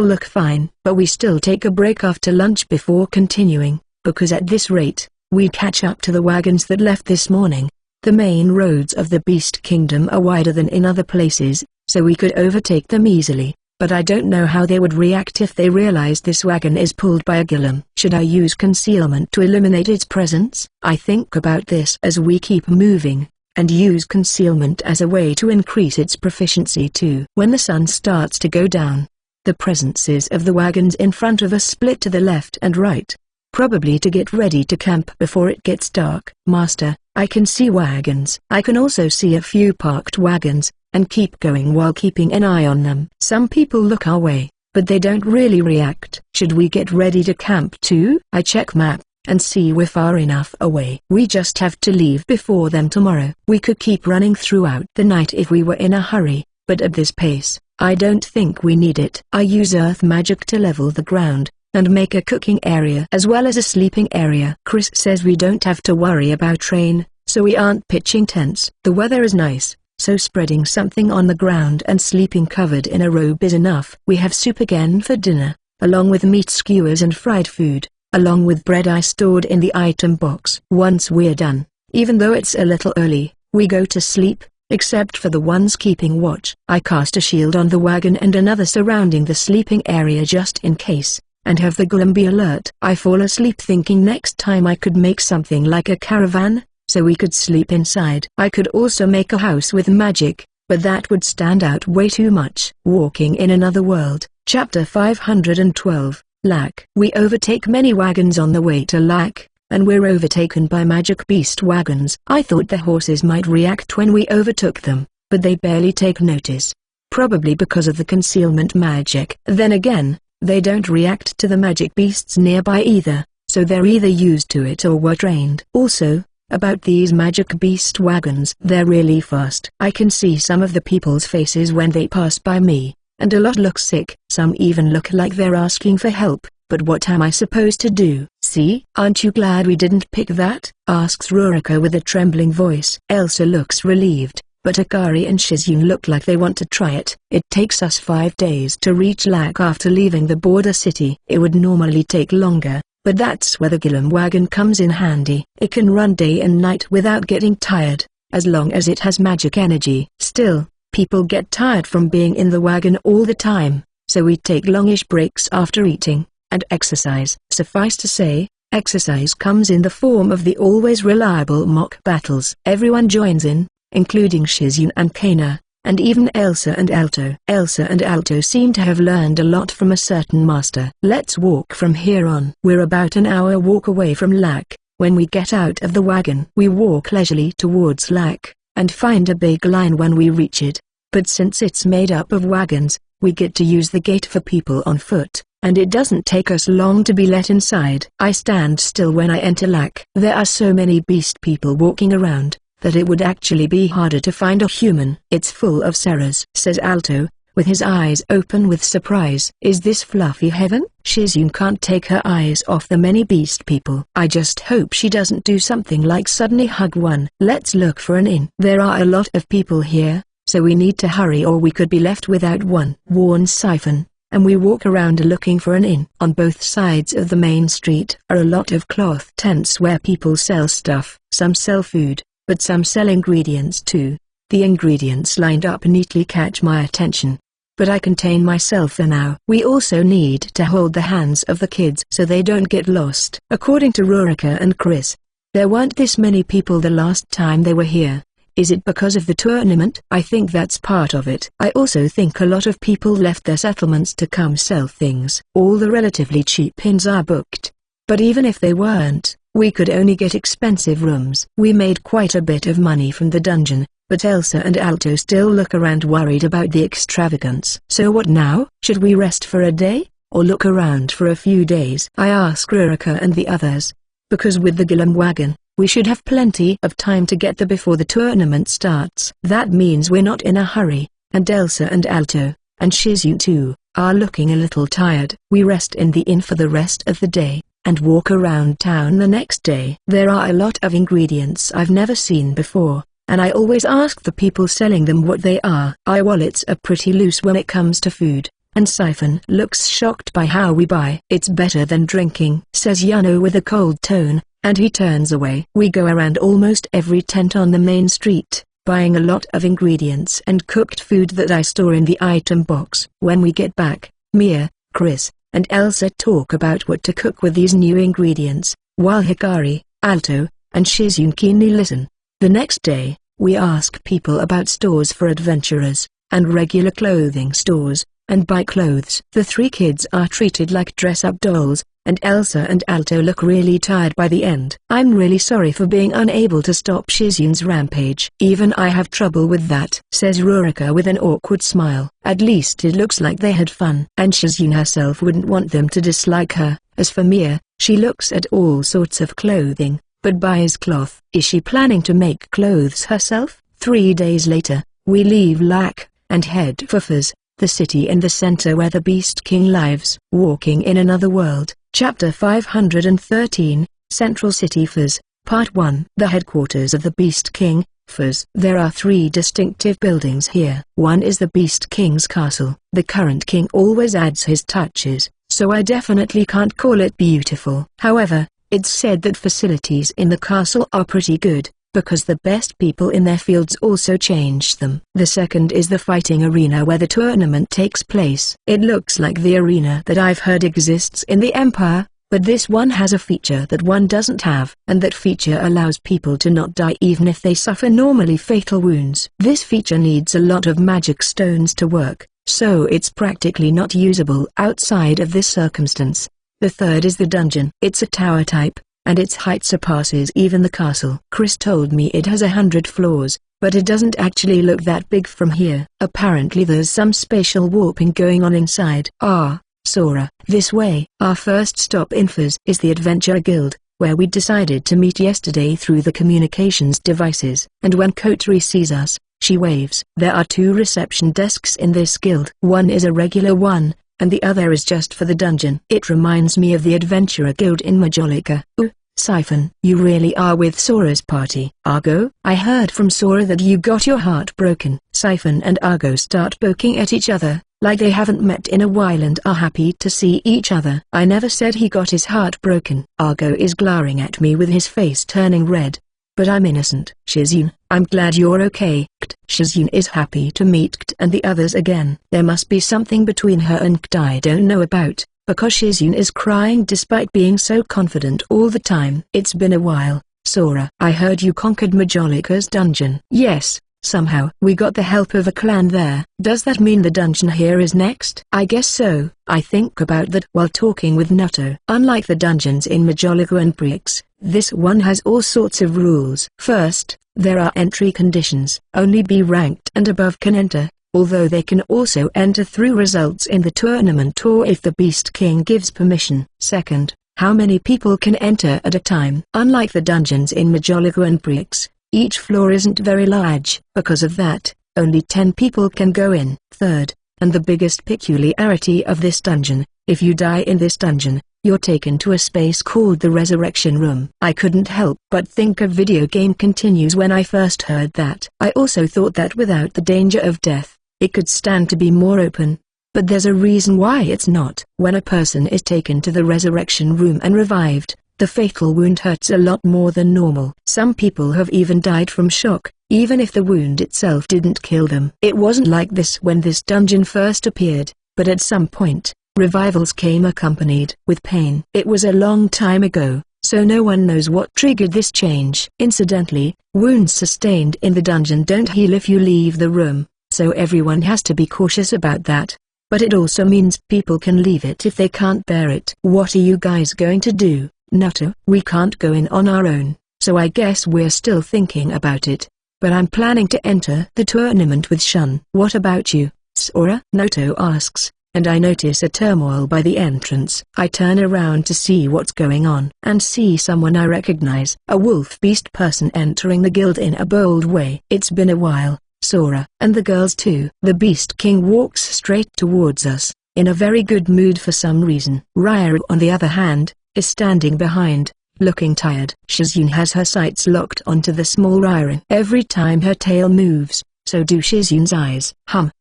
look fine. But we still take a break after lunch before continuing, because at this rate, we'd catch up to the wagons that left this morning. The main roads of the Beast Kingdom are wider than in other places, so we could overtake them easily. But I don't know how they would react if they realize this wagon is pulled by a golem. Should I use concealment to eliminate its presence? I think about this as we keep moving, and use concealment as a way to increase its proficiency too. When the sun starts to go down, the presences of the wagons in front of us split to the left and right, probably to get ready to camp before it gets dark. Master, I can see wagons. I can also see a few parked wagons, and keep going while keeping an eye on them. Some people look our way, but they don't really react. Should we get ready to camp too? I check map, and see we're far enough away. We just have to leave before them tomorrow. We could keep running throughout the night if we were in a hurry, but at this pace, I don't think we need it. I use earth magic to level the ground, and make a cooking area as well as a sleeping area. Chris says we don't have to worry about rain, so we aren't pitching tents. The weather is nice, so spreading something on the ground and sleeping covered in a robe is enough. We have soup again for dinner, along with meat skewers and fried food, along with bread I stored in the item box. Once we're done, even though it's a little early, we go to sleep, except for the ones keeping watch. I cast a shield on the wagon and another surrounding the sleeping area just in case, and have the golem be alert. I fall asleep thinking next time I could make something like a caravan, so we could sleep inside. I could also make a house with magic, but that would stand out way too much. Walking in Another World, Chapter 512, Lac. We overtake many wagons on the way to Lac, and we're overtaken by magic beast wagons. I thought the horses might react when we overtook them, but they barely take notice. Probably because of the concealment magic. Then again, they don't react to the magic beasts nearby either, so they're either used to it or were trained. Also, about these magic beast wagons, they're really fast. I can see some of the people's faces when they pass by me, and a lot look sick. Some even look like they're asking for help, but what am I supposed to do? See? Aren't you glad we didn't pick that? Asks Rurika with a trembling voice. Elsa looks relieved, but Hikari and Shizune look like they want to try it. It takes us 5 days to reach Lac after leaving the border city. It would normally take longer, but that's where the Gilum wagon comes in handy. It can run day and night without getting tired, as long as it has magic energy. Still, people get tired from being in the wagon all the time, so we take longish breaks after eating, and exercise. Suffice to say, exercise comes in the form of the always reliable mock battles. Everyone joins in, including Shizune and Kana, and even Elsa and Alto. Elsa and Alto seem to have learned a lot from a certain master. Let's walk from here on. We're about an hour walk away from Lac. When we get out of the wagon, we walk leisurely towards Lac, and find a big line when we reach it. But since it's made up of wagons, we get to use the gate for people on foot, and it doesn't take us long to be let inside. I stand still when I enter Lac. There are so many beast people walking around, that it would actually be harder to find a human. It's full of Serras, says Alto, with his eyes open with surprise. Is this fluffy heaven? Shizune can't take her eyes off the many beast people. I just hope she doesn't do something like suddenly hug one. Let's look for an inn. There are a lot of people here, so we need to hurry or we could be left without one, warns Siphon, and we walk around looking for an inn. On both sides of the main street are a lot of cloth tents where people sell stuff. Some sell food, but some sell ingredients too. The ingredients lined up neatly catch my attention, but I contain myself for now. We also need to hold the hands of the kids so they don't get lost. According to Rurika and Chris, there weren't this many people the last time they were here. Is it because of the tournament? I think that's part of it. I also think a lot of people left their settlements to come sell things. All the relatively cheap inns are booked. But even if they weren't, we could only get expensive rooms. We made quite a bit of money from the dungeon, but Elsa and Alto still look around worried about the extravagance. So what now? Should we rest for a day, or look around for a few days? I ask Rurika and the others. Because with the Gilum wagon, we should have plenty of time to get there before the tournament starts. That means we're not in a hurry, and Elsa and Alto, and Shizune too, are looking a little tired. We rest in the inn for the rest of the day, and walk around town the next day. There are a lot of ingredients I've never seen before, and I always ask the people selling them what they are. Our wallets are pretty loose when it comes to food, and Siphon looks shocked by how we buy. It's better than drinking, says Yano with a cold tone, and he turns away. We go around almost every tent on the main street, buying a lot of ingredients and cooked food that I store in the item box. When we get back, Mia, Chris, and Elsa talk about what to cook with these new ingredients, while Hikari, Alto, and Shizune keenly listen. The next day, we ask people about stores for adventurers, and regular clothing stores, and buy clothes. The three kids are treated like dress-up dolls, and Elsa and Alto look really tired by the end. I'm really sorry for being unable to stop Shizune's rampage. Even I have trouble with that, says Rurika with an awkward smile. At least it looks like they had fun. And Shizune herself wouldn't want them to dislike her. As for Mia, she looks at all sorts of clothing, but buys cloth. Is she planning to make clothes herself? 3 days later, we leave Lac, and head for Fez, the city in the center where the Beast King lives. Walking in Another World, Chapter 513, Central City Fez, Part 1. The headquarters of the Beast King, Fez. There are 3 distinctive buildings here. One is the Beast King's castle. The current king always adds his touches, so I definitely can't call it beautiful. However, it's said that facilities in the castle are pretty good, because the best people in their fields also changed them. The second is the fighting arena where the tournament takes place. It looks like the arena that I've heard exists in the Empire, but this one has a feature that one doesn't have, and that feature allows people to not die even if they suffer normally fatal wounds. This feature needs a lot of magic stones to work, so it's practically not usable outside of this circumstance. The third is the dungeon. It's a tower type, and its height surpasses even the castle. Chris told me it has 100 floors, but it doesn't actually look that big from here. Apparently there's some spatial warping going on inside. Ah, Sora, this way. Our first stop in Fez is the Adventurer Guild, where we decided to meet yesterday through the communications devices. And when Kotri sees us, she waves. There are 2 reception desks in this guild. One is a regular one, and the other is just for the dungeon. It reminds me of the Adventurer Guild in Majolica. Ooh, Siphon, you really are with Sora's party. Argo, I heard from Sora that you got your heart broken. Siphon and Argo start poking at each other, like they haven't met in a while and are happy to see each other. I never said he got his heart broken. Argo is glaring at me with his face turning red. But I'm innocent. Shizune, I'm glad you're okay. Shizune is happy to meet Kt and the others again. There must be something between her and Kt I don't know about, because Shizune is crying despite being so confident all the time. It's been a while, Sora. I heard you conquered Majolica's dungeon. Yes, somehow. We got the help of a clan there. Does that mean the dungeon here is next? I guess so. I think about that while talking with Nato. Unlike the dungeons in Majolica and Brix, this one has all sorts of rules. First, there are entry conditions. Only B ranked and above can enter, although they can also enter through results in the tournament or if the Beast King gives permission. Second, how many people can enter at a time. Unlike the dungeons in Majolica and Brix, each floor isn't very large. Because of that, only 10 people can go in. Third, and the biggest peculiarity of this dungeon, if you die in this dungeon, you're taken to a space called the Resurrection Room. I couldn't help but think a video game continues when I first heard that. I also thought that without the danger of death, it could stand to be more open. But there's a reason why it's not. When a person is taken to the Resurrection Room and revived, the fatal wound hurts a lot more than normal. Some people have even died from shock, even if the wound itself didn't kill them. It wasn't like this when this dungeon first appeared, but at some point, revivals came accompanied with pain. It was a long time ago, so no one knows what triggered this change. Incidentally, wounds sustained in the dungeon don't heal if you leave the room, so everyone has to be cautious about that. But it also means people can leave it if they can't bear it. What are you guys going to do, Nato? We can't go in on our own, so I guess we're still thinking about it. But I'm planning to enter the tournament with Shun. What about you, Sora? Nato asks, and I notice a turmoil by the entrance. I turn around to see what's going on and see someone I recognize, a wolf beast person entering the guild in a bold way. It's been a while, Sora, and the girls too. The Beast King walks straight towards us, in a very good mood for some reason. Rairu, on the other hand, is standing behind, looking tired. Shizune has her sights locked onto the small Rairu. Every time her tail moves, so do Shizune's eyes.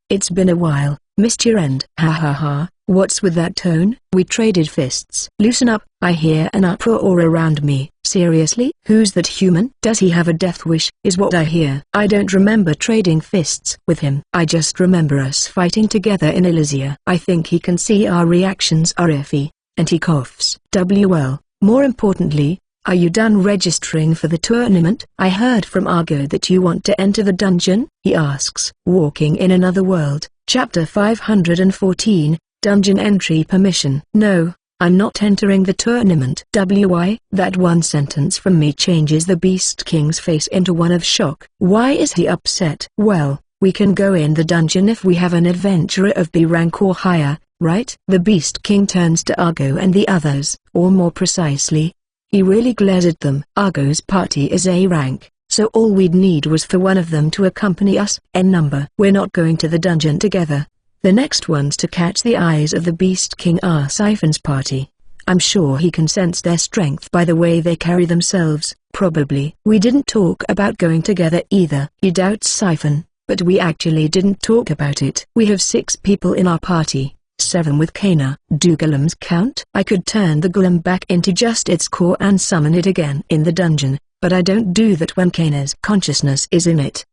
It's been a while, Mr. End. Ha ha ha, what's with that tone? We traded fists. Loosen up, I hear an uproar around me. Seriously? Who's that human? Does he have a death wish? Is what I hear. I don't remember trading fists with him. I just remember us fighting together in Elysia. I think he can see our reactions are iffy, and he coughs. Well, more importantly, are you done registering for the tournament? I heard from Argo that you want to enter the dungeon, he asks. Walking in Another World, Chapter 514, Dungeon Entry Permission. No, I'm not entering the tournament. Why? That one sentence from me changes the Beast King's face into one of shock. Why is he upset? Well, we can go in the dungeon if we have an adventurer of B rank or higher, right? The Beast King turns to Argo and the others, or more precisely, he really glares at them. Argo's party is A rank, so all we'd need was for one of them to accompany us. N number. We're not going to the dungeon together. The next ones to catch the eyes of the Beast King are Siphon's party. I'm sure he can sense their strength by the way they carry themselves. Probably. We didn't talk about going together either. He doubts Siphon, but we actually didn't talk about it. We have 6 people in our party. 7 with Kana. Do golems count? I could turn the golem back into just its core and summon it again in the dungeon, but I don't do that when Kana's consciousness is in it.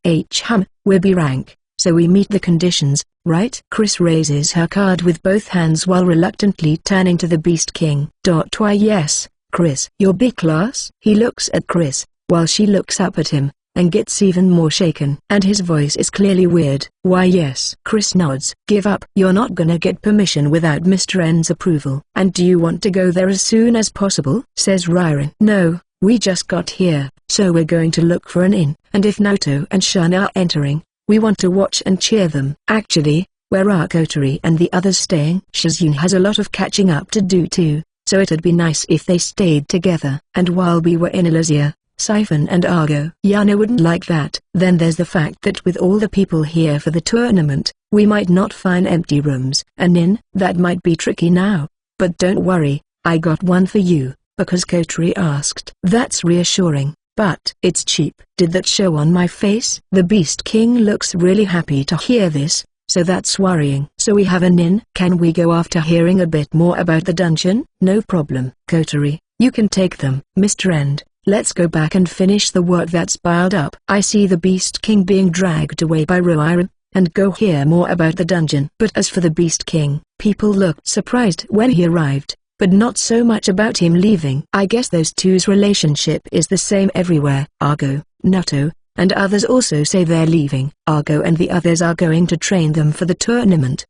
We're B rank, so we meet the conditions, right? Chris raises her card with both hands while reluctantly turning to the Beast King. Why yes, Chris. You're B class? He looks at Chris, while she looks up at him, and gets even more shaken. And his voice is clearly weird. Why yes. Chris nods. Give up. You're not gonna get permission without Mr. N's approval. And do you want to go there as soon as possible? Says Rairu. No, we just got here, so we're going to look for an inn. And if Nato and Shun are entering, we want to watch and cheer them. Actually, where are Kotori and the others staying? Shizune has a lot of catching up to do too, so it'd be nice if they stayed together. And while we were in Elysia, Siphon and Argo. Yana wouldn't like that. Then there's the fact that with all the people here for the tournament, we might not find empty rooms. An inn? That might be tricky now. But don't worry, I got one for you. because Kotri asked. That's reassuring, but it's cheap. Did that show on my face? The Beast King looks really happy to hear this, so that's worrying. So we have an in. Can we go after hearing a bit more about the dungeon? No problem. Kotri, you can take them. Mr. End, let's go back and finish the work that's piled up. I see the Beast King being dragged away by Roiran, and go hear more about the dungeon. But as for the Beast King, people looked surprised when he arrived, but not so much about him leaving. I guess those two's relationship is the same everywhere. Argo, Nato, and others also say they're leaving. Argo and the others are going to train them for the tournament.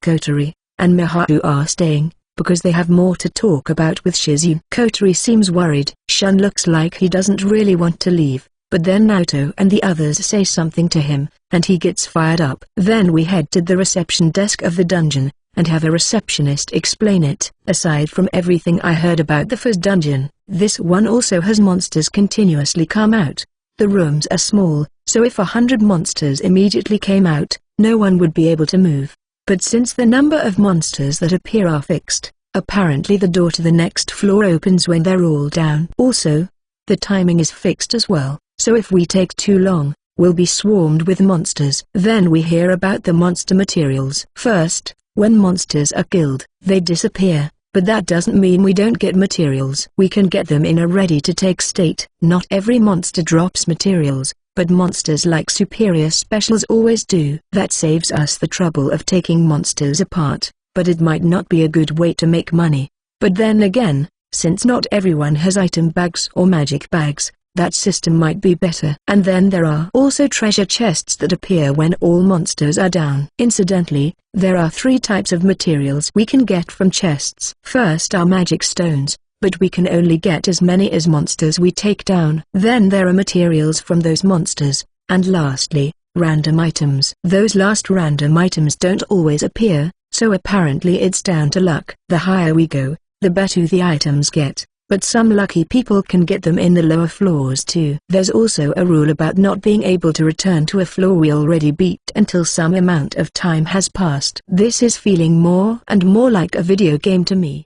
Kotri and Miharu are staying, because they have more to talk about with Shizu. Kotri seems worried. Shun looks like he doesn't really want to leave, but then Naoto and the others say something to him, and he gets fired up. Then we head to the reception desk of the dungeon, and have a receptionist explain it. Aside from everything I heard about the first dungeon, this one also has monsters continuously come out. The rooms are small, so if 100 monsters immediately came out, no one would be able to move. But since the number of monsters that appear are fixed, apparently the door to the next floor opens when they're all down. Also, the timing is fixed as well, so if we take too long, we'll be swarmed with monsters. Then we hear about the monster materials. First, when monsters are killed, they disappear, but that doesn't mean we don't get materials. We can get them in a ready-to-take state. Not every monster drops materials, but monsters like superior specials always do. That saves us the trouble of taking monsters apart, but it might not be a good way to make money. But then again, since not everyone has item bags or magic bags, that system might be better. And then there are also treasure chests that appear when all monsters are down. Incidentally, there are 3 types of materials we can get from chests. First are magic stones, but we can only get as many as monsters we take down. Then there are materials from those monsters, and lastly, random items. Those last random items don't always appear, so apparently it's down to luck. The higher we go, the better the items get, but some lucky people can get them in the lower floors too. There's also a rule about not being able to return to a floor we already beat until some amount of time has passed. This is feeling more and more like a video game to me.